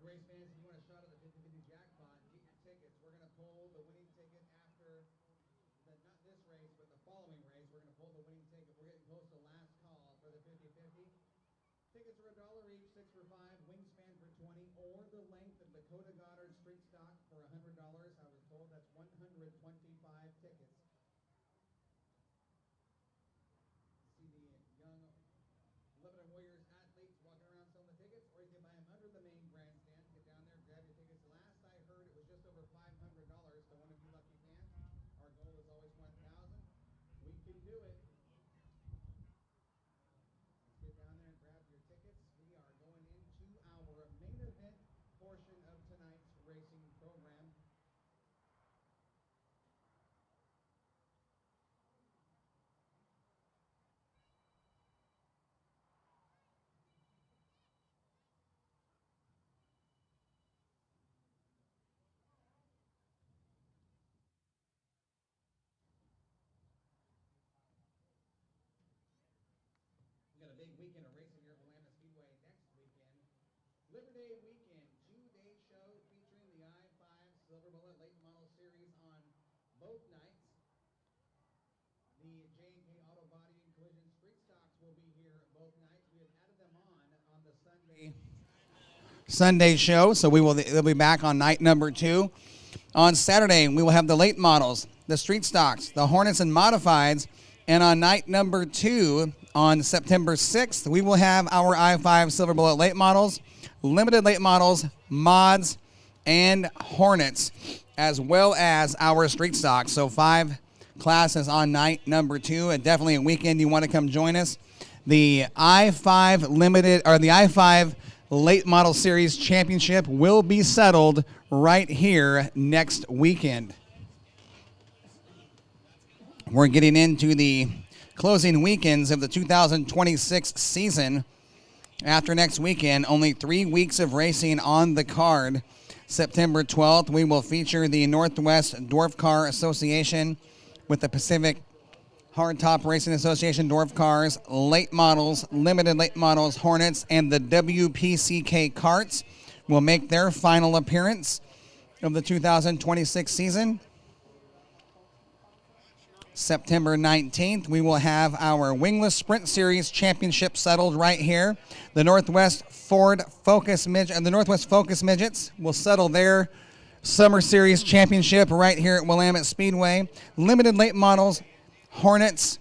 race fans, if you want a shot at the 50-50 jackpot, get your tickets. We're going to pull the winning ticket after not this race, but the following race. We're going to pull the winning ticket. We're getting close to the last call for the 50-50. Tickets are $1 each, 6 for $5, wingspan for 20, or the length of Dakota Goddard Street Stock for $100. I was told that's 125 tickets. See the young Lebanon Warriors athletes walking around selling the tickets, or you can buy them under the main grandstand. Get down there, grab your tickets. Last I heard, it was just over $500 to one of you lucky fans. Our goal is always 1,000. We can do it. Let's get down there and grab your tickets. We are going into our main event portion of tonight's racing program. We got a big weekend of racing here at Willamette Speedway next weekend. Labor Day weekend, 2-day show featuring the I-5 Silver Bullet Late Model Series on both nights. The J&K Auto Body and Collision Street Stocks will be here both nights. We have added them on the Sunday show, so they'll be back on night number 2. On Saturday, we will have the late models, the street stocks, the Hornets and modifieds, and on night number 2, on September 6th, we will have our I-5 Silver Bullet late models, limited late models, mods, and Hornets, as well as our street stocks. So 5 classes on night number 2, and definitely a weekend you want to come join us. The I-5 limited, or the I-5 Late Model Series Championship will be settled right here next weekend. We're getting into the closing weekends of the 2026 season. After next weekend, only 3 weeks of racing on the card. September 12th, we will feature the Northwest Dwarf Car Association with the Pacific Hardtop Racing Association Dwarf Cars, late models, limited late models, Hornets, and the WPCK Karts will make their final appearance of the 2026 season. September 19th, we will have our Wingless Sprint Series Championship settled right here. The Northwest Focus Midgets will settle their Summer Series Championship right here at Willamette Speedway. Limited late models, Hornets.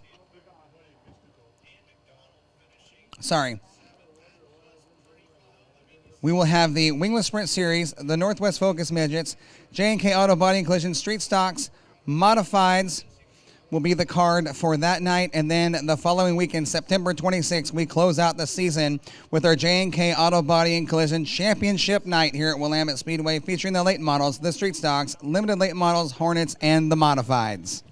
We will have the Wingless Sprint Series, the Northwest Focus Midgets, J&K Auto Body and Collision Street Stocks, Modifieds will be the card for that night. And then the following weekend, September 26th, we close out the season with our J&K Auto Body and Collision Championship night here at Willamette Speedway, featuring the late models, the street stocks, limited late models, Hornets, and the Modifieds.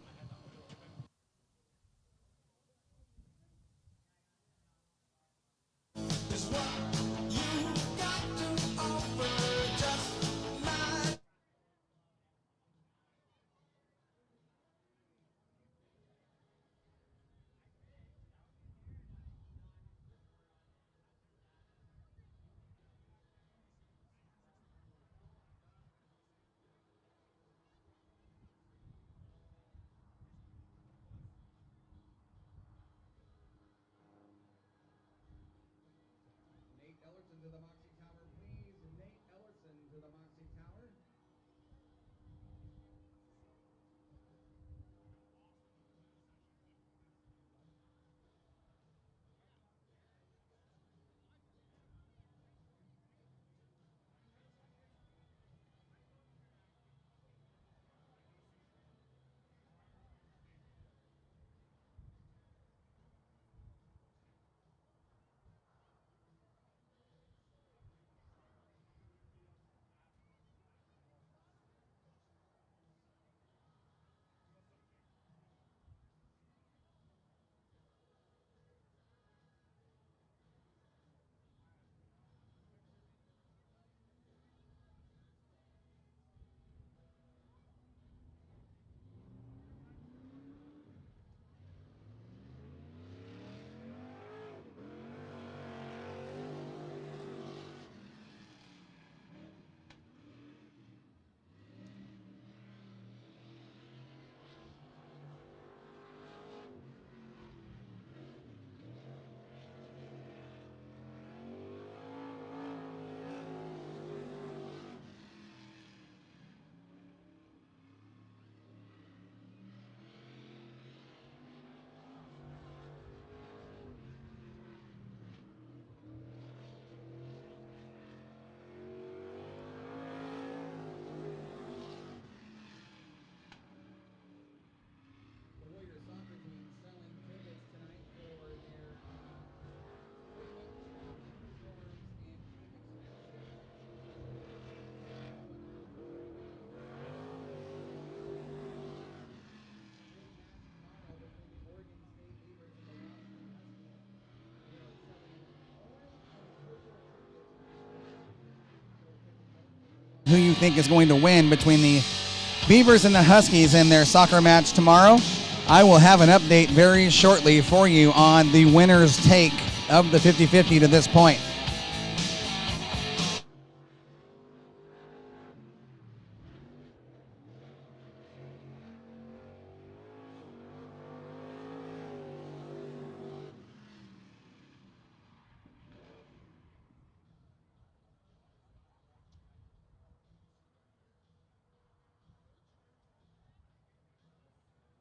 Nate Ellerson to the Moxie Tower, please. Nate Ellerson to the Moxie Tower. who you think is going to win between the Beavers and the Huskies in their soccer match tomorrow. I will have an update very shortly for you on the winner's take of the 50-50 to this point.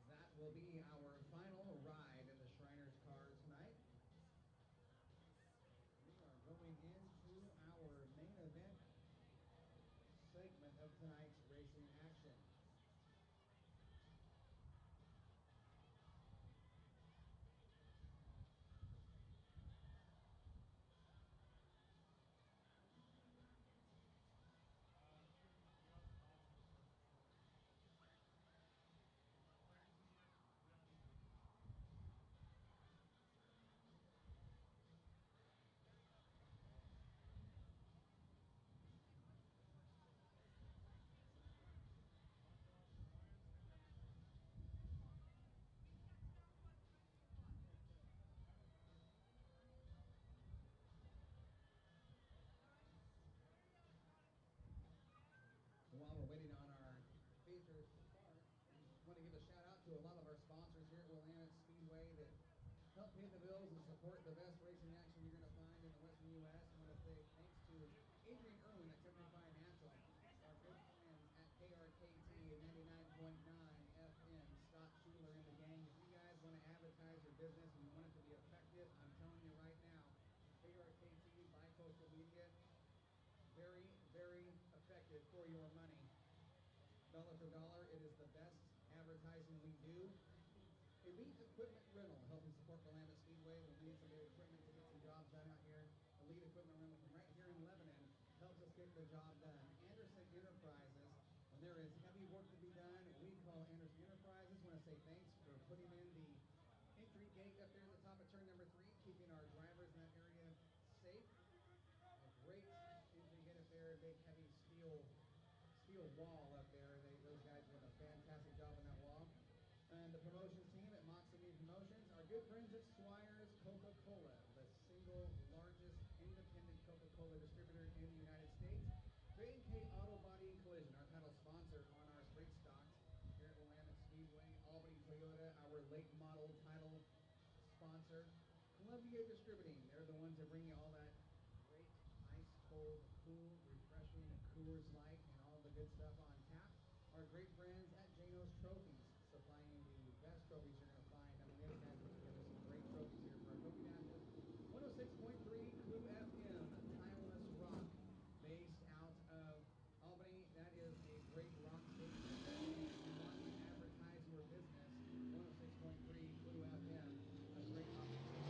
That will be our final ride in the Shriners car tonight. We are going into our main event segment of tonight's racing action. While we're waiting on our features to start, I want to give a shout out to a lot of our sponsors here at Willamette Speedway that help pay the bills and support the best racing action you're going to find in the Western U.S. I want to say thanks to Adrian Irwin at Temporary Financial, our good friends at KRKT and 99.9 FM, Scott Schuler and the gang. If you guys want to advertise your business and you want it to be effective, I'm telling you right now, KRKT, bi-coastal media, very, very effective for your money. Dollar for dollar, it is the best advertising we do. Elite Equipment Rental, helping support Willamette Speedway. When we need some good equipment to get some jobs done out here, Elite Equipment Rental from right here in Lebanon helps us get the job done. Anderson Enterprises, when there is heavy work to be done, we call Anderson Enterprises. Want to say thanks for putting in the entry gate up there at the top of turn number 3, keeping our drivers in that area safe. A great entry gate up there, a big heavy steel wall up there. Those guys did a fantastic job on that wall. And the promotions team at Moxie Media Promotions, our good friends at Swire's Coca-Cola, the single largest independent Coca-Cola distributor in the United States. J&K Auto Body and Collision, our title sponsor on our sprint stocks here at Willamette Speedway. Albany Toyota, our late model title sponsor. Columbia Distributing, they're the ones that bring you all that great ice cold, cool, refreshing Coors Light and all the good stuff on tap. Our great friends at Jano's Trophies, supplying the best trophies you're going to find. I mean, those guys put together some great trophies here for our trophy matches. 106.3 Clue FM, Timeless Rock, based out of Albany. That is a great rock station. If you want to advertise your business, 106.3 Clue FM, a great rock station.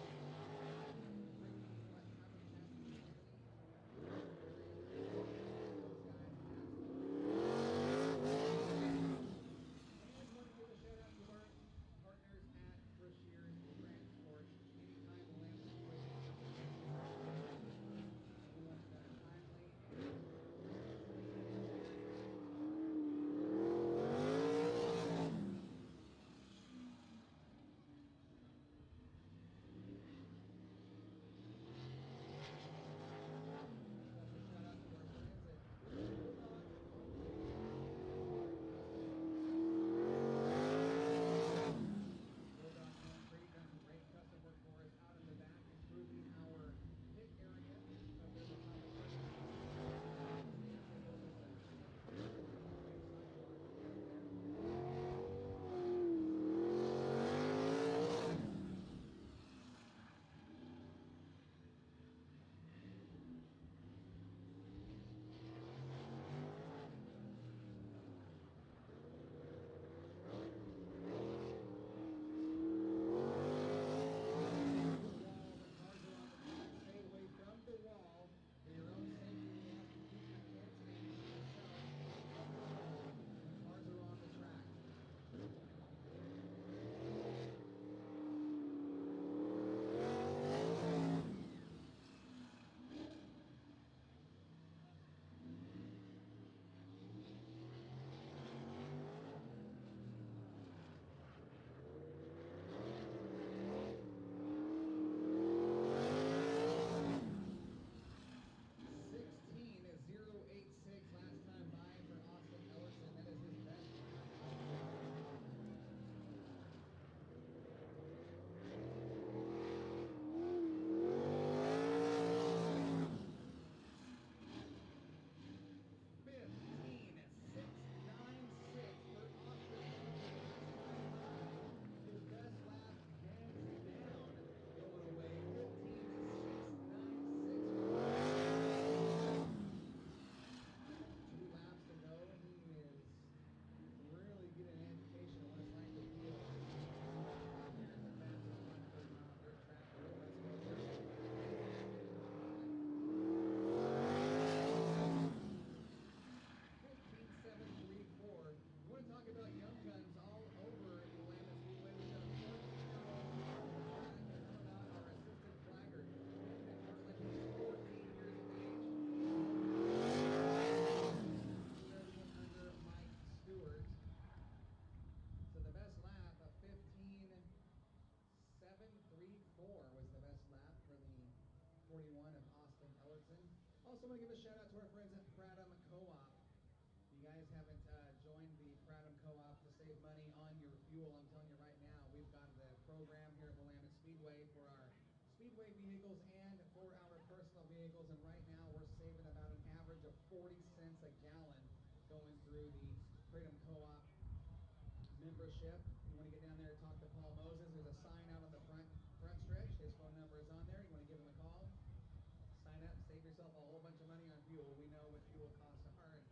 41 of Austin Ellerson. Also want to give a shout out to our friends at Pradham Co-op. If you guys haven't joined the Pradham Co-op to save money on your fuel, I'm telling you right now, we've got the program here at Willamette Speedway for our Speedway vehicles and for our personal vehicles, and right now we're saving about an average of 40 cents a gallon going through the Pradham Co-op membership. You want to get down there and talk to Paul Moses, there's a sign out on the front stretch. His phone number is on there. You want to give him a call, sign up, save yourself a whole bunch of money on fuel. We know what fuel costs are, and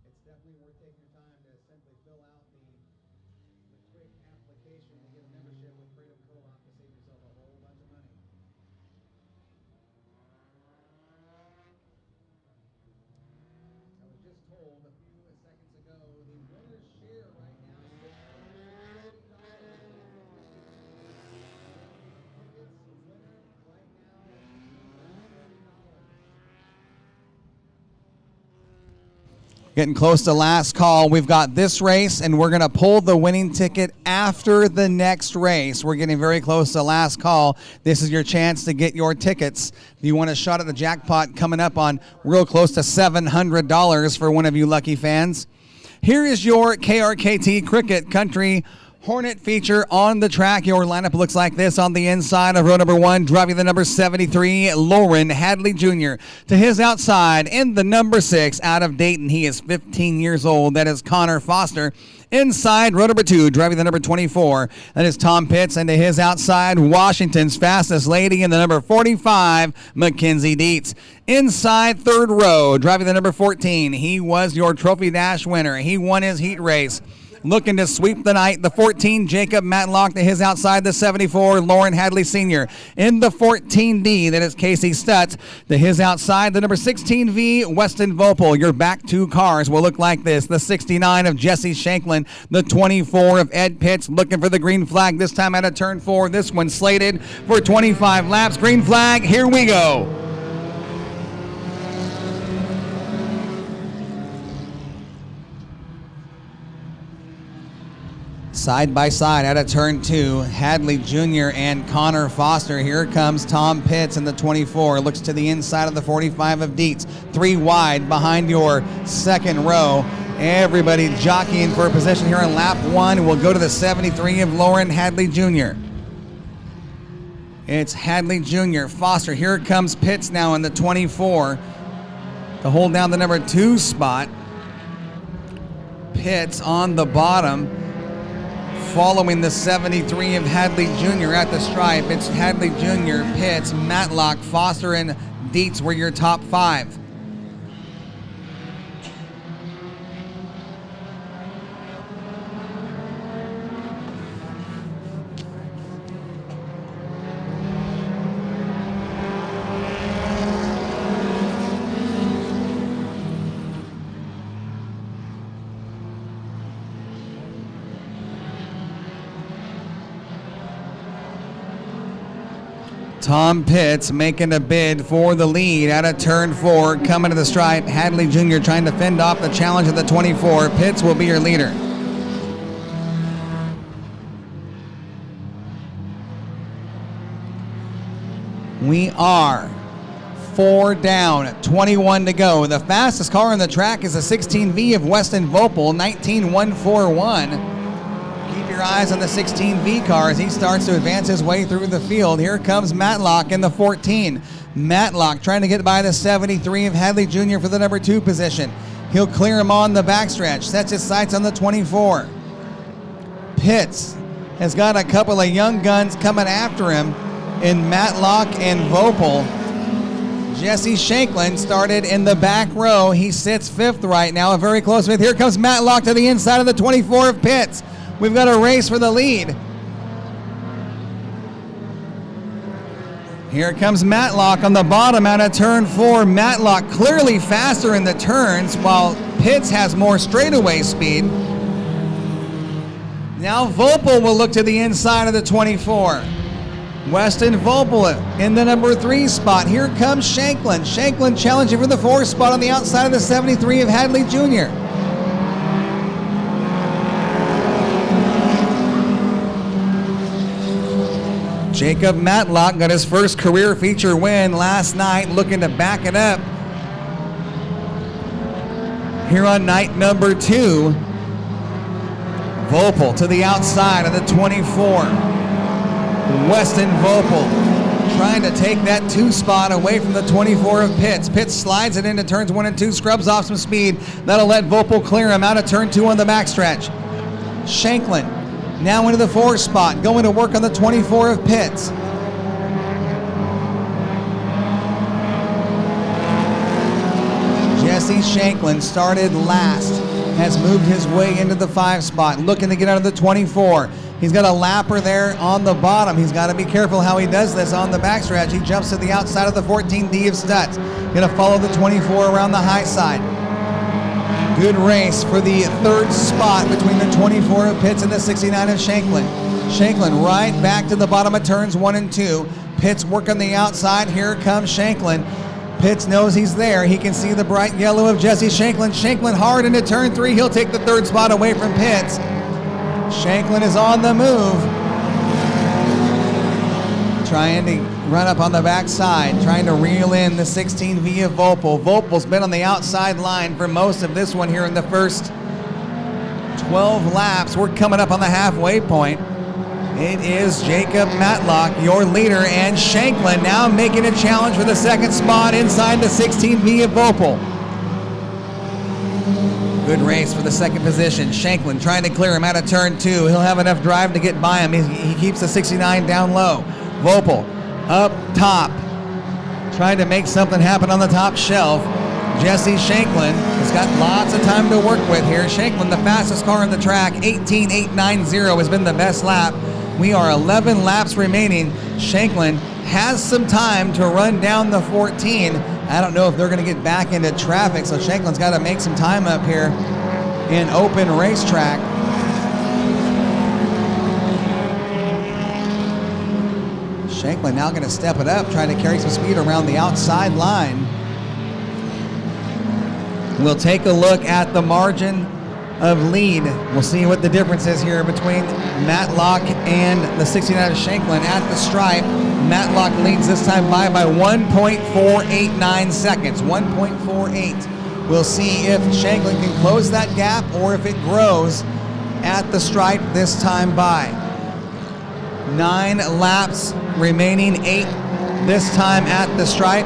it's definitely worth taking your time to simply fill out the quick application to get a membership with Freedom Co-op to save yourself a whole bunch of money. I was just told a few seconds ago the winner's share right now is $650. Getting close to last call. We've got this race, and we're going to pull the winning ticket after the next race. We're getting very close to last call. This is your chance to get your tickets. If you want a shot at the jackpot coming up on real close to $700 for one of you lucky fans. Here is your KRKT Cricket Country Hornet feature on the track. Your lineup looks like this on the inside of row number 1, driving the number 73, Lauren Hadley Jr. To his outside, in the number 6, out of Dayton, he is 15 years old. That is Connor Foster. Inside, row number 2, driving the number 24, that is Tom Pitts. And to his outside, Washington's fastest lady in the number 45, Mackenzie Dietz. Inside, third row, driving the number 14, he was your Trophy Dash winner. He won his heat race. Looking to sweep the night, the 14, Jacob Matlock. To his outside, the 74, Lauren Hadley Sr. In the 14D, that is Casey Stutz. To his outside, the number 16V, Weston Vopel. Your back 2 cars will look like this. The 69 of Jesse Shanklin, the 24 of Ed Pitts, looking for the green flag, this time out of turn 4. This one slated for 25 laps. Green flag, here we go. Side by side out of turn 2, Hadley Jr. and Connor Foster. Here comes Tom Pitts in the 24. Looks to the inside of the 45 of Dietz. 3 wide behind your second row. Everybody jockeying for a position here on lap 1. We'll go to the 73 of Lauren Hadley Jr. It's Hadley Jr. Foster. Here comes Pitts now in the 24 to hold down the number 2 spot. Pitts on the bottom, following the 73 of Hadley Jr. at the stripe. It's Hadley Jr., Pitts, Matlock, Foster, and Dietz were your top 5. Tom Pitts making a bid for the lead out of turn 4, coming to the stripe. Hadley Jr. trying to fend off the challenge of the 24. Pitts will be your leader. We are 4 down, 21 to go. The fastest car on the track is a 16V of Weston Vopel, 19.141. Keep your eyes on the 16V car as he starts to advance his way through the field. Here comes Matlock in the 14. Matlock trying to get by the 73 of Hadley Jr. for the number 2 position. He'll clear him on the backstretch. Sets his sights on the 24. Pitts has got a couple of young guns coming after him in Matlock and Vopel. Jesse Shanklin started in the back row. He sits 5th right now, a very close fifth. Here comes Matlock to the inside of the 24 of Pitts. We've got a race for the lead. Here comes Matlock on the bottom out of turn 4. Matlock clearly faster in the turns, while Pitts has more straightaway speed. Now Vopel will look to the inside of the 24. Weston Vopel in the number 3 spot. Here comes Shanklin. Shanklin challenging for the 4th spot on the outside of the 73 of Hadley Jr. Jacob Matlock got his first career feature win last night, looking to back it up here on night number 2. Vopel to the outside of the 24. Weston Vopel trying to take that 2 spot away from the 24 of Pitts. Pitts slides it into turns 1 and 2, scrubs off some speed. That'll let Vopel clear him out of turn 2 on the backstretch. Shanklin now into the 4 spot, going to work on the 24 of Pitts. Jesse Shanklin started last, has moved his way into the 5 spot, looking to get out of the 24. He's got a lapper there on the bottom. He's got to be careful how he does this on the backstretch. He jumps to the outside of the 14D of Stutz. Going to follow the 24 around the high side. Good race for the 3rd spot between the 24 of Pitts and the 69 of Shanklin. Shanklin right back to the bottom of turns 1 and 2. Pitts work on the outside. Here comes Shanklin. Pitts knows he's there. He can see the bright yellow of Jesse Shanklin. Shanklin hard into turn 3. He'll take the 3rd spot away from Pitts. Shanklin is on the move. Trying to run up on the backside, trying to reel in the 16V of Vopel. Vopel's been on the outside line for most of this one here in the first 12 laps. We're coming up on the halfway point. It is Jacob Matlock, your leader, and Shanklin now making a challenge for the 2nd spot inside the 16V of Vopel. Good race for the 2nd position. Shanklin trying to clear him out of turn 2. He'll have enough drive to get by him. He keeps the 69 down low. Vopel up top, trying to make something happen on the top shelf. Jesse Shanklin has got lots of time to work with here. Shanklin, the fastest car on the track, 18.890 has been the best lap. We are 11 laps remaining. Shanklin has some time to run down the 14. I don't know if they're going to get back into traffic, so Shanklin's got to make some time up here in open racetrack. Shanklin now going to step it up, trying to carry some speed around the outside line. We'll take a look at the margin of lead. We'll see what the difference is here between Matlock and the 69 of Shanklin at the stripe. Matlock leads this time by 1.489 seconds, 1.48. We'll see if Shanklin can close that gap or if it grows at the stripe this time by. 9 laps remaining, 8 this time at the stripe.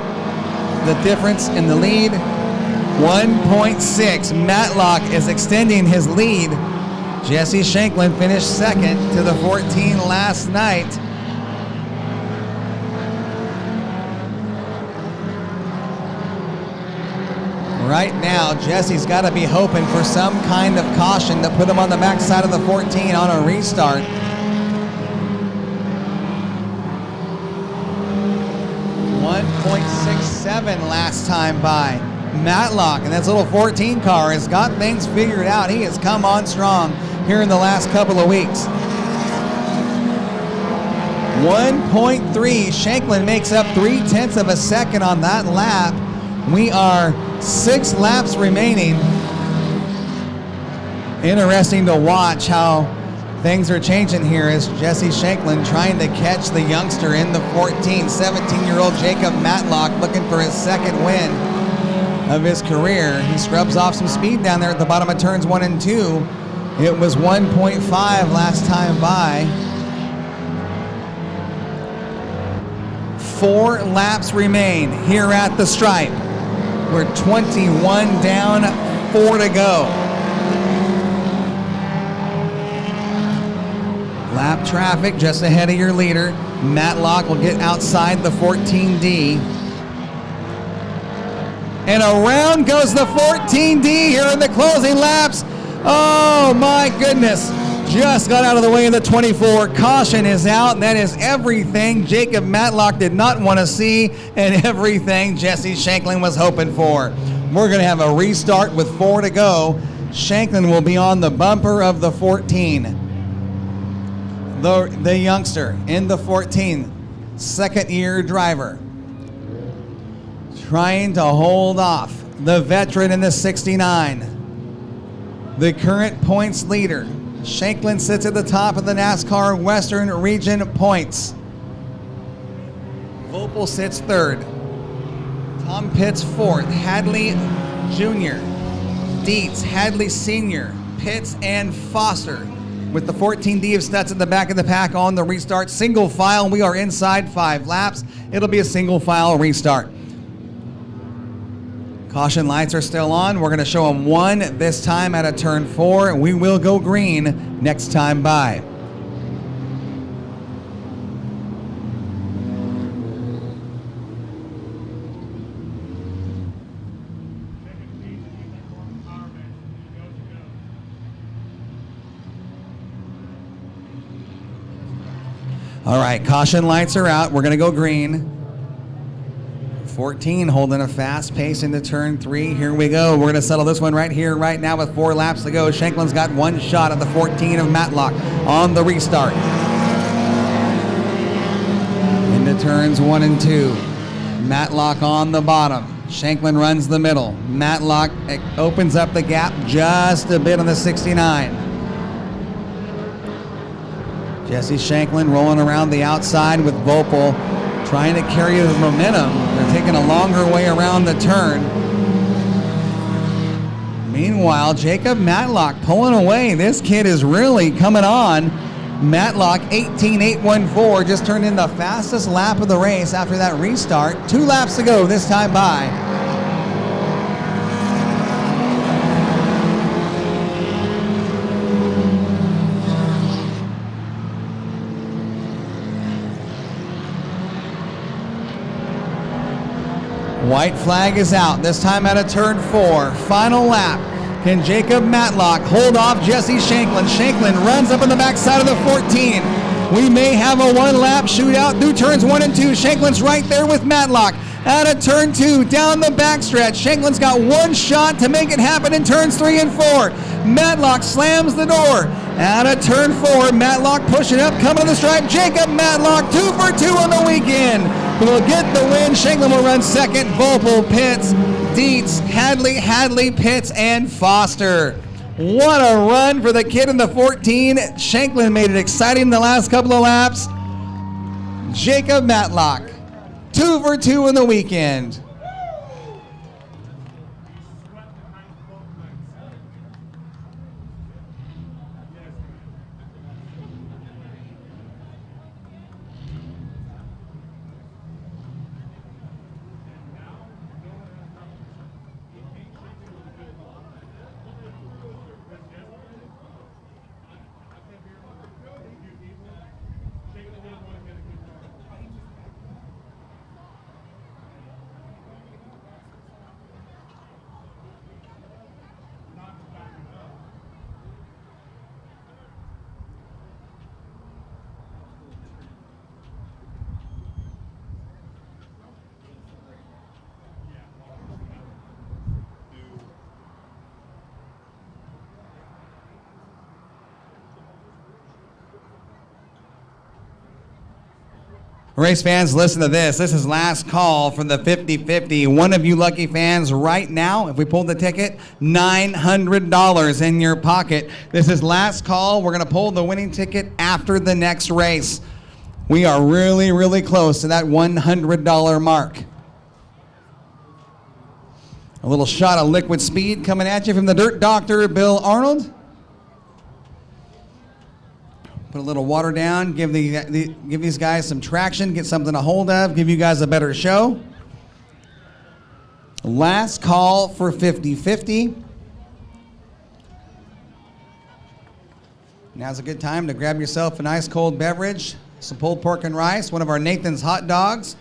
The difference in the lead, 1.6. Matlock is extending his lead. Jesse Shanklin finished 2nd to the 14 last night. Right now, Jesse's got to be hoping for some kind of caution to put him on the backside of the 14 on a restart. 1.67 last time by. Matlock and this little 14 car has got things figured out. He has come on strong here in the last couple of weeks. 1.3. Shanklin makes up 0.3 of a second on that lap. We are 6 laps remaining. Interesting to watch how things are changing here as Jesse Shanklin trying to catch the youngster in the 14. 17-year-old Jacob Matlock looking for his 2nd win of his career. He scrubs off some speed down there at the bottom of turns 1 and 2. It was 1.5 last time by. 4 laps remain here at the stripe. We're 21 down, 4 to go. Lap traffic just ahead of your leader. Matlock will get outside the 14D. And around goes the 14D here in the closing laps. Oh my goodness. Just got out of the way of the 24. Caution is out. That is everything Jacob Matlock did not want to see and everything Jesse Shanklin was hoping for. We're going to have a restart with 4 to go. Shanklin will be on the bumper of the 14. The youngster in the 14, 2nd-year driver, trying to hold off the veteran in the 69. The current points leader, Shanklin, sits at the top of the NASCAR Western Region points. Opal sits third. Tom Pitts fourth. Hadley Jr., Dietz, Hadley Sr., Pitts, and Foster. With the 14D of Stutz at the back of the pack on the restart. Single file. We are inside 5 laps. It'll be a single file restart. Caution lights are still on. We're going to show them 1 this time at a turn 4. We will go green next time by. All right, caution lights are out. We're going to go green. 14 holding a fast pace into turn 3. Here we go. We're going to settle this one right here, right now with 4 laps to go. Shanklin's got 1 shot at the 14 of Matlock on the restart. Into turns 1 and 2. Matlock on the bottom. Shanklin runs the middle. Matlock opens up the gap just a bit on the 69. Jesse Shanklin rolling around the outside with Vopel, trying to carry the momentum. They're taking a longer way around the turn. Meanwhile, Jacob Matlock pulling away. This kid is really coming on. Matlock 18.814 just turned in the fastest lap of the race after that restart. 2 laps to go this time by. White flag is out, this time at a turn 4. Final lap. Can Jacob Matlock hold off Jesse Shanklin? Shanklin runs up on the backside of the 14. We may have a 1-lap shootout through turns 1 and 2. Shanklin's right there with Matlock. Out of turn 2, down the backstretch. Shanklin's got 1 shot to make it happen in turns 3 and 4. Matlock slams the door. Out of turn 4, Matlock pushing up, coming to the stripe. Jacob Matlock, 2 for 2 on the weekend. Will get the win. Shanklin will run second. Vopel, Pitts, Dietz, Hadley, Pitts, and Foster. What a run for the kid in the 14. Shanklin made it exciting the last couple of laps. Jacob Matlock, 2 for 2 in the weekend. Race fans, listen to this. This is last call for the 50-50. One of you lucky fans right now, if we pull the ticket, $900 in your pocket. This is last call. We're going to pull the winning ticket after the next race. We are really, really close to that $100 mark. A little shot of liquid speed coming at you from the Dirt Doctor, Bill Arnold. Put a little water down, give these guys some traction, get something to hold of, give you guys a better show. Last call for 50-50. Now's a good time to grab yourself an ice cold beverage, some pulled pork and rice, one of our Nathan's hot dogs,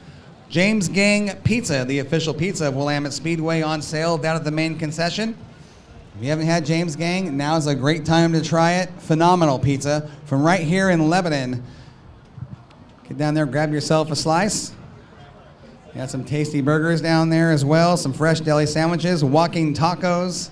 James Gang Pizza, the official pizza of Willamette Speedway, on sale down at the main concession. If you haven't had James Gang, now's a great time to try it. Phenomenal pizza from right here in Lebanon. Get down there, grab yourself a slice. Got some tasty burgers down there as well, some fresh deli sandwiches, walking tacos.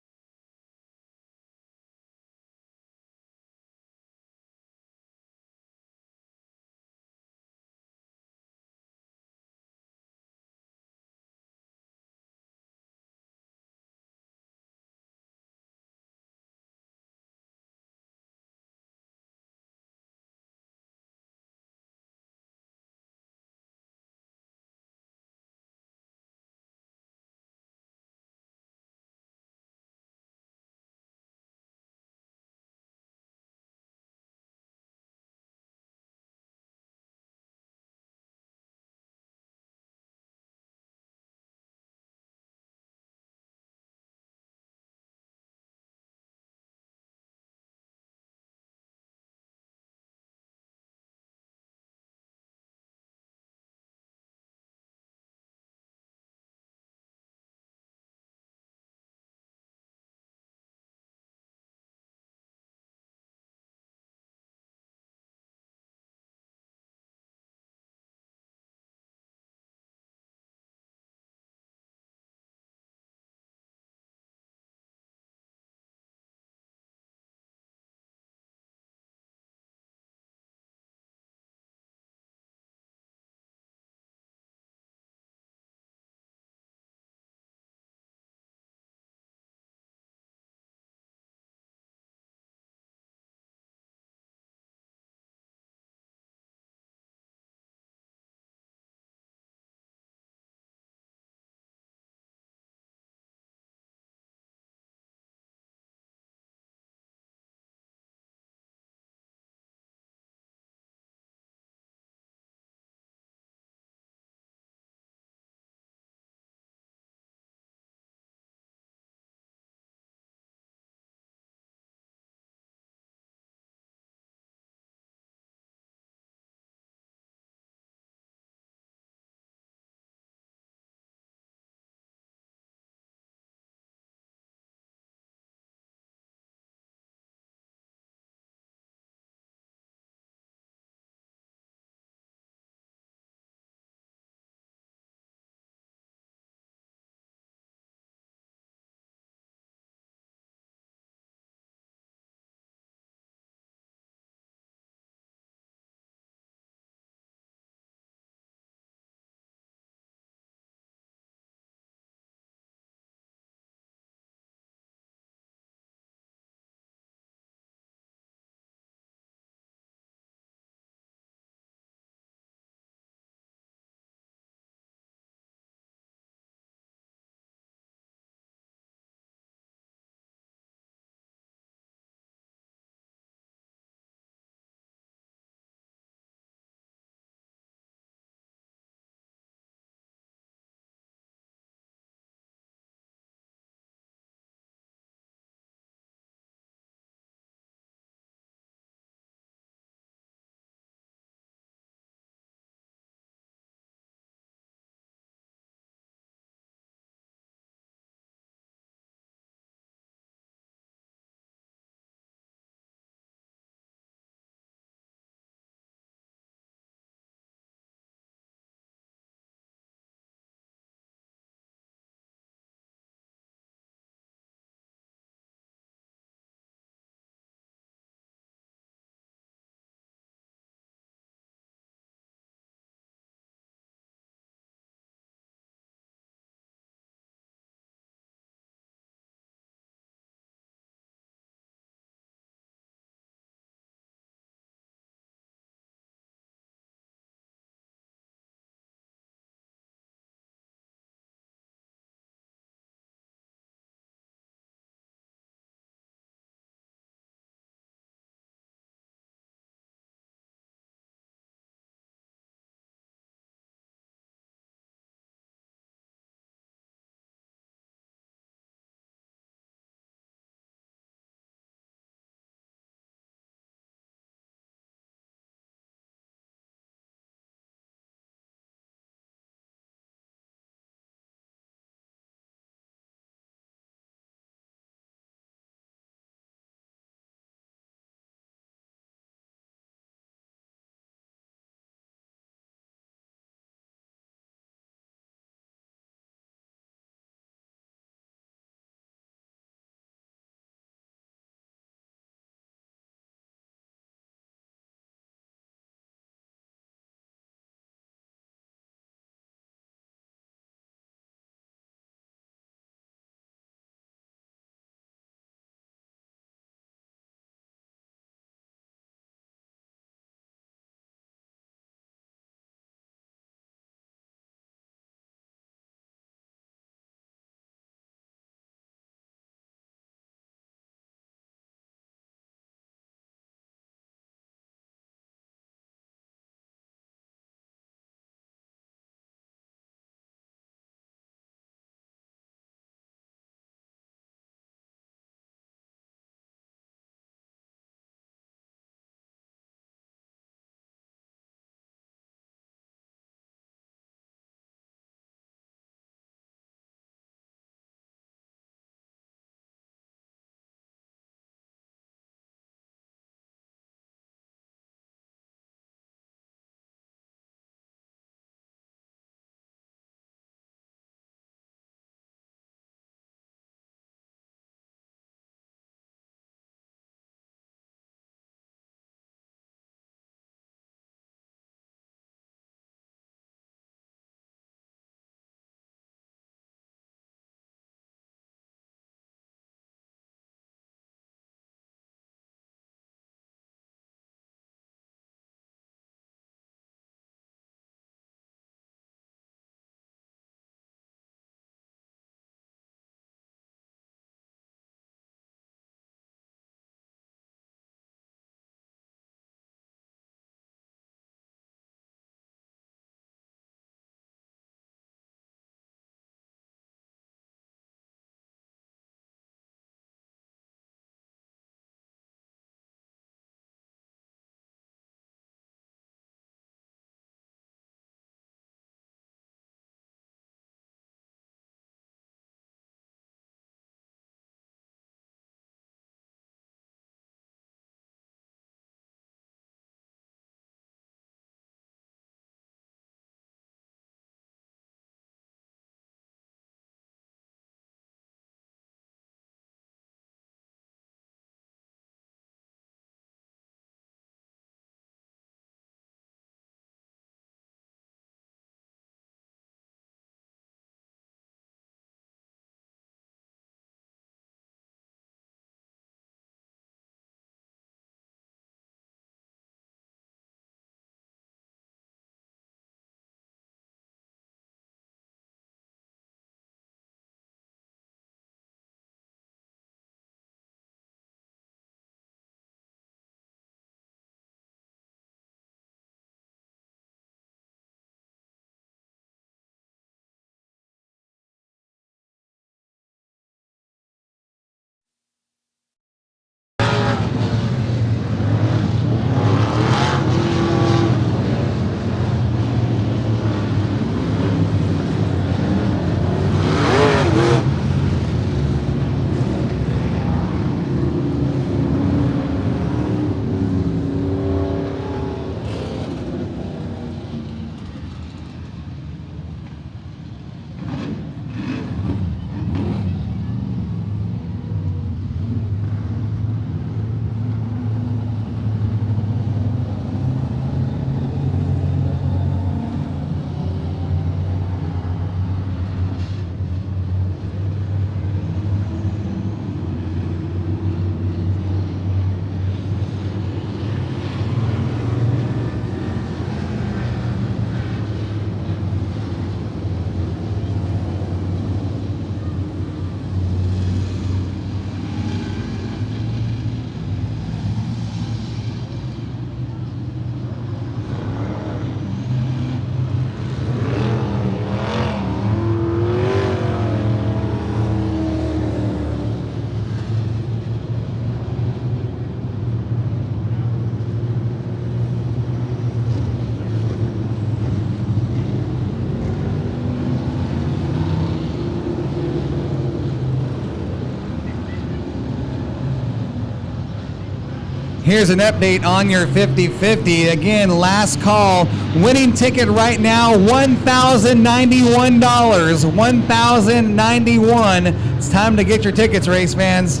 Here's an update on your 50-50. Again, last call. Winning ticket right now, $1,091. $1,091. It's time to get your tickets, race fans.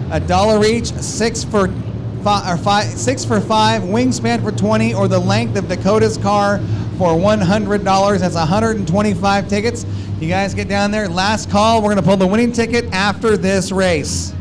$1 each, 6 for 5, wingspan for 20, or the length of Dakota's car for $100. That's 125 tickets. You guys get down there. Last call. We're going to pull the winning ticket after this race.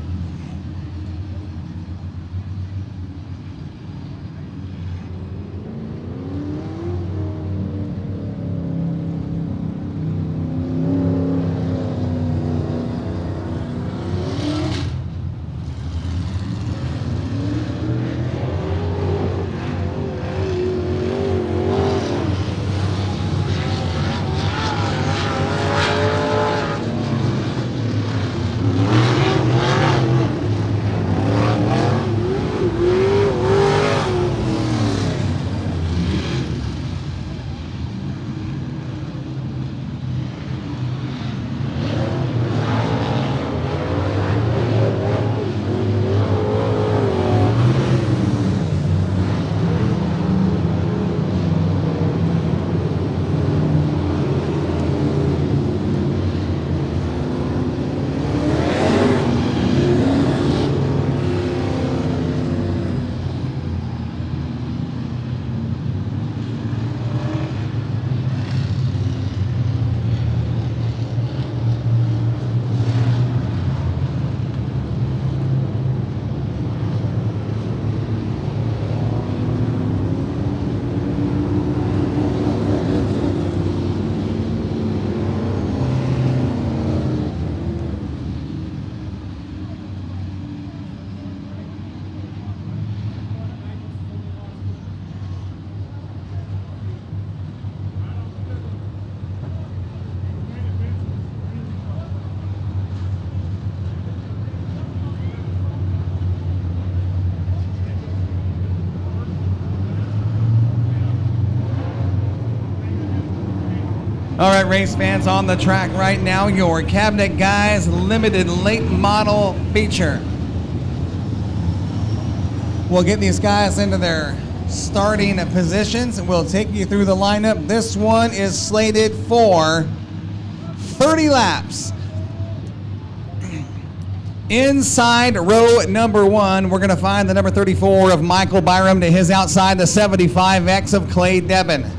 All right, race fans, on the track right now, your Cabinet Guys limited late model feature. We'll get these guys into their starting positions and we'll take you through the lineup. This one is slated for 30 laps. Inside row number 1, we're going to find the number 34 of Michael Byram. To his outside, the 75X of Clay Devon.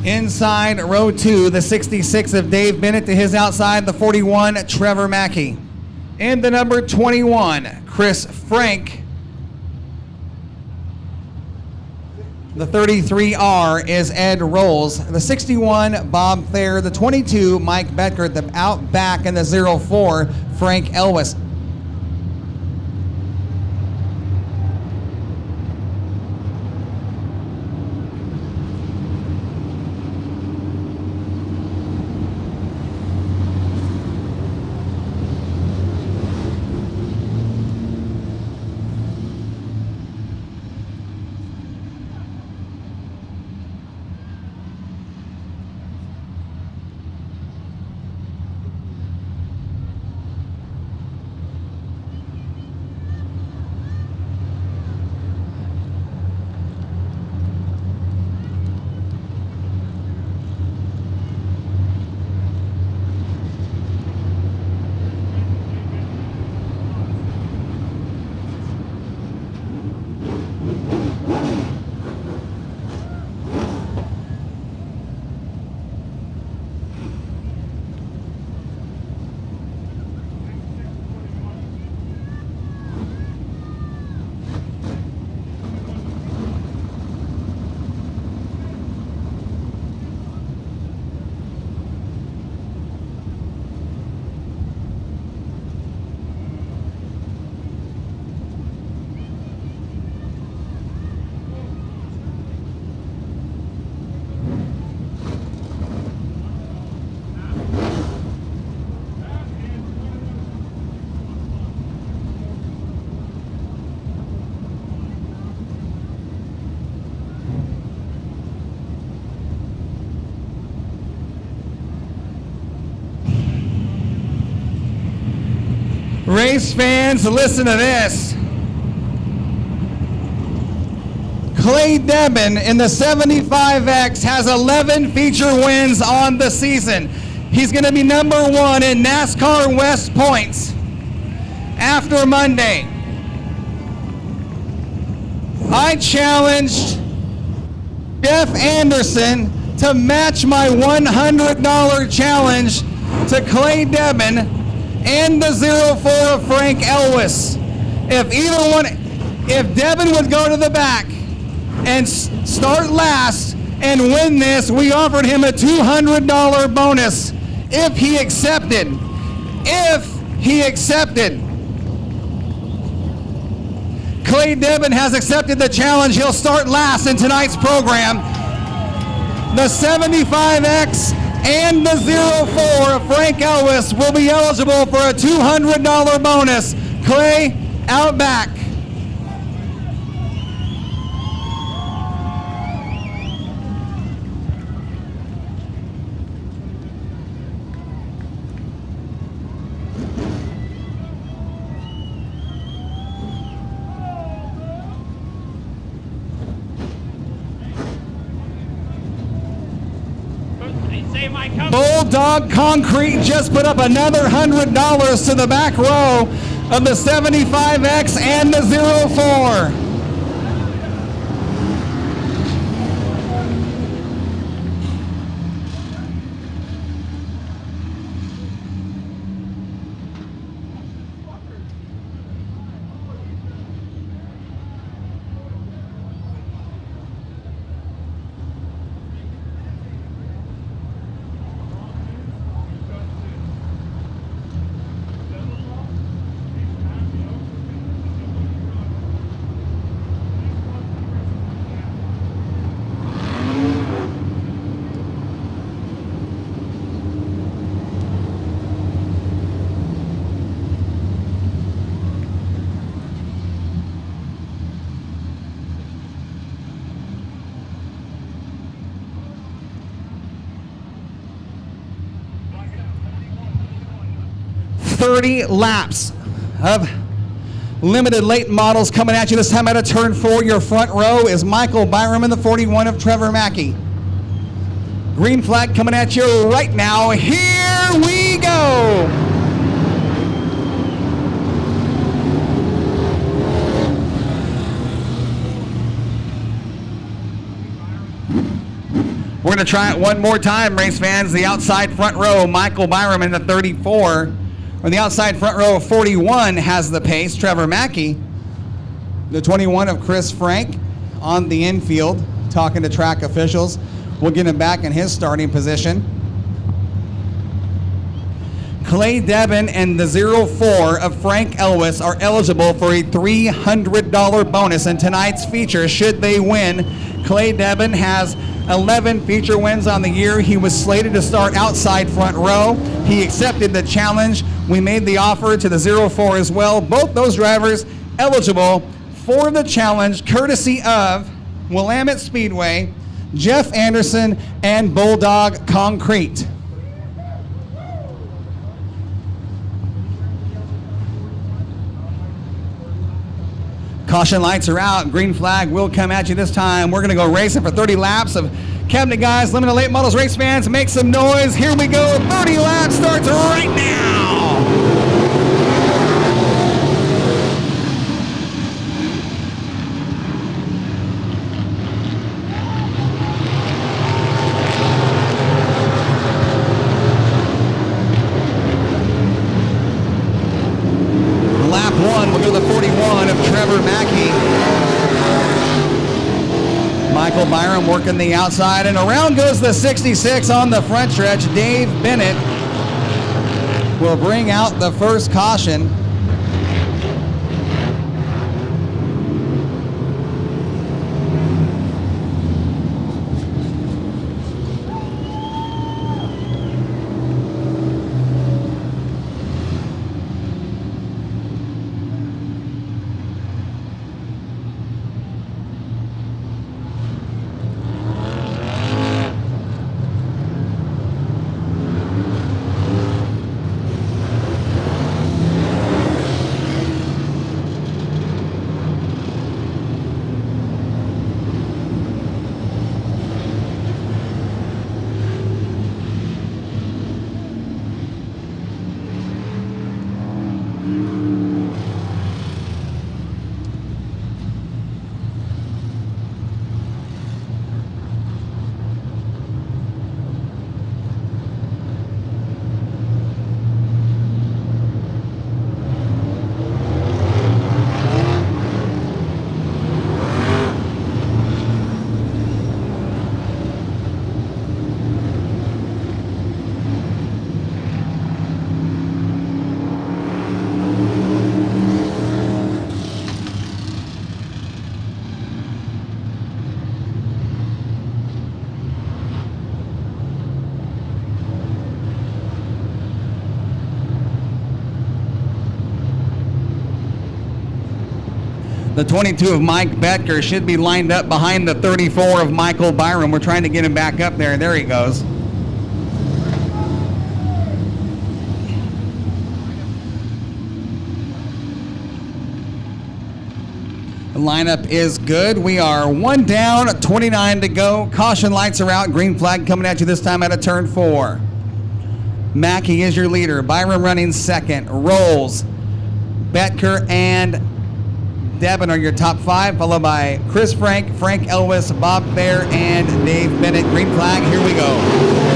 Inside row 2, the 66 of Dave Bennett. To his outside, the 41, Trevor Mackey. And the number 21, Chris Frank. The 33R is Ed Rolls. The 61, Bob Thayer. The 22, Mike Becker. The out back in the 04, Frank Elwes. Race fans, listen to this. Clay Debin in the 75X has 11 feature wins on the season. He's going to be number 1 in NASCAR West points after Monday. I challenged Jeff Anderson to match my $100 challenge to Clay Debin and the 04 of Frank Elwes. If Debin would go to the back and start last and win this, we offered him a $200 bonus if he accepted. Clay Debin has accepted the challenge. He'll start last in tonight's program. The 75X and the 04 of Frank Elwes will be eligible for a $200 bonus. Clay, out back. Bulldog Concrete just put up another $100 to the back row of the 75X and the 04. Laps of limited late models coming at you this time out of turn 4. Your front row is Michael Byram in the 41 of Trevor Mackey. Green flag coming at you right now. Here we go. We're going to try it one more time, race fans. The outside front row, Michael Byram in the 34. On the outside front row of 41 has the pace, Trevor Mackey. The 21 of Chris Frank on the infield, talking to track officials. We'll get him back in his starting position. Clay Debin and the 04 of Frank Elwes are eligible for a $300 bonus in tonight's feature should they win. Clay Debin has 11 feature wins on the year. He was slated to start outside front row. He accepted the challenge. We made the offer to the 04 as well. Both those drivers eligible for the challenge, courtesy of Willamette Speedway, Jeff Anderson, and Bulldog Concrete. Caution lights are out. Green flag will come at you this time. We're going to go racing for 30 laps of Cabinet Guys, Limited Late Models. Race fans, make some noise. Here we go. 30 laps starts right now. Lap 1, we'll go to the 41 of Trevor Mackey. Michael Byram working the outside, and around goes the 66 on the front stretch. Dave Bennett will bring out the first caution. The 22 of Mike Betker should be lined up behind the 34 of Michael Byram. We're trying to get him back up there. There he goes. The lineup is good. We are 1 down, 29 to go. Caution lights are out. Green flag coming at you this time out of turn 4. Mackey is your leader. Byram running second. Rolls, Betker, and Devin are your top 5, followed by Chris Frank, Frank Elwes, Bob Bear, and Dave Bennett. Green flag, here we go.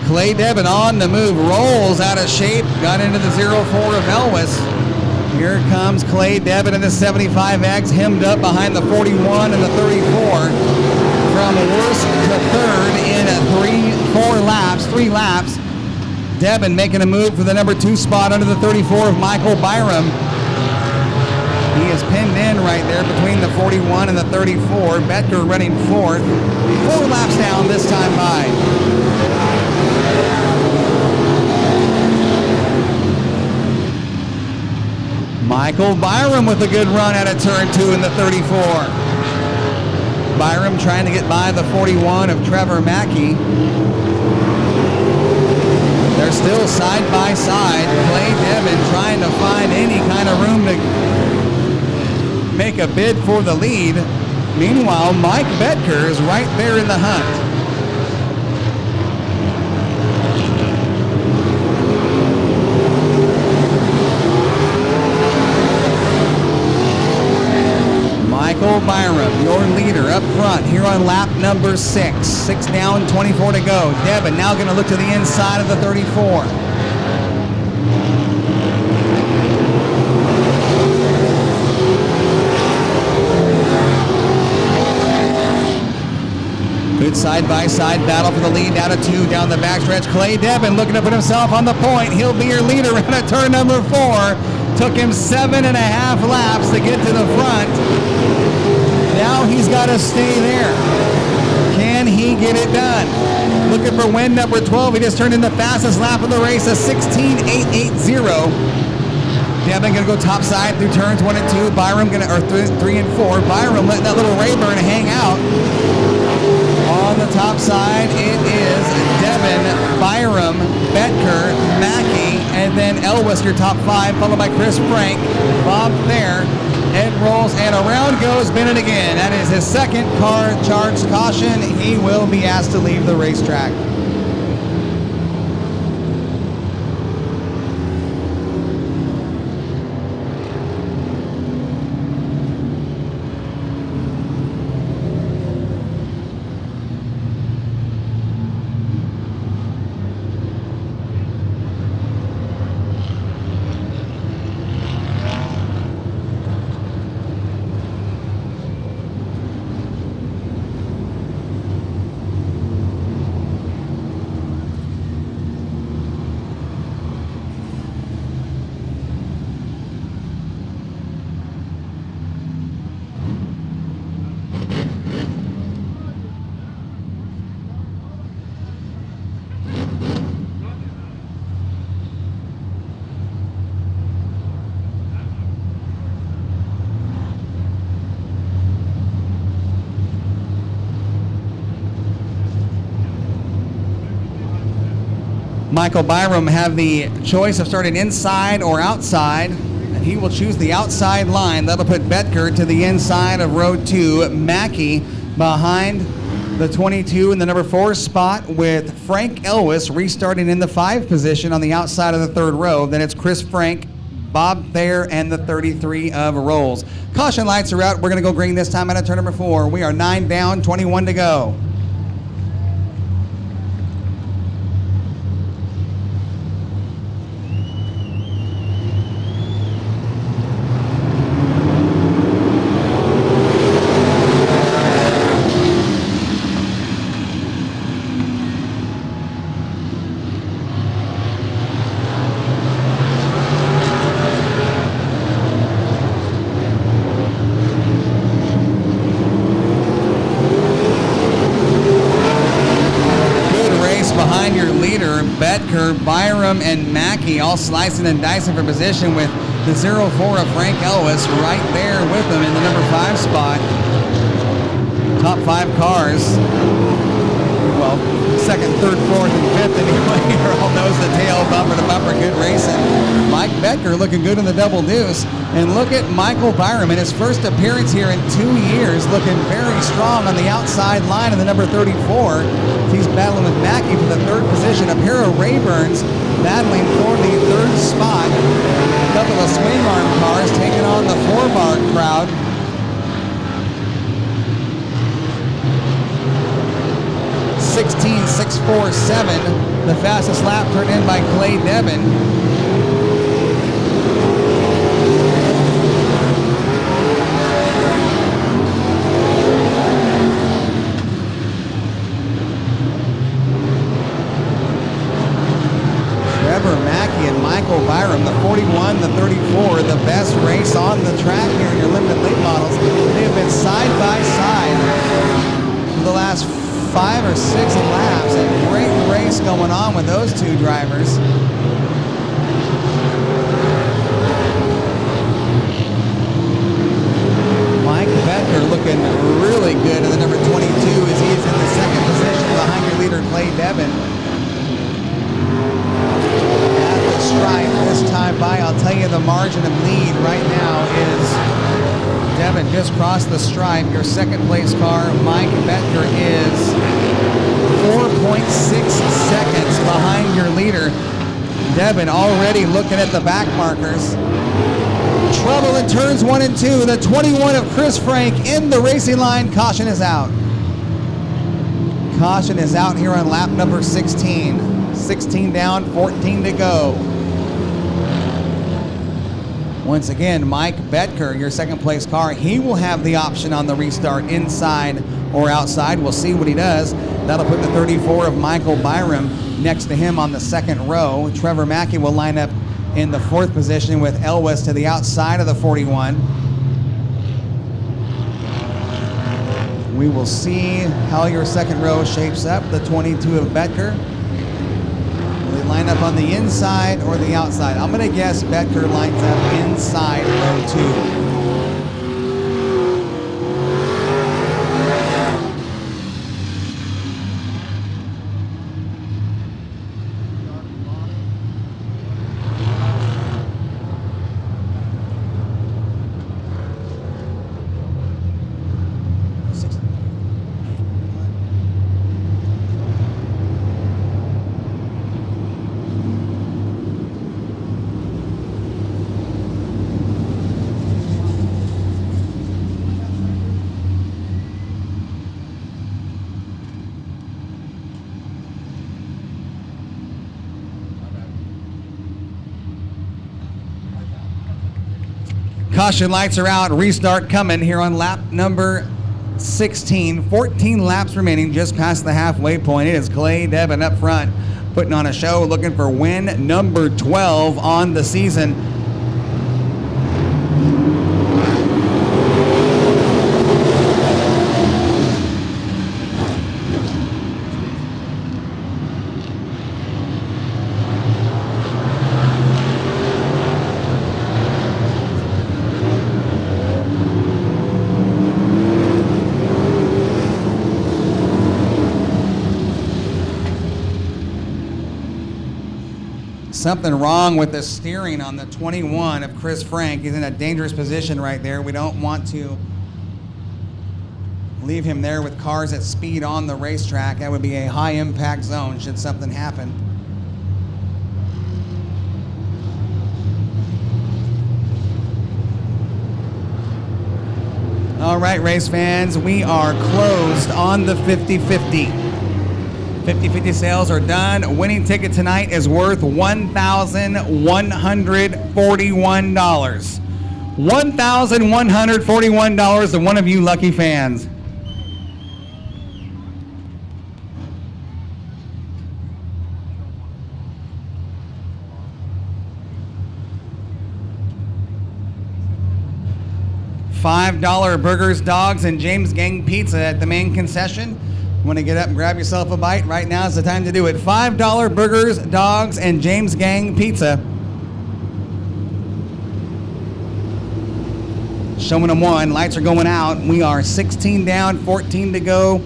Clay Devin on the move, rolls out of shape, got into the 04 of Elwes. Here comes Clay Devin in the 75X, hemmed up behind the 41 and the 34. From worst to third in 3 laps. Devin making a move for the number 2 spot under the 34 of Michael Byram. He is pinned in right there between the 41 and the 34. Betker running 4th. 4 laps down this time by. Michael Byram with a good run out of turn 2 in the 34. Byram trying to get by the 41 of Trevor Mackey. They're still side by side. Clay Devin trying to find any kind of room to make a bid for the lead. Meanwhile, Mike Betker is right there in the hunt. Michael Byram, your leader up front here on lap number 6. 6 down, 24 to go. Devin now going to look to the inside of the 34. Good side-by-side battle for the lead down to 2 down the backstretch. Clay Devin looking to put himself on the point. He'll be your leader right at turn number 4. Took him 7.5 laps to get to the front. Now he's got to stay there. Can he get it done? Looking for win number 12. He just turned in the fastest lap of the race, a 16.880. Devin going to go top side through turns 1 and 2. Byram going to, or 3 and 4. Byram letting that little Rayburn hang out. On the top side, it is Devin, Byram, Betker, Mackey, and then Elwes, your top 5, followed by Chris Frank, Bob Thayer, Ed Rolls, and around goes Bennett again. That is his second car charged caution. He will be asked to leave the racetrack. Michael Byram have the choice of starting inside or outside, and he will choose the outside line. That'll put Betker to the inside of row 2. Mackey behind the 22 in the number 4 spot, with Frank Elwes restarting in the 5 position on the outside of the 3rd row. Then it's Chris Frank, Bob Thayer, and the 33 of Rolls. Caution lights are out. We're going to go green this time out of turn number 4. We are 9 down, 21 to go. behind your leader, Betker, Byram, and Mackey all slicing and dicing for position with the 04 of Frank Elwes right there with them in the number 5 spot. Top 5 cars. Well, second, third, fourth, and fifth anyway. You're all nose to tail, bumper to bumper, good racing. Mike Betker looking good in the double deuce. And look at Michael Byram in his first appearance here in 2 years, looking very strong on the outside line in the number 34. He's battling with Mackey for the 3rd position. A pair of Rayburns battling for the 3rd spot. A couple of swing arm cars taking on the 4-bar crowd. 16.647, the fastest lap turned in by Clay Devin. Trevor Mackey and Michael Byram, the 41, the 34, the best race on the track here in your limited late models. They have been side by side for the last 5 or 6 laps. A great race going on with those 2 drivers. Mike Betker looking really good in the number 22 as he is in the 2nd position behind your leader Clay Devin. At the stripe this time by, I'll tell you the margin of lead right now is Devin just crossed the stripe. Your 2nd place car, Mike Betker, is 4.6 seconds behind your leader. Devin already looking at the back markers. Trouble in turns 1 and 2. The 21 of Chris Frank in the racing line. Caution is out. Caution is out here on lap number 16. 16 down, 14 to go. Once again, Mike Betker, your 2nd place car, he will have the option on the restart inside or outside. We'll see what he does. That'll put the 34 of Michael Byram next to him on the 2nd row. Trevor Mackey will line up in the 4th position with Elwes to the outside of the 41. We will see how your 2nd row shapes up. The 22 of Betker. Will he line up on the inside or the outside? I'm going to guess Betker lines up inside row 2. Caution lights are out. Restart coming here on lap number 16. 14 laps remaining just past the halfway point. It is Clay Devin up front putting on a show, looking for win number 12 on the season. Something wrong with the steering on the 21 of Chris Frank. He's in a dangerous position right there. We don't want to leave him there with cars at speed on the racetrack. That would be a high impact zone should something happen. All right, race fans, we are closed on the 50-50. 50-50 sales are done. Winning ticket tonight is worth $1,141. $1,141 to one of you lucky fans. $5 burgers, dogs, and James Gang pizza at the main concession. Want to get up and grab yourself a bite? Right now is the time to do it. $5 burgers, dogs, and James Gang pizza. Showing them one. Lights are going out. We are 16 down, 14 to go.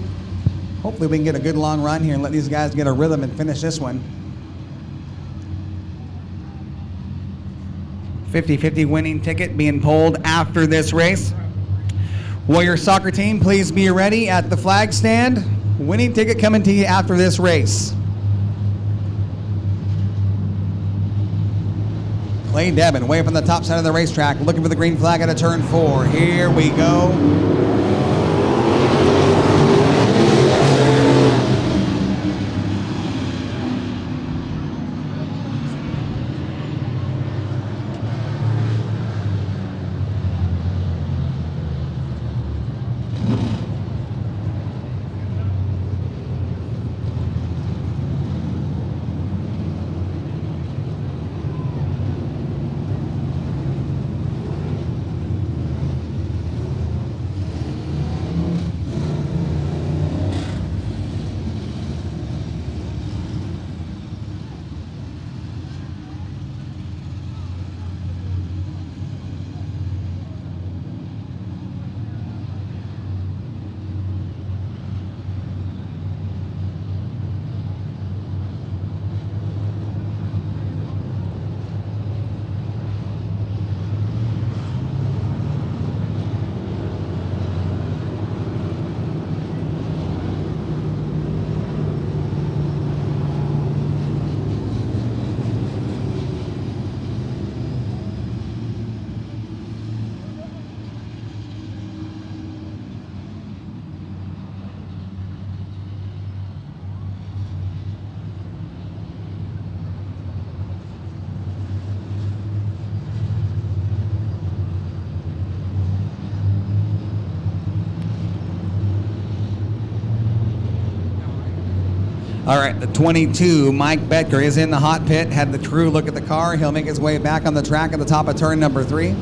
Hopefully we can get a good long run here and let these guys get a rhythm and finish this one. 50-50 winning ticket being pulled after this race. Warrior soccer team, please be ready at the flag stand. Winning ticket coming to you after this race. Clay Devin, way from the top side of the racetrack, looking for the green flag at a turn 4. Here we go. All right, the 22, Mike Becker, is in the hot pit. Had the crew look at the car. He'll make his way back on the track at the top of turn number 3.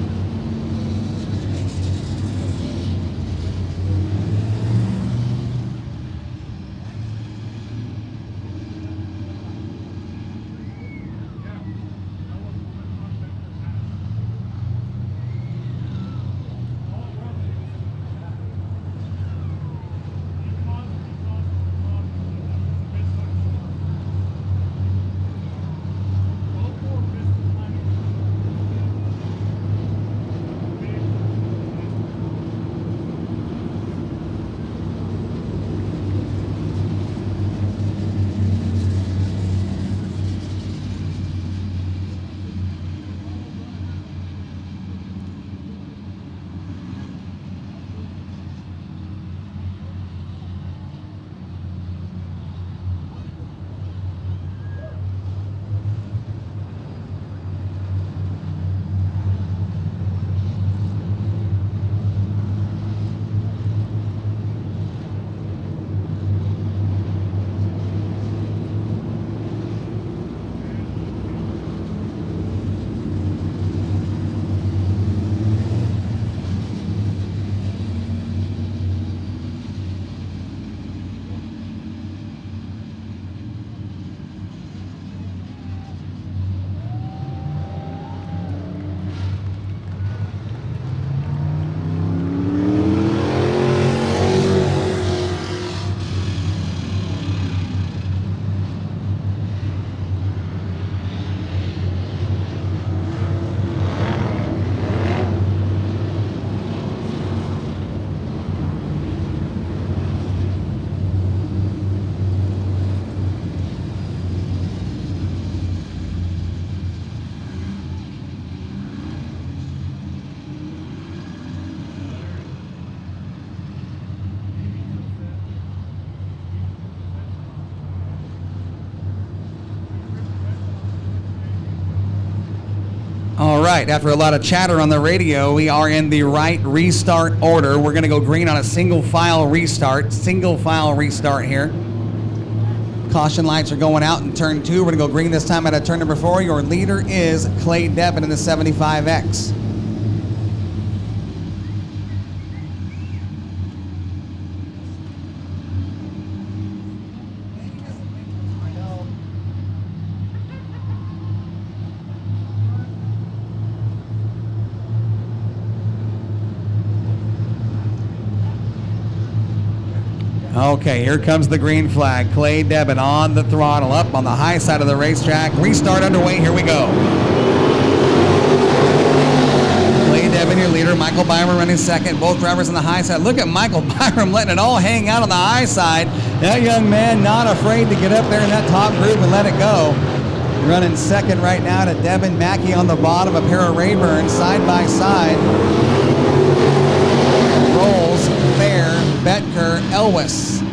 All right, after a lot of chatter on the radio, we are in the right restart order. We're going to go green on a single file restart here. Caution lights are going out in turn 2. We're going to go green this time at turn number 4. Your leader is Clay Devin in the 75X. Okay, here comes the green flag. Clay Devin on the throttle, up on the high side of the racetrack. Restart underway. Here we go. Clay Devin, your leader. Michael Byram running second. Both drivers on the high side. Look at Michael Byram letting it all hang out on the high side. That young man not afraid to get up there in that top groove and let it go. Running second right now to Devin. Mackey on the bottom. A pair of Rayburn side by side. Rolls, Fair, Betker, Elwes.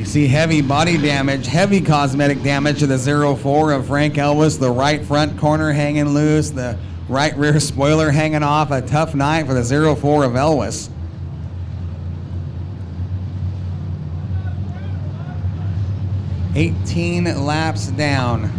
See heavy body damage, heavy cosmetic damage to the 04 of Frank Elwes. The right front corner hanging loose, the right rear spoiler hanging off. A tough night for the 04 of Elwes. $18 laps down.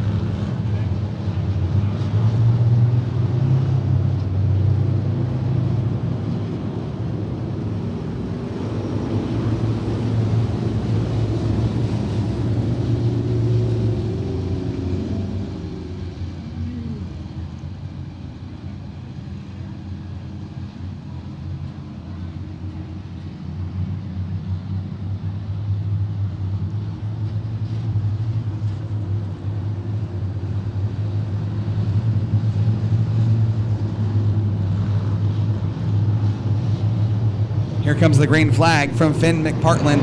Here comes the green flag from Finn McPartland.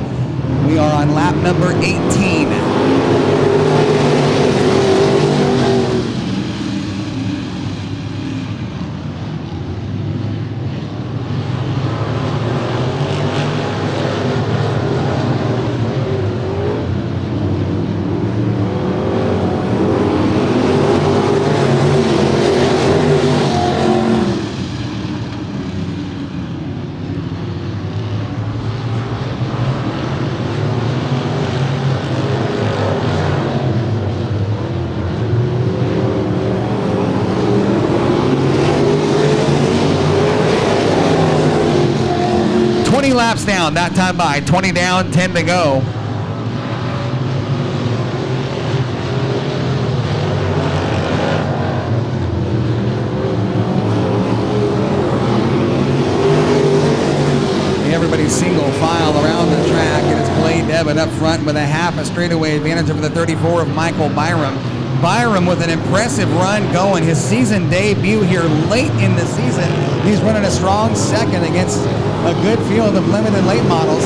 We are on lap number 18. Laps down, that time by 20 down, 10 to go. Everybody's single file around the track, and it's Clay Devin up front with a half a straightaway advantage over the 34 of Michael Byram. Byram with an impressive run going, his season debut here late in the season. He's running a strong second against a good field of limited late models.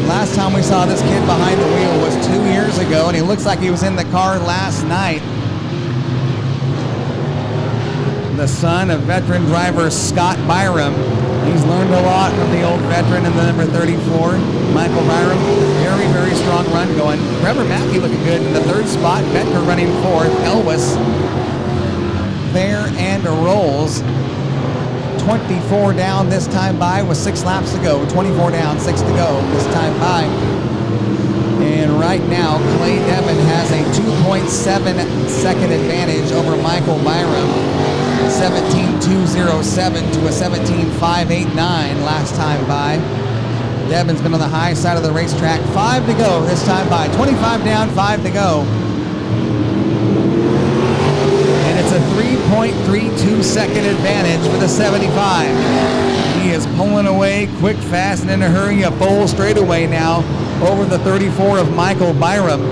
Last time we saw this kid behind the wheel was 2 years ago, and he looks like he was in the car last night. The son of veteran driver Scott Byram. He's learned a lot from the old veteran in the number 34, Michael Byram. Very, very strong run going. Trevor Mackey looking good in the third spot. Betker running fourth. Elwes there and rolls. 24 down this time by with 6 laps to go. 24 down, 6 to go this time by. And right now, Clay Devin has a 2.7 second advantage over Michael Byram. 17.207 to a 17.589 last time by. Devin's been on the high side of the racetrack. 5 to go this time by. 25 down, 5 to go. And it's a 3.32 second advantage for the 75. He is pulling away quick, fast, and in a hurry. A full straightaway now over the 34 of Michael Byram.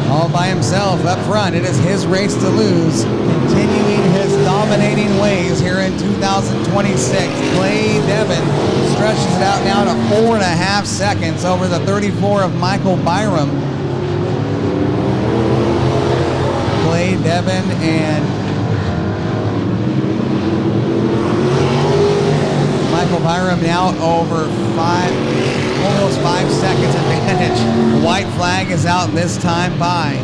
All by himself up front. It is his race to lose. Continuing his dominating ways here in 2026. Clay Devin stretches it out now to 4.5 seconds over the 34 of Michael Byram. Clay Devin and Michael Byram now over almost 5 seconds advantage. The white flag is out this time by.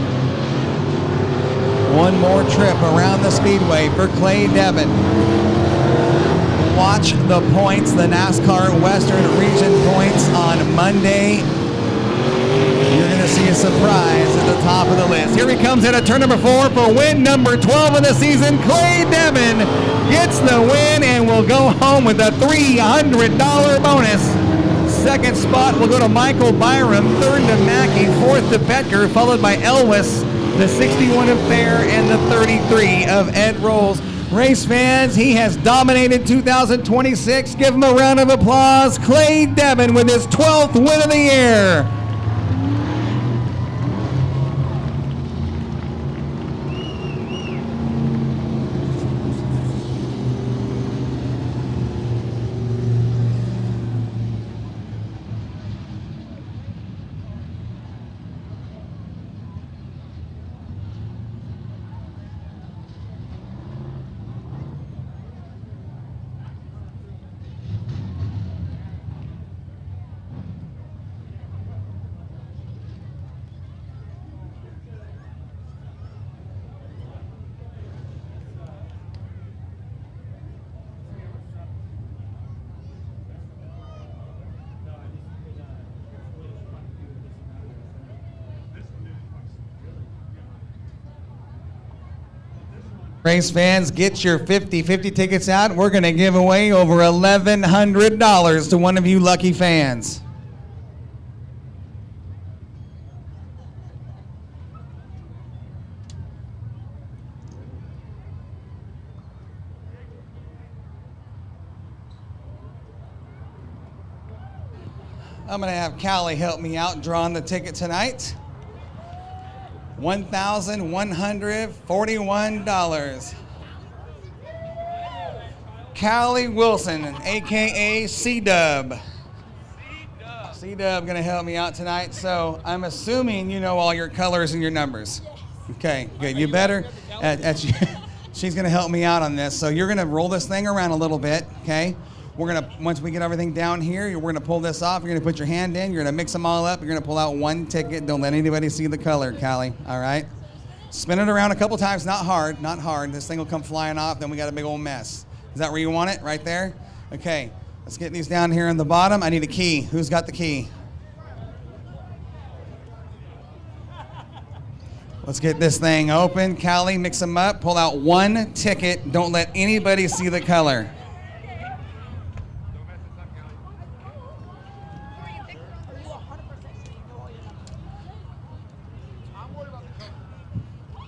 One more trip around the speedway for Clay Devin. Watch the points, the NASCAR Western Region points on Monday. You're going to see a surprise at the top of the list. Here he comes into turn number 4 for win number 12 of the season. Clay Devin gets the win and will go home with a $300 bonus. Second spot will go to Michael Byram, third to Mackey, fourth to Becker, followed by Elwes, the 61 of Fair, and the 33 of Ed Rolls. Race fans, he has dominated 2026. Give him a round of applause. Clay Devin with his 12th win of the year. Race fans, get your 50-50 tickets out. We're going to give away over $1,100 to one of you lucky fans. I'm going to have Callie help me out drawing the ticket tonight. $1,141. Callie Wilson, aka C-Dub. C-Dub gonna help me out tonight. So I'm assuming you know all your colors and your numbers. Okay, good. You better. She's gonna help me out on this. So you're gonna roll this thing around a little bit, okay? We're gonna, once we get everything down here, we're gonna pull this off. You're gonna put your hand in. You're gonna mix them all up. You're gonna pull out one ticket. Don't let anybody see the color, Callie. All right? Spin it around a couple times. Not hard. Not hard. This thing will come flying off. Then we got a big old mess. Is that where you want it? Right there? Okay. Let's get these down here in the bottom. I need a key. Who's got the key? Let's get this thing open. Callie, mix them up. Pull out one ticket. Don't let anybody see the color.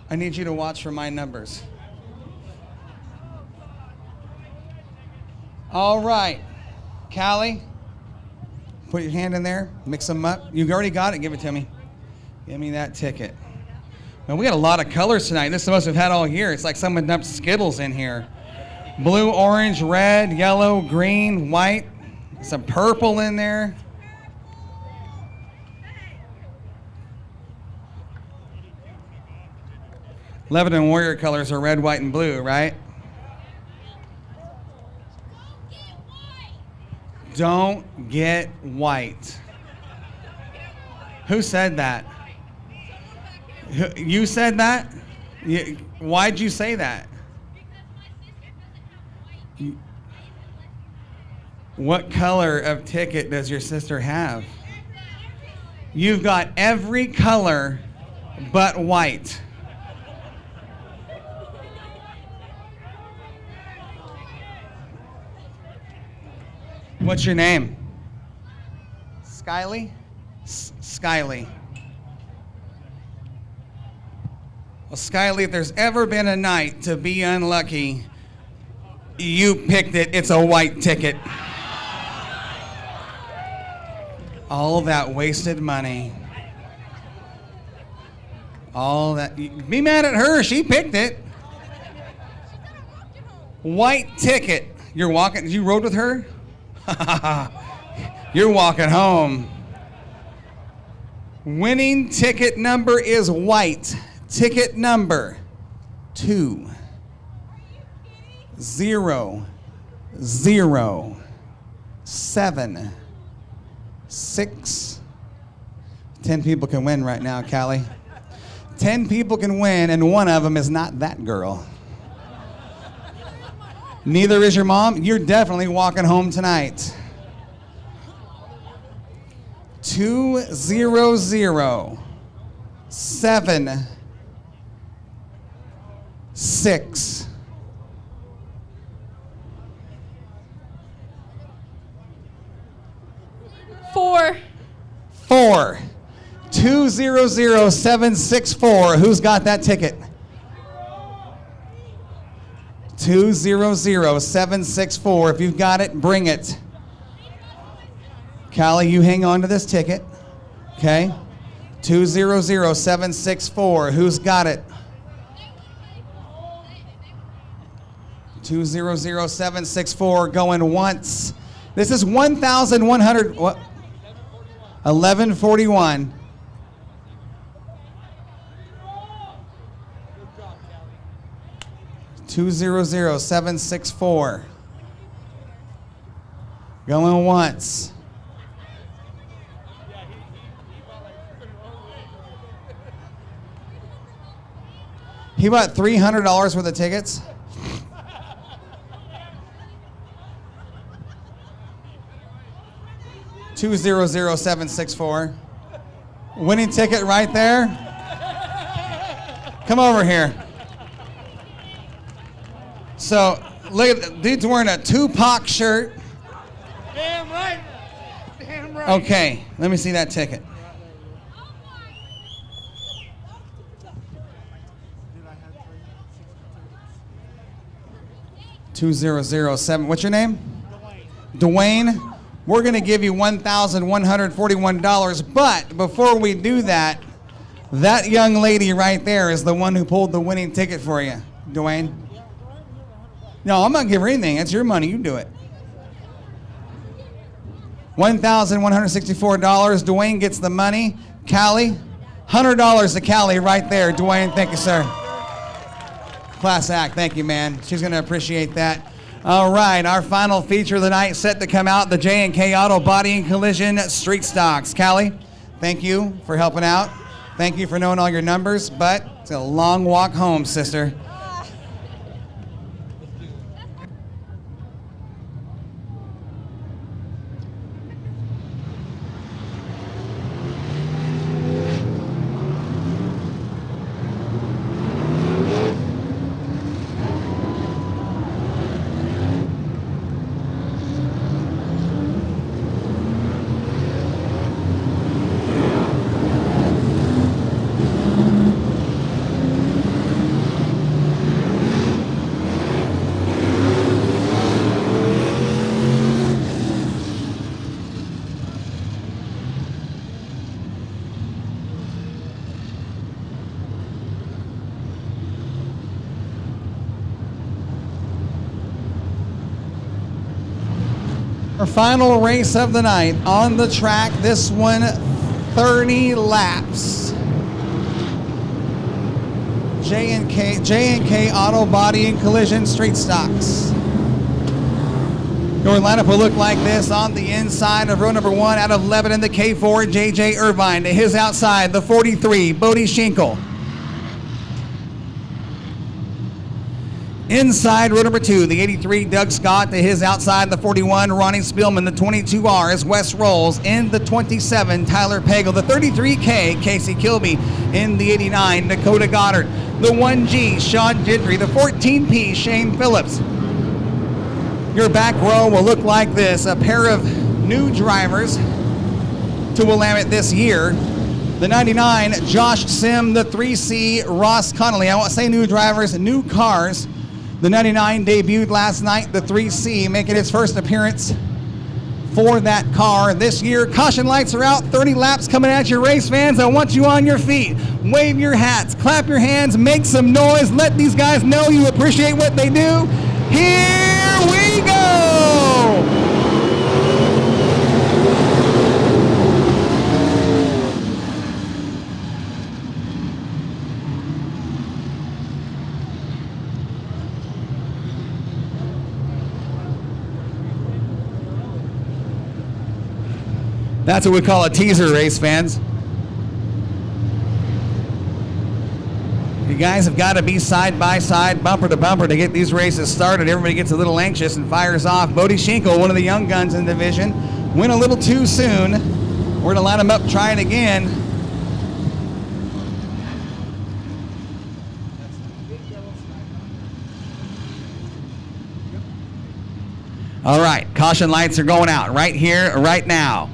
I need you to watch for my numbers. All right. Callie, put your hand in there. Mix them up. You already got it. Give it to me. Give me that ticket. Now, we got a lot of colors tonight. This is the most we've had all year. It's like someone dumped Skittles in here. Blue, orange, red, yellow, green, white. Some purple in there. Lebanon Warrior colors are red, white, and blue, right? Don't get white. Who said that? You said that? Why'd you say that? What color of ticket does your sister have? You've got every color but white. What's your name? Skyly? Skyly. Well, Skyly, if there's ever been a night to be unlucky, you picked it. It's a white ticket. All that wasted money. All that. Be mad at her. She picked it. White ticket. You're walking. You rode with her? You're walking home. Winning ticket number is white. Ticket number 2 0 0 7 6. 10 people can win right now, Callie. 10 people can win, and one of them is not that girl. Neither is your mom. You're definitely walking home tonight. 2 0 0 7 6. Four. 4. 2 0 0 7 6 4. Who's got that ticket? 2 0 0 7 6 4. If you've got it, bring it. Callie, you hang on to this ticket. Okay? 2 0 0 7 6 4. Who's got it? 2 0 0 7 6 4. Going once. This is 1,100. What? 1141. Good job, Callie. 2 0 0 7 6 4. Going once. He bought $300 worth of tickets. Two 0 0 7 6 4. Winning ticket right there. Come over here. So look at dude's wearing a Tupac shirt. Damn right. Damn right. Okay, let me see that ticket. 2 0 0 7. What's your name? Dwayne. We're going to give you $1,141. But before we do that, that young lady right there is the one who pulled the winning ticket for you, Dwayne. No, I'm not going to give her anything. It's your money. You do it. $1,164. Dwayne gets the money. Callie, $100 to Callie right there. Dwayne, thank you, sir. Class act. Thank you, man. She's going to appreciate that. All right, our final feature of the night set to come out, the J&K Auto Body and Collision Street Stocks. Callie, thank you for helping out. Thank you for knowing all your numbers, but it's a long walk home, sister. Our final race of the night on the track, this one 30 laps. J&K Auto Body and Collision Street Stocks. Your lineup will look like this on the inside of row number 1 out of Lebanon, the K4, JJ Irvine. To his outside, the 43, Bodie Schinkel. Inside row number 2, the 83, Doug Scott to his outside, the 41, Ronnie Spielman, the 22R as Wes rolls in the 27, Tyler Pagel, the 33K, Casey Kilby in the 89, Dakota Goddard, the 1G, Sean Gentry, the 14P, Shane Phillips. Your back row will look like this, a pair of new drivers to Willamette this year. The 99, Josh Sim, the 3C, Ross Connolly. I won't say new drivers, new cars. The 99 debuted last night, the 3C, making its first appearance for that car this year. Caution lights are out, 30 laps coming at you, race fans. I want you on your feet. Wave your hats, clap your hands, make some noise. Let these guys know you appreciate what they do. Here we go! That's what we call a teaser, race fans. You guys have got to be side by side, bumper to bumper to get these races started. Everybody gets a little anxious and fires off. Bodie Schinkel, one of the young guns in the division, went a little too soon. We're going to line him up, try it again. All right, caution lights are going out right here, right now.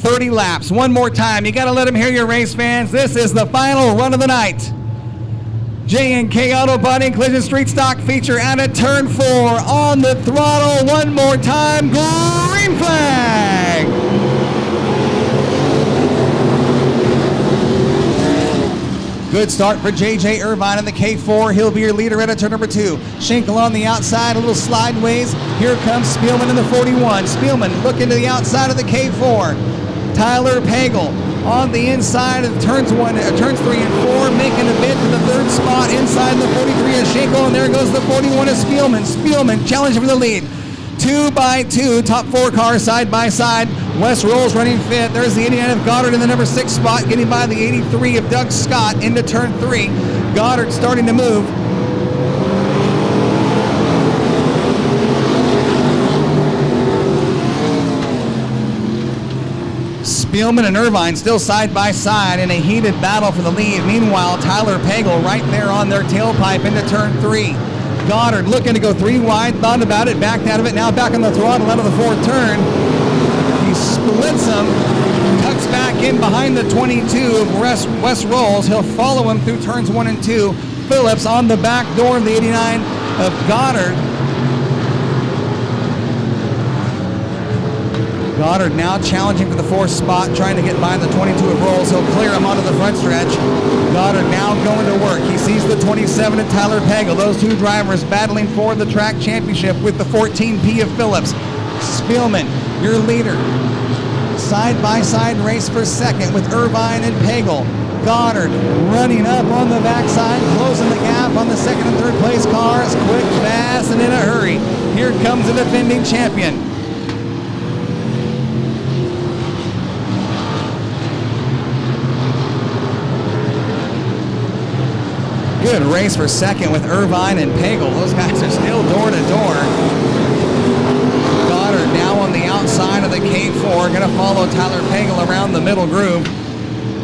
30 laps, one more time. You got to let them hear your race fans. This is the final run of the night. J&K Auto Body and Collision Street Stock feature out at turn 4 on the throttle. One more time, green flag. Good start for J.J. Irvine in the K4. He'll be your leader at turn number 2. Schinkel on the outside, a little slideways. Here comes Spielman in the 41. Spielman looking to the outside of the K4. Tyler Pagel on the inside of turns 3 and 4, making a bid for the 3rd spot inside the 43 of Schinkel, and there goes the 41 of Spielman. Spielman challenging for the lead. 2 by 2, top 4 cars side by side. Wes rolls running 5th. There's the 89 of Goddard in the number 6 spot, getting by the 83 of Doug Scott into turn 3. Goddard starting to move. Spielman and Irvine still side by side in a heated battle for the lead. Meanwhile, Tyler Pagel right there on their tailpipe into turn 3. Goddard looking to go 3 wide, thought about it, backed out of it, now back on the throttle out of the 4th turn. He splits him, tucks back in behind the 22 of Wes Rolls. He'll follow him through turns 1 and 2. Phillips on the back door of the 89 of Goddard. Goddard now challenging for the 4th spot, trying to get by the 22 of Rolls. He'll clear him onto the front stretch. Goddard now going to work. He sees the 27 of Tyler Pagel. Those two drivers battling for the track championship with the 14P of Phillips. Spielman, your leader. Side-by-side race for 2nd with Irvine and Pagel. Goddard running up on the backside, closing the gap on the 2nd and 3rd place cars. Quick, fast, and in a hurry. Here comes the defending champion. Good race for 2nd with Irvine and Pagel. Those guys are still door to door. Goddard now on the outside of the K4, going to follow Tyler Pagel around the middle groove.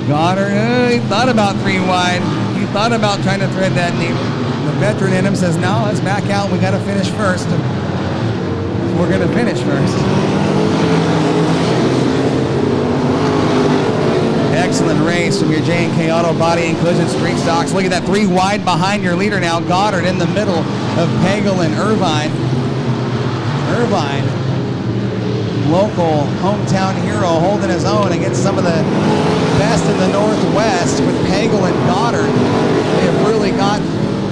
Goddard, he thought about 3 wide. He thought about trying to thread that needle. The veteran in him says, no, let's back out. We got to finish first. We're going to finish first. Excellent race from your J&K Auto Body and Collision Street Stocks. Look at that 3 wide behind your leader now. Goddard in the middle of Pagel and Irvine. Irvine, local hometown hero, holding his own against some of the best in the Northwest with Pagel and Goddard. They have really got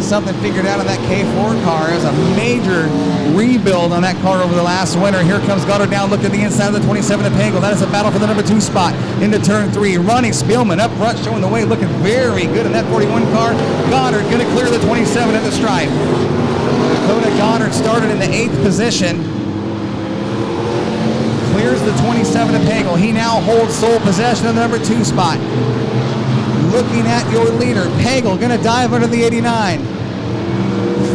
something figured out on that K4 car. It was a major rebuild on that car over the last winter. Here comes Goddard now. Look at the inside of the 27 of Pagel. That is a battle for the number 2 spot into turn 3. Ronnie Spielman up front, showing the way, looking very good in that 41 car. Goddard going to clear the 27 at the stripe. Dakota Goddard started in the 8th position. Clears the 27 of Pagel. He now holds sole possession of the number 2 spot. Looking at your leader, Pagel going to dive under the 89.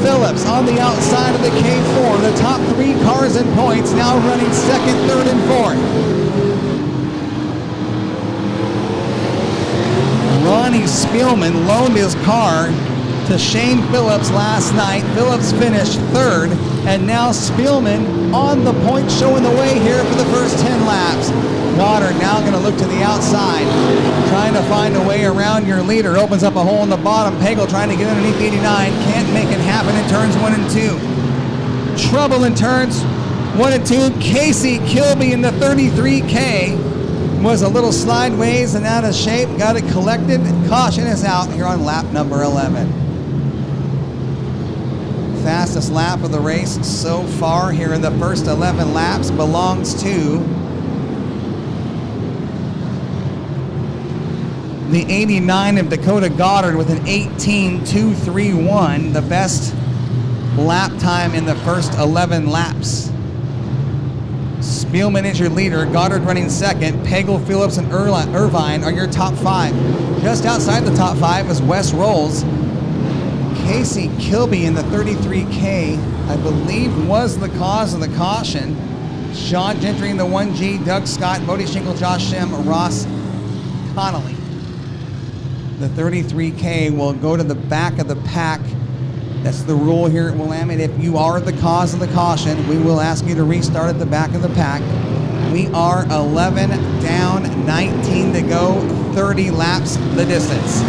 Phillips on the outside of the K4. The top 3 cars in points now running second, third, and fourth. Ronnie Spielman loaned his car to Shane Phillips last night. Phillips finished third, and now Spielman on the point, showing the way here for the first 10 laps. Goddard now going to look to the outside, trying to find a way around your leader. Opens up a hole in the bottom. Pagel trying to get underneath 89. Can't make it happen in turns 1 and 2. Trouble in turns 1 and 2. Casey Kilby in the 33K was a little sideways and out of shape. Got it collected. Caution is out here on lap number 11. Fastest lap of the race so far here in the first 11 laps belongs to the 89 of Dakota Goddard with an 18.231, the best lap time in the first 11 laps. Spielman is your leader, Goddard running second, Pagel, Phillips, and Irvine are your top 5. Just outside the top 5 is Wes Rolls. Casey Kilby in the 33K, I believe, was the cause of the caution. Sean Gentry in the 1G, Doug Scott, Bodie Schinkel, Josh Shem, Ross Connolly. The 33K will go to the back of the pack. That's the rule here at Willamette. If you are the cause of the caution, we will ask you to restart at the back of the pack. We are 11 down, 19 to go, 30 laps the distance.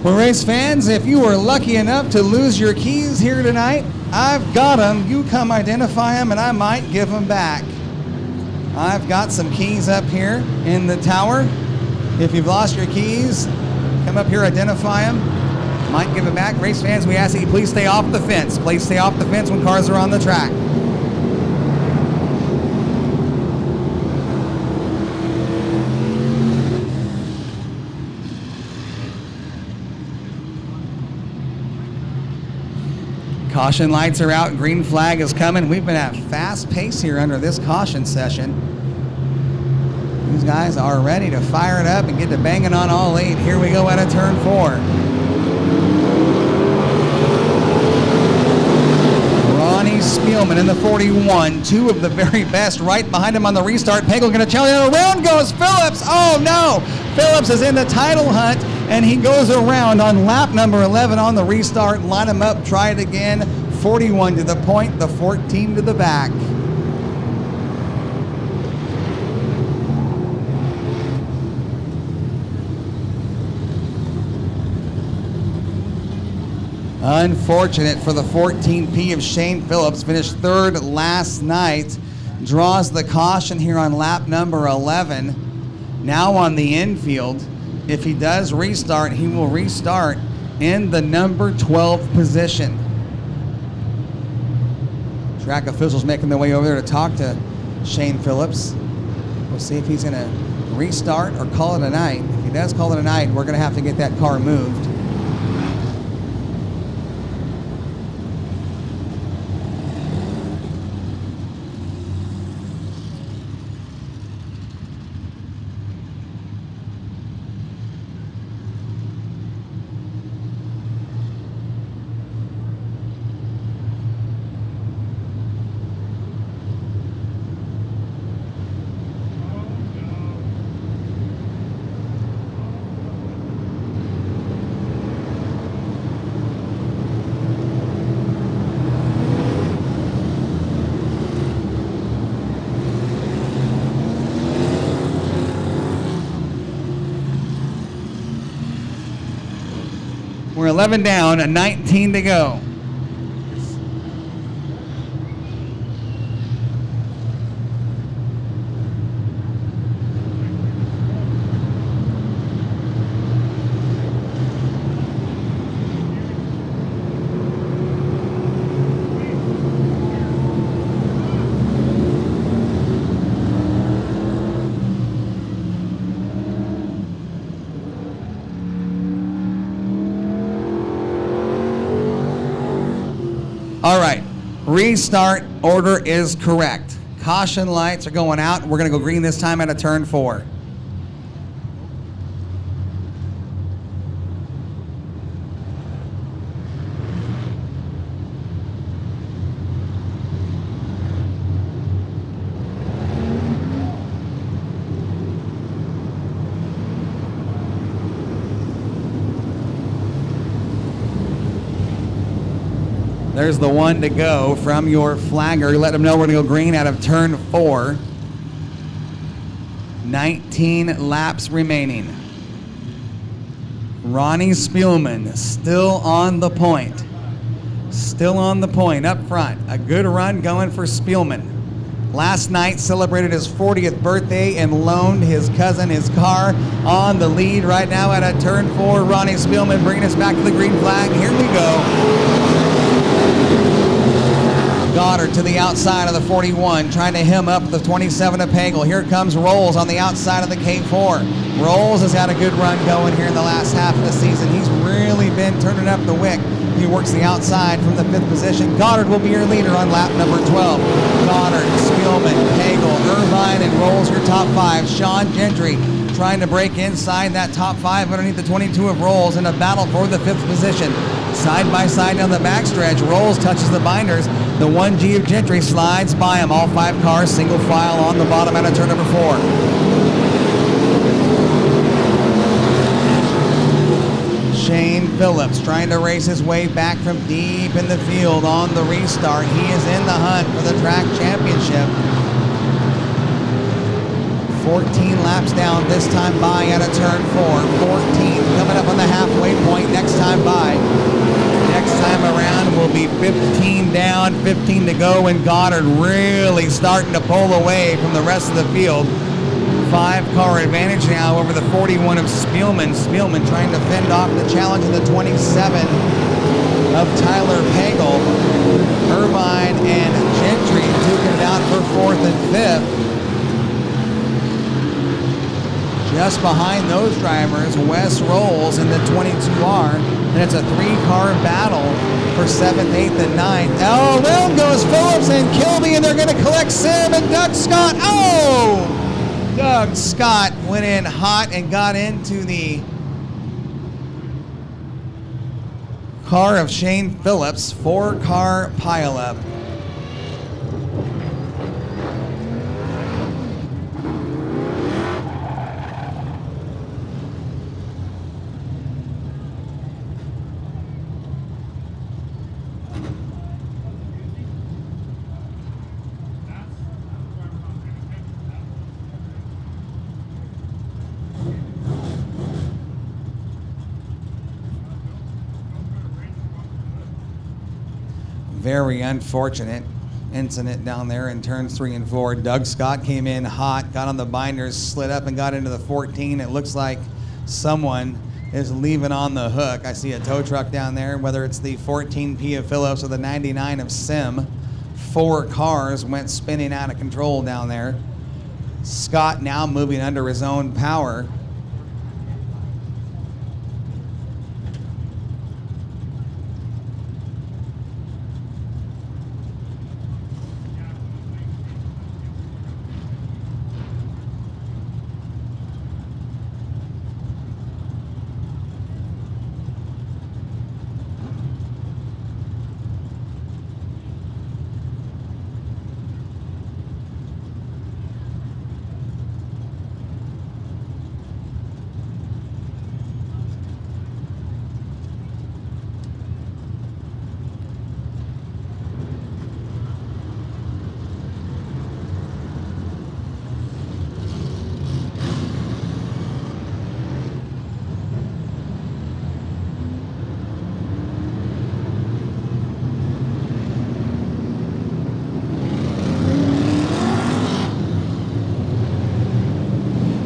Well, race fans, if you were lucky enough to lose your keys here tonight, I've got them. You come identify them, and I might give them back. I've got some keys up here in the tower. If you've lost your keys, come up here, identify them. Might give them back. Race fans, we ask that you please stay off the fence. Please stay off the fence when cars are on the track. Caution lights are out, green flag is coming. We've been at fast pace here under this caution session. These guys are ready to fire it up and get to banging on all 8. Here we go out of turn 4. Ronnie Spielman in the 41, 2 of the very best right behind him on the restart. Pagel going to challenge, around goes Phillips. Oh no, Phillips is in the title hunt. And he goes around on lap number 11 on the restart. Line him up, try it again. 41 to the point, the 14 to the back. Unfortunate for the 14P of Shane Phillips. Finished third last night. Draws the caution here on lap number 11. Now on the infield. If he does restart, he will restart in the number 12 position. Track officials making their way over there to talk to Shane Phillips. We'll see if he's going to restart or call it a night. If he does call it a night, we're going to have to get that car moved. We're 11 down and 19 to go. All right, restart order is correct. Caution lights are going out. We're going to go green this time at a turn 4. There's the one to go from your flagger. Let them know we're going to go green out of turn 4. 19 laps remaining. Ronnie Spielman still on the point. Still on the point up front. A good run going for Spielman. Last night celebrated his 40th birthday and loaned his cousin his car. On the lead right now at a turn 4. Ronnie Spielman bringing us back to the green flag. Here we go. Goddard to the outside of the 41, trying to hem up the 27 of Pagel. Here comes Rolls on the outside of the K4. Rolls has had a good run going here in the last half of the season. He's really been turning up the wick. He works the outside from the 5th position. Goddard will be your leader on lap number 12. Goddard, Spielman, Pagel, Irvine, and Rolls your top 5. Sean Gentry trying to break inside that top 5 underneath the 22 of Rolls in a battle for the 5th position. Side by side down the backstretch, Rolls touches the binders. The 1G of Gentry slides by him. All 5 cars single file on the bottom out of turn number 4. Shane Phillips trying to race his way back from deep in the field on the restart. He is in the hunt for the track championship. 14 laps down this time by out of turn 4. 14 coming up on the halfway point next time by. Next time around will be 15 down, 15 to go, and Goddard really starting to pull away from the rest of the field. 5-car advantage now over the 41 of Spielman. Spielman trying to fend off the challenge of the 27 of Tyler Pagel. Irvine and Gentry duking it out for 4th and 5th. Just behind those drivers, Wes Rolls in the 22R. And it's a 3-car battle for 7th, 8th, and 9th. Oh, well goes Phillips and Kilby, and they're going to collect Sim and Doug Scott. Oh! Doug Scott went in hot and got into the car of Shane Phillips. 4-car pileup. Very unfortunate incident down there in turns 3 and 4. Doug Scott came in hot, got on the binders, slid up and got into the 14. It looks like someone is leaving on the hook. I see a tow truck down there, whether it's the 14P of Phillips or the 99 of Sim. 4 cars went spinning out of control down there. Scott now moving under his own power.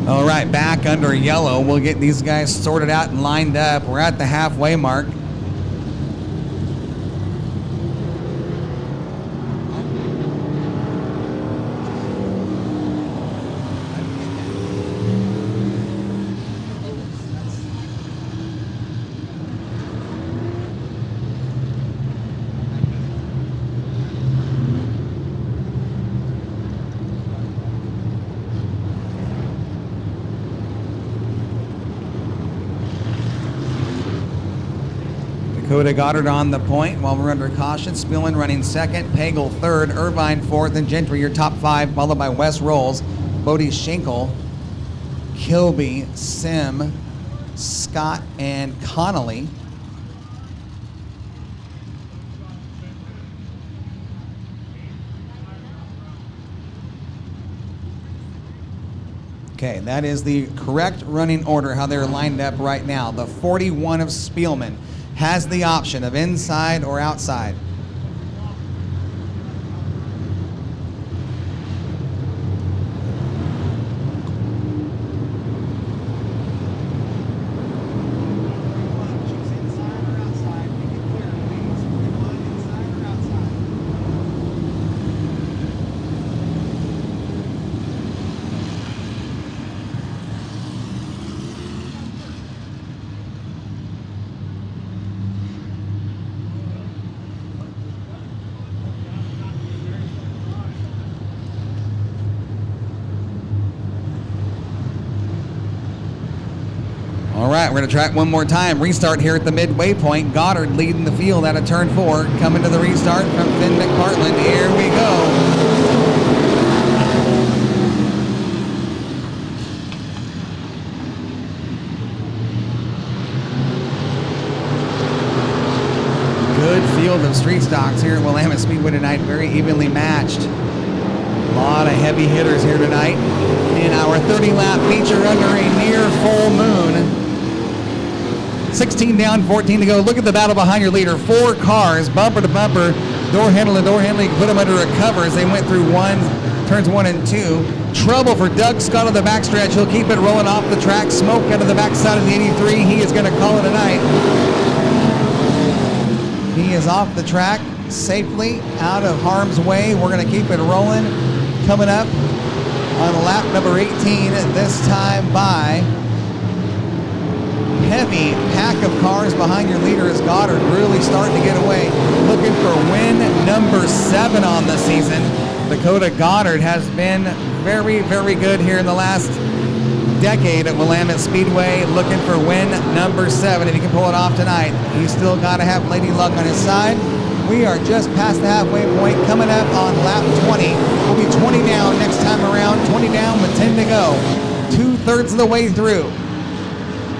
All right, back under yellow. We'll get these guys sorted out and lined up. We're at the halfway mark. Dakota Goddard on the point while we're under caution. Spielman running second, Pagel third, Irvine fourth, and Gentry your top five, followed by Wes Rolls, Bodie Schenkel, Kilby, Sim, Scott, and Connolly. Okay, that is the correct running order, how they're lined up right now. The 41 of Spielman has the option of inside or outside. All right, we're going to track one more time. Restart here at the midway point. Goddard leading the field out of turn 4. Coming to the restart from Finn McPartland. Here we go. Good field of street stocks here at Willamette Speedway tonight. Very evenly matched. A lot of heavy hitters here tonight in our 30-lap feature under a near full moon. 16 down, 14 to go. Look at the battle behind your leader. 4 cars, bumper to bumper, door handle to door handle. You can put them under a cover as they went through turns 1 and 2. Trouble for Doug Scott on the backstretch. He'll keep it rolling off the track. Smoke out of the backside of the 83. He is going to call it a night. He is off the track safely, out of harm's way. We're going to keep it rolling. Coming up on lap number 18, this time by heavy pack of cars behind your leader is Goddard, really starting to get away. Looking for win number 7 on the season. Dakota Goddard has been very, very good here in the last decade at Willamette Speedway. Looking for win number 7. If he can pull it off tonight, he's still got to have Lady Luck on his side. We are just past the halfway point, coming up on lap 20. We'll be 20 down next time around, 20 down with 10 to go. 2/3 of the way through.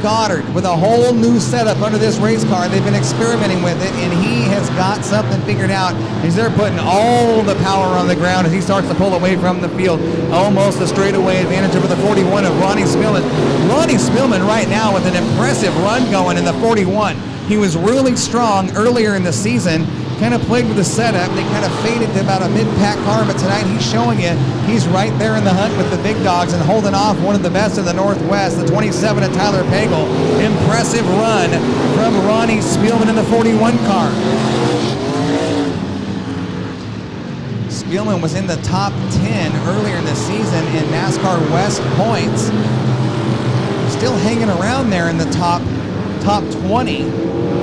Goddard with a whole new setup under this race car. They've been experimenting with it, and he has got something figured out. He's there putting all the power on the ground as he starts to pull away from the field. Almost a straightaway advantage over the 41 of Ronnie Spillman. Ronnie Spillman right now with an impressive run going in the 41. He was really strong earlier in the season, kind of played with the setup. They kind of faded to about a mid-pack car, but tonight he's showing you he's right there in the hunt with the big dogs and holding off one of the best in the Northwest, the 27 of Tyler Pagel. Impressive run from Ronnie Spielman in the 41 car. Spielman was in the top 10 earlier in the season in NASCAR West points. Still hanging around there in the top 20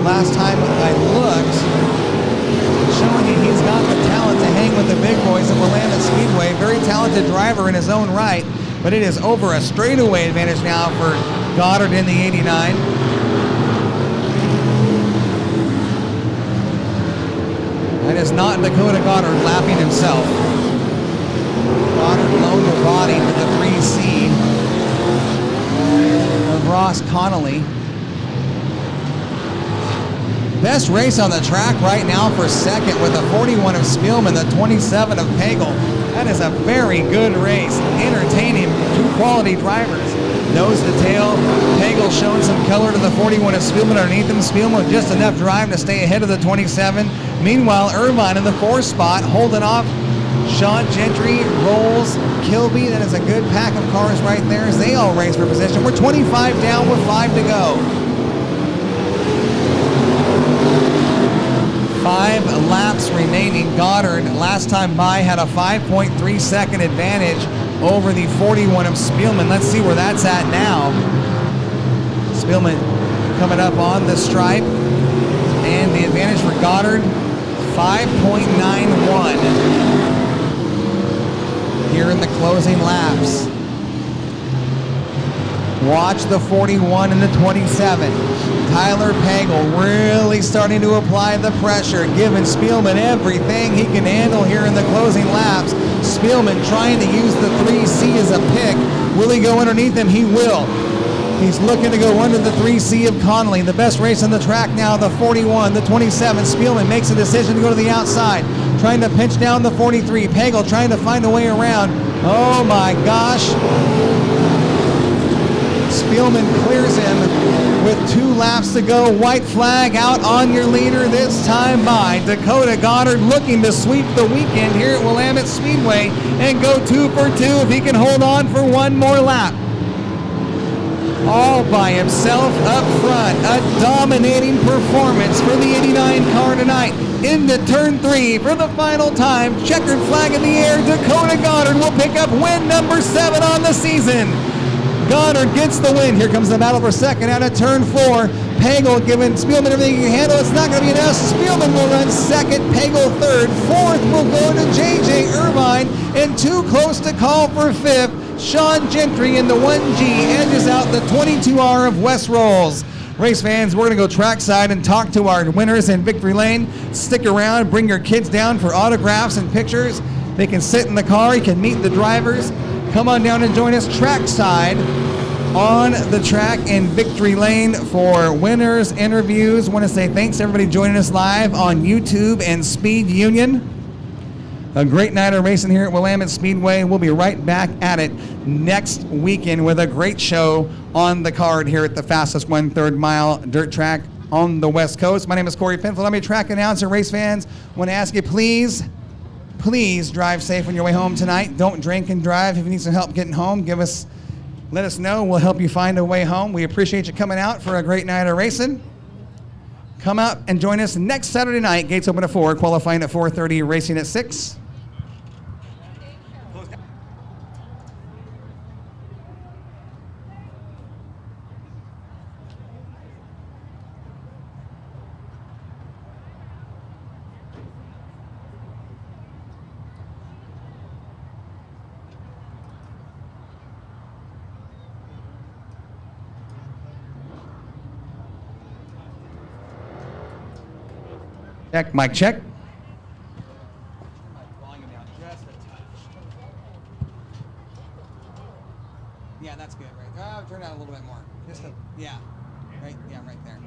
last time I looked. Showing you he's got the talent to hang with the big boys at Willamette Speedway. Very talented driver in his own right, but it is over a straightaway advantage now for Goddard in the 89. That is not Dakota Goddard lapping himself. Goddard loaned the body to the 3C of Ross Connolly. Best race on the track right now for second with the 41 of Spielman, the 27 of Pagel. That is a very good race. Entertaining, 2 quality drivers. Nose to tail, Pagel showing some color to the 41 of Spielman underneath him. Spielman with just enough drive to stay ahead of the 27. Meanwhile, Irvine in the 4th spot, holding off Sean Gentry, Rolls, Kilby. That is a good pack of cars right there as they all race for position. We're 25 down with 5 to go. 5 laps remaining. Goddard last time by had a 5.3 second advantage over the 41 of Spielman. Let's see where that's at now. Spielman coming up on the stripe, and the advantage for Goddard 5.91 here in the closing laps. Watch the 41 and the 27. Tyler Pagel really starting to apply the pressure, giving Spielman everything he can handle here in the closing laps. Spielman trying to use the 3C as a pick. Will he go underneath him? He will. He's looking to go under the 3C of Connolly. The best race on the track now, the 41, the 27. Spielman makes a decision to go to the outside, trying to pinch down the 43. Pagel trying to find a way around. Oh my gosh. Spielman clears him with 2 laps to go. White flag out on your leader, this time by Dakota Goddard, looking to sweep the weekend here at Willamette Speedway and go 2 for 2 if he can hold on for one more lap. All by himself up front. A dominating performance for the 89 car tonight. Into turn 3 for the final time. Checkered flag in the air. Dakota Goddard will pick up win number 7 on the season. Goddard gets the win. Here comes the battle for second out of turn 4. Pagel giving Spielman everything he can handle. It's not going to be enough. Spielman will run second. Pagel third. Fourth will go to J.J. Irvine. And too close to call for fifth. Sean Gentry in the 1G edges out the 22R of West Rolls. Race fans, we're going to go trackside and talk to our winners in Victory Lane. Stick around, bring your kids down for autographs and pictures. They can sit in the car, you can meet the drivers. Come on down and join us trackside on the track in Victory Lane for winners, interviews. Want to say thanks to everybody joining us live on YouTube and Speed Union. A great night of racing here at Willamette Speedway. We'll be right back at it next weekend with a great show on the card here at the fastest 1/3 mile dirt track on the West Coast. My name is Corey Penfield. I'm your track announcer. Race fans, want to ask you, please drive safe on your way home tonight. Don't drink and drive. If you need some help getting home, let us know. We'll help you find a way home. We appreciate you coming out for a great night of racing. Come out and join us next Saturday night. Gates open at 4, qualifying at 4:30, racing at 6. Check, mic check. Yeah, that's good, right? Turn down a little bit more. Yeah, right there.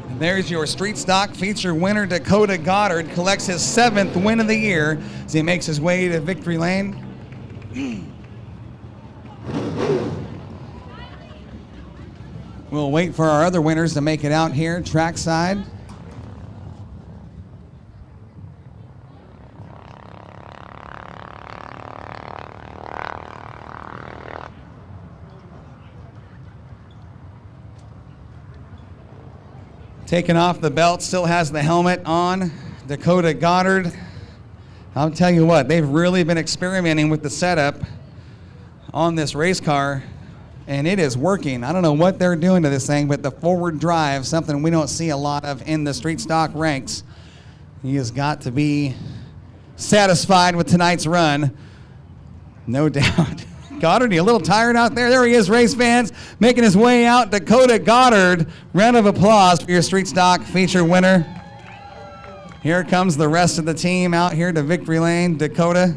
And there's your street stock feature winner, Dakota Goddard, collects his 7th win of the year as he makes his way to Victory Lane. We'll wait for our other winners to make it out here trackside. Taking off the belt, still has the helmet on. Dakota Goddard. I'll tell you what, they've really been experimenting with the setup on this race car, and it is working. I don't know what they're doing to this thing, but the forward drive, something we don't see a lot of in the street stock ranks. He has got to be satisfied with tonight's run, no doubt. Goddard, you a little tired out there? There he is, race fans, making his way out. Dakota Goddard, round of applause for your street stock feature winner. Here comes the rest of the team out here to Victory Lane. Dakota,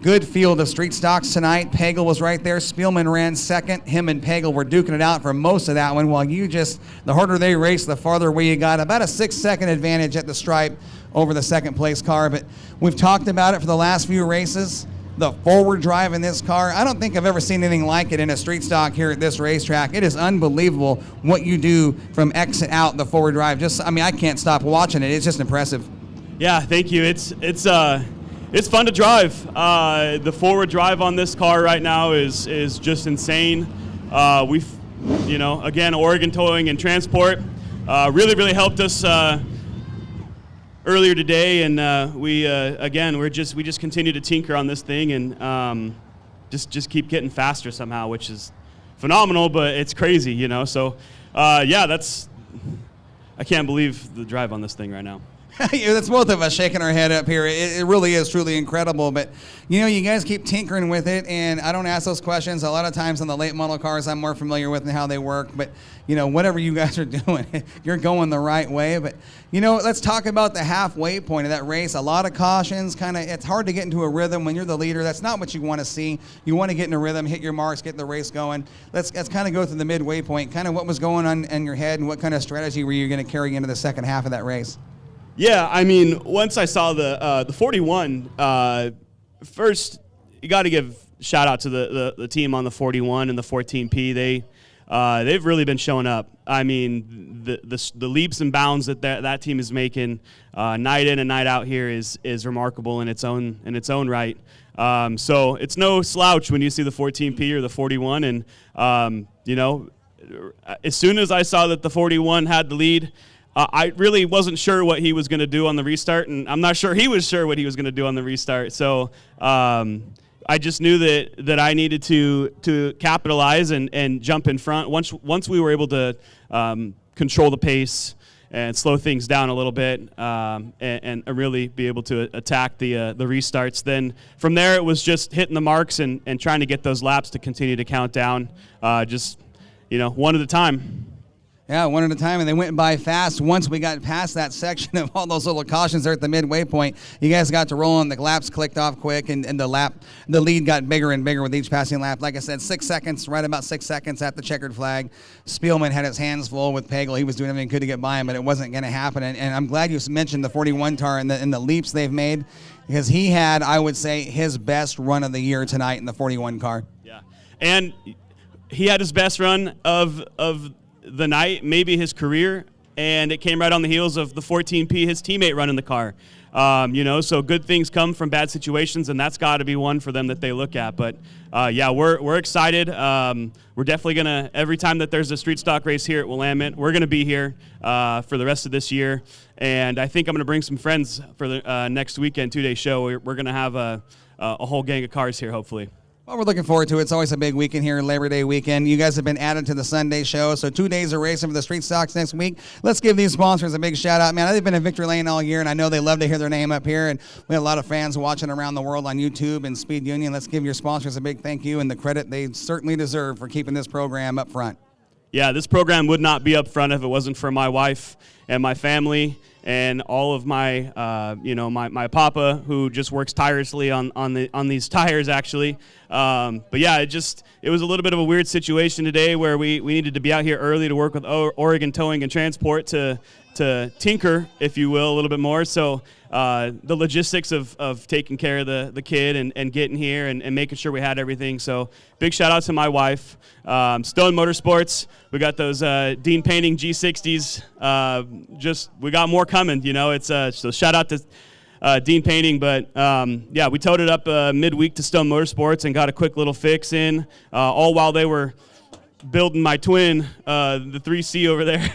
good field of street stocks tonight. Pagel was right there. Spielman ran second. Him and Pagel were duking it out for most of that one, while the harder they race, the farther away you got. About a 6-second advantage at the stripe over the second place car. But we've talked about it for the last few races. The forward drive in this car, I don't think I've ever seen anything like it in a street stock here at this racetrack. It is unbelievable what you do from exit out the forward drive. I can't stop watching it. It's just impressive. Yeah, thank you. It's fun to drive. The forward drive on this car right now is just insane. Again, Oregon Towing and Transport really helped us earlier today, and we just continue to tinker on this thing and just keep getting faster somehow, which is phenomenal, but it's crazy, So I can't believe the drive on this thing right now. Yeah, that's both of us shaking our head up here. It really is truly incredible. But, you guys keep tinkering with it, and I don't ask those questions. A lot of times on the late model cars, I'm more familiar with and how they work. But, whatever you guys are doing, you're going the right way. But, let's talk about the halfway point of that race. A lot of cautions. It's hard to get into a rhythm when you're the leader. That's not what you want to see. You want to get in a rhythm, hit your marks, get the race going. Let's kind of go through the midway point. Kind of what was going on in your head, and what kind of strategy were you going to carry into the second half of that race? Yeah, once I saw the 41, first you got to give shout out to the team on the 41 and the 14P. They've really been showing up. The leaps and bounds that team is making night in and night out here is remarkable in its own right. So it's no slouch when you see the 14P or the 41, and as soon as I saw that the 41 had the lead, I really wasn't sure what he was going to do on the restart, and I'm not sure he was sure what he was going to do on the restart. So I just knew that I needed to capitalize and jump in front. Once we were able to control the pace and slow things down a little bit, and really be able to attack the restarts, then from there it was just hitting the marks and trying to get those laps to continue to count down, one at a time. Yeah, one at a time, and they went by fast. Once we got past that section of all those little cautions there at the midway point, you guys got to roll, and the laps clicked off quick, and the lead got bigger and bigger with each passing lap. Like I said, 6 seconds, right about 6 seconds at the checkered flag. Spielman had his hands full with Pagel. He was doing everything he could to get by him, but it wasn't going to happen. And I'm glad you mentioned the 41 car and the leaps they've made, because he had, I would say, his best run of the year tonight in the 41 car. Yeah, and he had his best run of the night, maybe his career, and it came right on the heels of the 14P, his teammate running the car. So good things come from bad situations, and that's got to be one for them that they look at. But we're excited. We're definitely gonna, every time that there's a street stock race here at Willamette, we're gonna be here for the rest of this year. And I think I'm gonna bring some friends for the next weekend 2-day show. We're gonna have a whole gang of cars here, hopefully. Well, we're looking forward to it. It's always a big weekend here, Labor Day weekend. You guys have been added to the Sunday show, so 2 days of racing for the street stocks next week. Let's give these sponsors a big shout out. Man, they've been in Victory Lane all year, and I know they love to hear their name up here, and we have a lot of fans watching around the world on YouTube and Speed Union. Let's give your sponsors a big thank you and the credit they certainly deserve for keeping this program up front. Yeah, this program would not be up front if it wasn't for my wife and my family and all of my, my papa, who just works tirelessly on these tires, actually. But yeah, it was a little bit of a weird situation today where we needed to be out here early to work with Oregon Towing and Transport to tinker, if you will, a little bit more. So the logistics of taking care of the kid and getting here and making sure we had everything. So big shout out to my wife. Stone Motorsports, we got those Dean Painting G60s. We got more coming, It's so shout out to Dean Painting, but we towed it up midweek to Stone Motorsports and got a quick little fix in, all while they were building my twin, the 3C over there.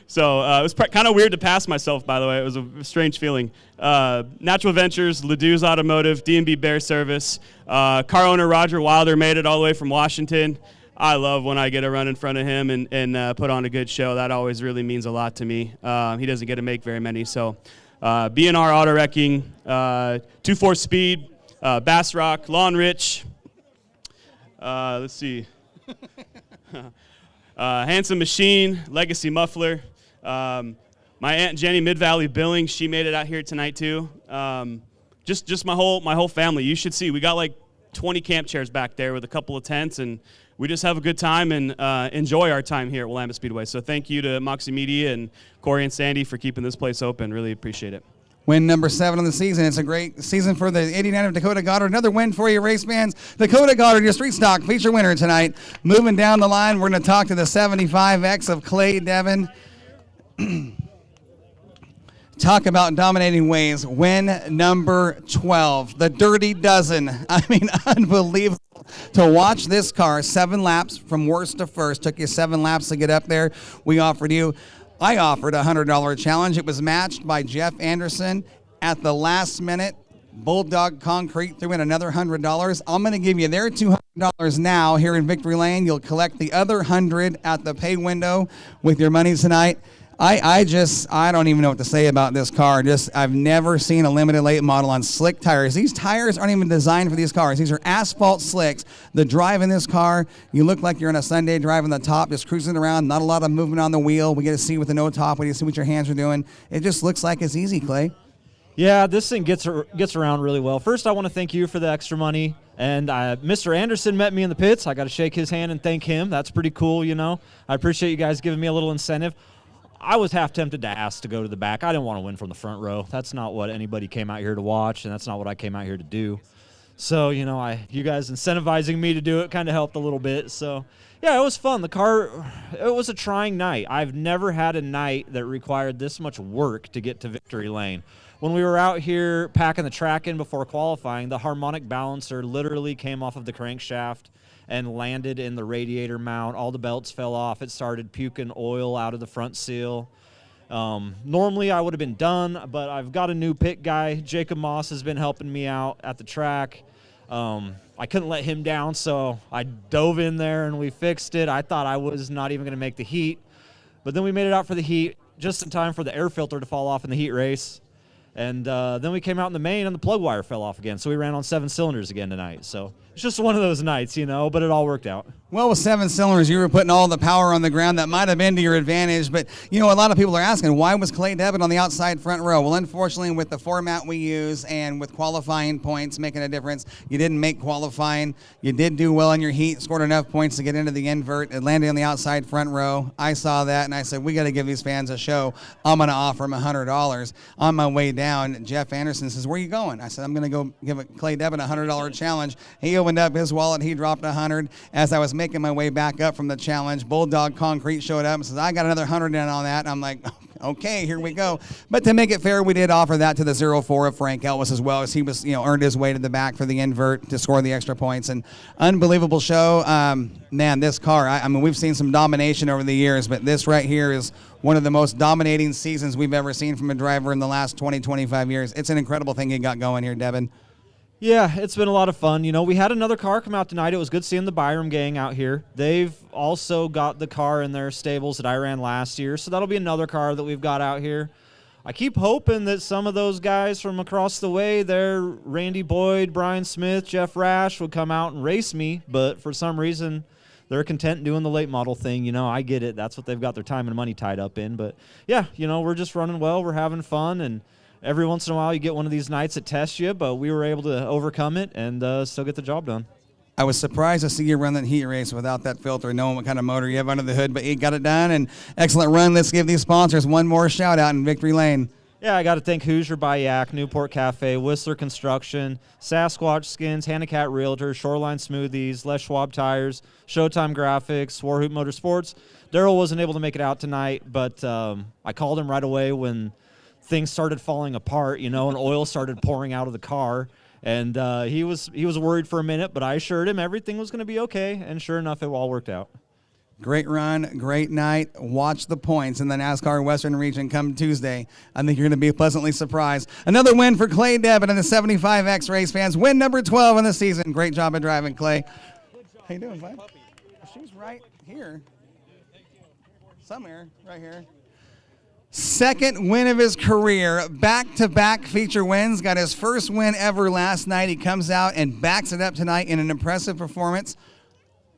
So it was kind of weird to pass myself, by the way. It was a strange feeling. Natural Ventures, Ledoux's Automotive, D&B Bear Service, car owner Roger Wilder made it all the way from Washington. I love when I get a run in front of him and put on a good show. That always really means a lot to me. He doesn't get to make very many. So B&R Auto Wrecking, 2-4 Speed, Bass Rock, Lawn Rich. Let's see. Handsome Machine, Legacy Muffler. My Aunt Jenny, Mid-Valley Billing, she made it out here tonight too. Just my whole family. You should see, we got like 20 camp chairs back there with a couple of tents, and we just have a good time and enjoy our time here at Willamette Speedway. So thank you to Moxie Media and Corey and Sandy for keeping this place open. Really appreciate it. Win number 7 of the season. It's a great season for the 89 of Dakota Goddard. Another win for you, race fans. Dakota Goddard, your street stock feature winner tonight. Moving down the line, we're going to talk to the 75X of Clay Devon. Talk about dominating ways. Win number 12, the Dirty Dozen. I mean, unbelievable to watch this car. 7 laps from worst to first. Took you 7 laps to get up there. I offered a $100 challenge. It was matched by Jeff Anderson at the last minute. Bulldog Concrete threw in another $100. I'm going to give you their $200 now here in Victory Lane. You'll collect the other $100 at the pay window with your money tonight. I don't even know what to say about this car. I've never seen a limited late model on slick tires. These tires aren't even designed for these cars. These are asphalt slicks. The drive in this car, you look like you're on a Sunday driving the top, just cruising around, not a lot of movement on the wheel. We get to see with the no top, we get to see what your hands are doing. It just looks like it's easy, Clay. Yeah, this thing gets around really well. First, I want to thank you for the extra money. And Mr. Anderson met me in the pits. I got to shake his hand and thank him. That's pretty cool, you know. I appreciate you guys giving me a little incentive. I was half tempted to ask to go to the back. I didn't want to win from the front row. That's not what anybody came out here to watch, and that's not what I came out here to do. So, you know, you guys incentivizing me to do it kind of helped a little bit. So, yeah, it was fun. The car, it was a trying night. I've never had a night that required this much work to get to victory lane. When we were out here packing the track in before qualifying, the harmonic balancer literally came off of the crankshaft and landed in the radiator mount. All the belts fell off. It started puking oil out of the front seal. Normally I would have been done, but I've got a new pit guy. Jacob Moss has been helping me out at the track. I couldn't let him down, so I dove in there and we fixed it. I thought I was not even going to make the heat, but then we made it out for the heat just in time for the air filter to fall off in the heat race. And then we came out in the main and the plug wire fell off again, so we ran on 7 cylinders again tonight. So it's just one of those nights, you know, but it all worked out. Well, with 7 cylinders, you were putting all the power on the ground. That might have been to your advantage. But, you know, a lot of people are asking, why was Clay Devitt on the outside front row? Well, unfortunately, with the format we use and with qualifying points making a difference, you didn't make qualifying. You did do well in your heat, scored enough points to get into the invert, and landed on the outside front row. I saw that, and I said, we got to give these fans a show. I'm going to offer them $100. On my way down, Jeff Anderson says, where are you going? I said, I'm going to go give Clay Devitt a $100 challenge. He opened up his wallet. He dropped $100. As I was making my way back up from the challenge, Bulldog Concrete showed up and says, I got another $100 in on that. And I'm like, okay, here we go. But to make it fair, we did offer that to the 04 of Frank Elvis as well, as he was, you know, earned his way to the back for the invert to score the extra points. And unbelievable show. Man, this car, I mean, we've seen some domination over the years, but this right here is one of the most dominating seasons we've ever seen from a driver in the last 20, 25 years. It's an incredible thing you got going here, Devin. Yeah, it's been a lot of fun. You know, we had another car come out tonight. It was good seeing the Byram gang out here. They've also got the car in their stables that I ran last year, so that'll be another car that we've got out here. I keep hoping that some of those guys from across the way there, Randy Boyd, Brian Smith, Jeff Rash, would come out and race me, but for some reason they're content doing the late model thing. You know, I get it. That's what they've got their time and money tied up in. But, yeah, you know, we're just running well. We're having fun, and every once in a while you get one of these nights that tests you, but we were able to overcome it and still get the job done. I was surprised to see you run that heat race without that filter, knowing what kind of motor you have under the hood, but you got it done, and excellent run. Let's give these sponsors one more shout-out in Victory Lane. Yeah, I got to thank Hoosier by Yak, Newport Cafe, Whistler Construction, Sasquatch Skins, Handicat Realtor, Shoreline Smoothies, Les Schwab Tires, Showtime Graphics, Warhoop Motorsports. Daryl wasn't able to make it out tonight, but I called him right away when things started falling apart, you know, and oil started pouring out of the car. And he was worried for a minute, but I assured him everything was going to be okay, and sure enough, it all worked out. Great run, great night. Watch the points in the NASCAR Western Region come Tuesday. I think you're going to be pleasantly surprised. Another win for Clay Devitt and the 75X race fans. Win number 12 in the season. Great job of driving, Clay. How you doing, bud? She's right here. Somewhere, right here. Second win of his career, back-to-back feature wins. Got his first win ever last night. He comes out and backs it up tonight in an impressive performance.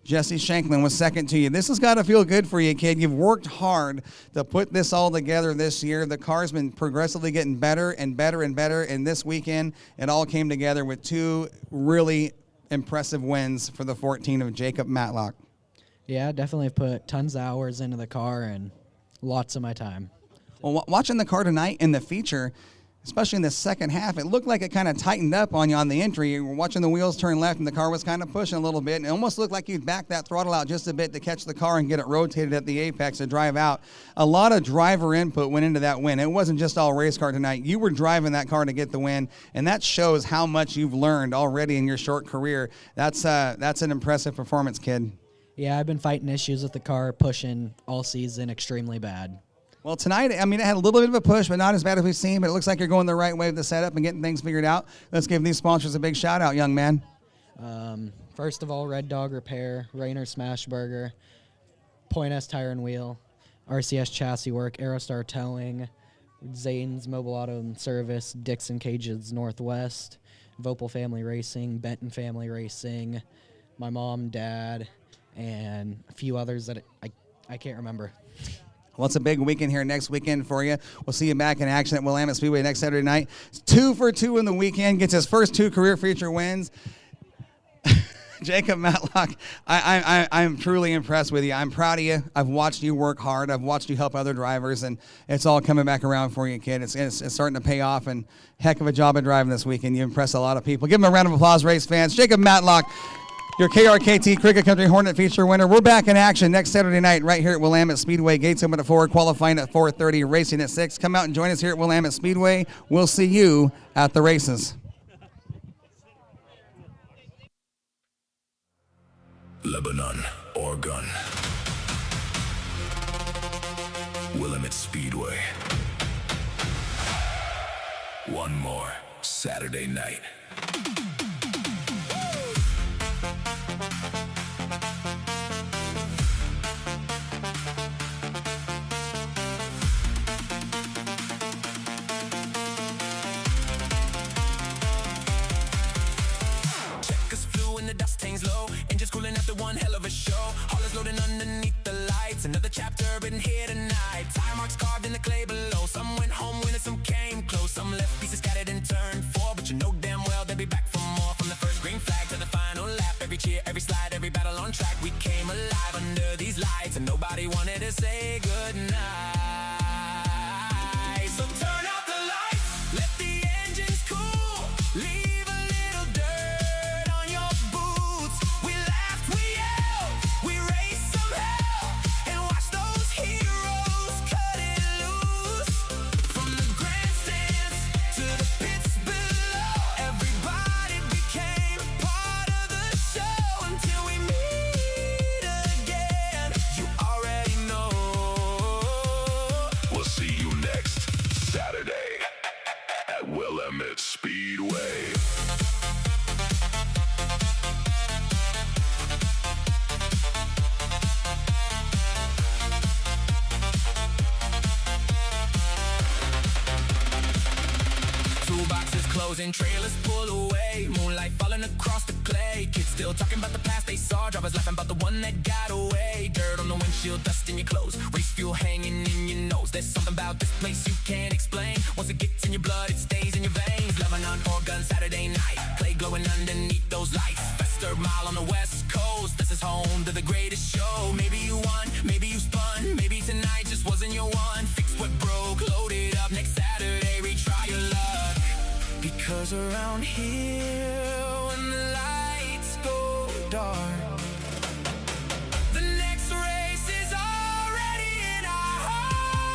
Jesse Shanklin was second to you. This has got to feel good for you, kid. You've worked hard to put this all together this year. The car's been progressively getting better and better and better, and this weekend it all came together with two really impressive wins for the 14 of Jacob Matlock. Yeah, I definitely put tons of hours into the car and lots of my time. Well, watching the car tonight in the feature, especially in the second half, it looked like it kind of tightened up on you on the entry. You were watching the wheels turn left, and the car was kind of pushing a little bit, and it almost looked like you'd back that throttle out just a bit to catch the car and get it rotated at the apex to drive out. A lot of driver input went into that win. It wasn't just all race car tonight. You were driving that car to get the win, and that shows how much you've learned already in your short career. That's an impressive performance, kid. Yeah, I've been fighting issues with the car, pushing all season extremely bad. Well, tonight, I mean, it had a little bit of a push, but not as bad as we've seen, but it looks like you're going the right way with the setup and getting things figured out. Let's give these sponsors a big shout-out, young man. First of all, Red Dog Repair, Rainer Smashburger, Point S Tire and Wheel, RCS Chassis Work, Aerostar Towing, Zane's Mobile Auto and Service, Dixon Cages Northwest, Vopal Family Racing, Benton Family Racing, my mom, dad, and a few others that I can't remember. Well, it's a big weekend here next weekend for you. We'll see you back in action at Willamette Speedway next Saturday night. It's 2 for 2 in the weekend. Gets his first 2 career feature wins. Jacob Matlock, I'm truly impressed with you. I'm proud of you. I've watched you work hard. I've watched you help other drivers, and it's all coming back around for you, kid. It's starting to pay off, and heck of a job of driving this weekend. You impress a lot of people. Give him a round of applause, race fans. Jacob Matlock, your KRKT Cricket Country Hornet feature winner. We're back in action next Saturday night right here at Willamette Speedway. Gates open at 4, qualifying at 4:30, racing at 6. Come out and join us here at Willamette Speedway. We'll see you at the races. Lebanon, Oregon. Willamette Speedway. One more Saturday night. Checkers flew and the dust hangs low. Engines cooling after one hell of a show. Haulers loading underneath the lights. Another chapter written here tonight. Tire marks carved in the clay below. Some went home winning, some came close. Some left pieces scattered in turn 4. But you know damn well they'll be back for more. From the first green flag to the final lap. Every cheer, every slide, every battle on track. We came alive under these lights. And nobody wanted to say goodnight. So turn out the lights. Let the engines cool. Leave a little dirt on your boots. We laughed, we yelled, we raised some hell, and watched those heroes cut it loose. From the grandstands to the pits below, everybody became part of the show until we meet again. You already know. We'll see you next Saturday at Willamette Speedway. Toolboxes closing, trailers pull away. Moonlight falling across the clay. Kids still talking about the past they saw. Drivers laughing about the one that got away. Dirt on the windshield, dust in your clothes. Race fuel hanging in your nose. There's something about this place you can't explain. Once it gets in your blood, it stays in your veins. Lebanon, Oregon, Saturday night. Clay glowing underneath those lights. Fester mile on the west coast. This is home to the greatest show. Maybe you won, maybe you spun. Maybe tonight just wasn't your one. Fix what broke, load it up. Next Saturday, retry your luck. Because around here, when the lights go dark, the next race is already in our heart.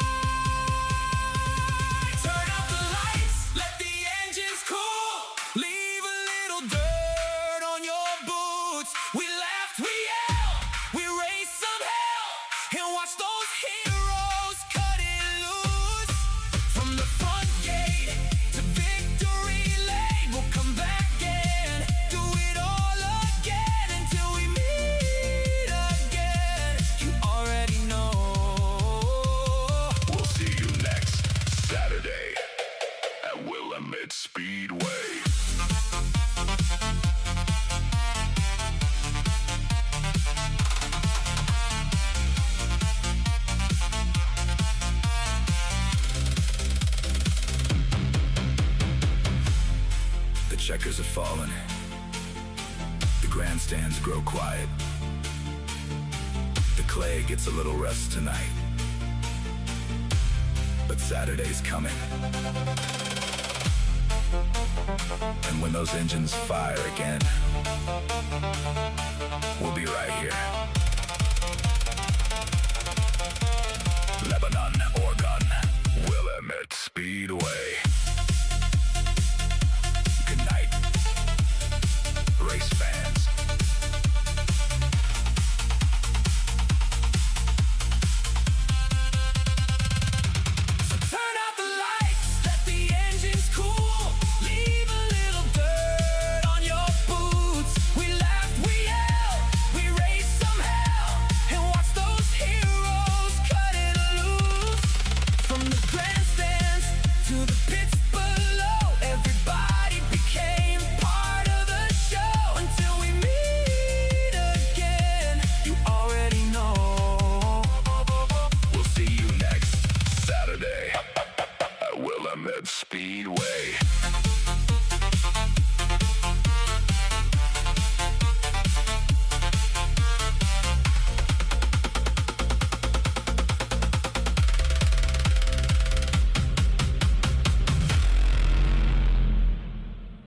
Turn out the lights, let the engines cool. Leave a little dirt on your boots. We laughed, we yelled, we raised some hell, and watched those heroes cut it loose. From the front gate to victory lane, we'll come back and do it all again until we meet again. You already know. We'll see you next Saturday at Willamette Speedway. The checkers are falling. The grandstands grow quiet. The clay gets a little rest tonight. But Saturday's coming. And when those engines fire again, we'll be right here. Lebanon, Oregon, Willamette Speedway. Good night, race fans. So turn out the lights, let the engines cool. Leave a little dirt on your boots. We laughed, we yelled, we raised some hell. Willamette Speedway.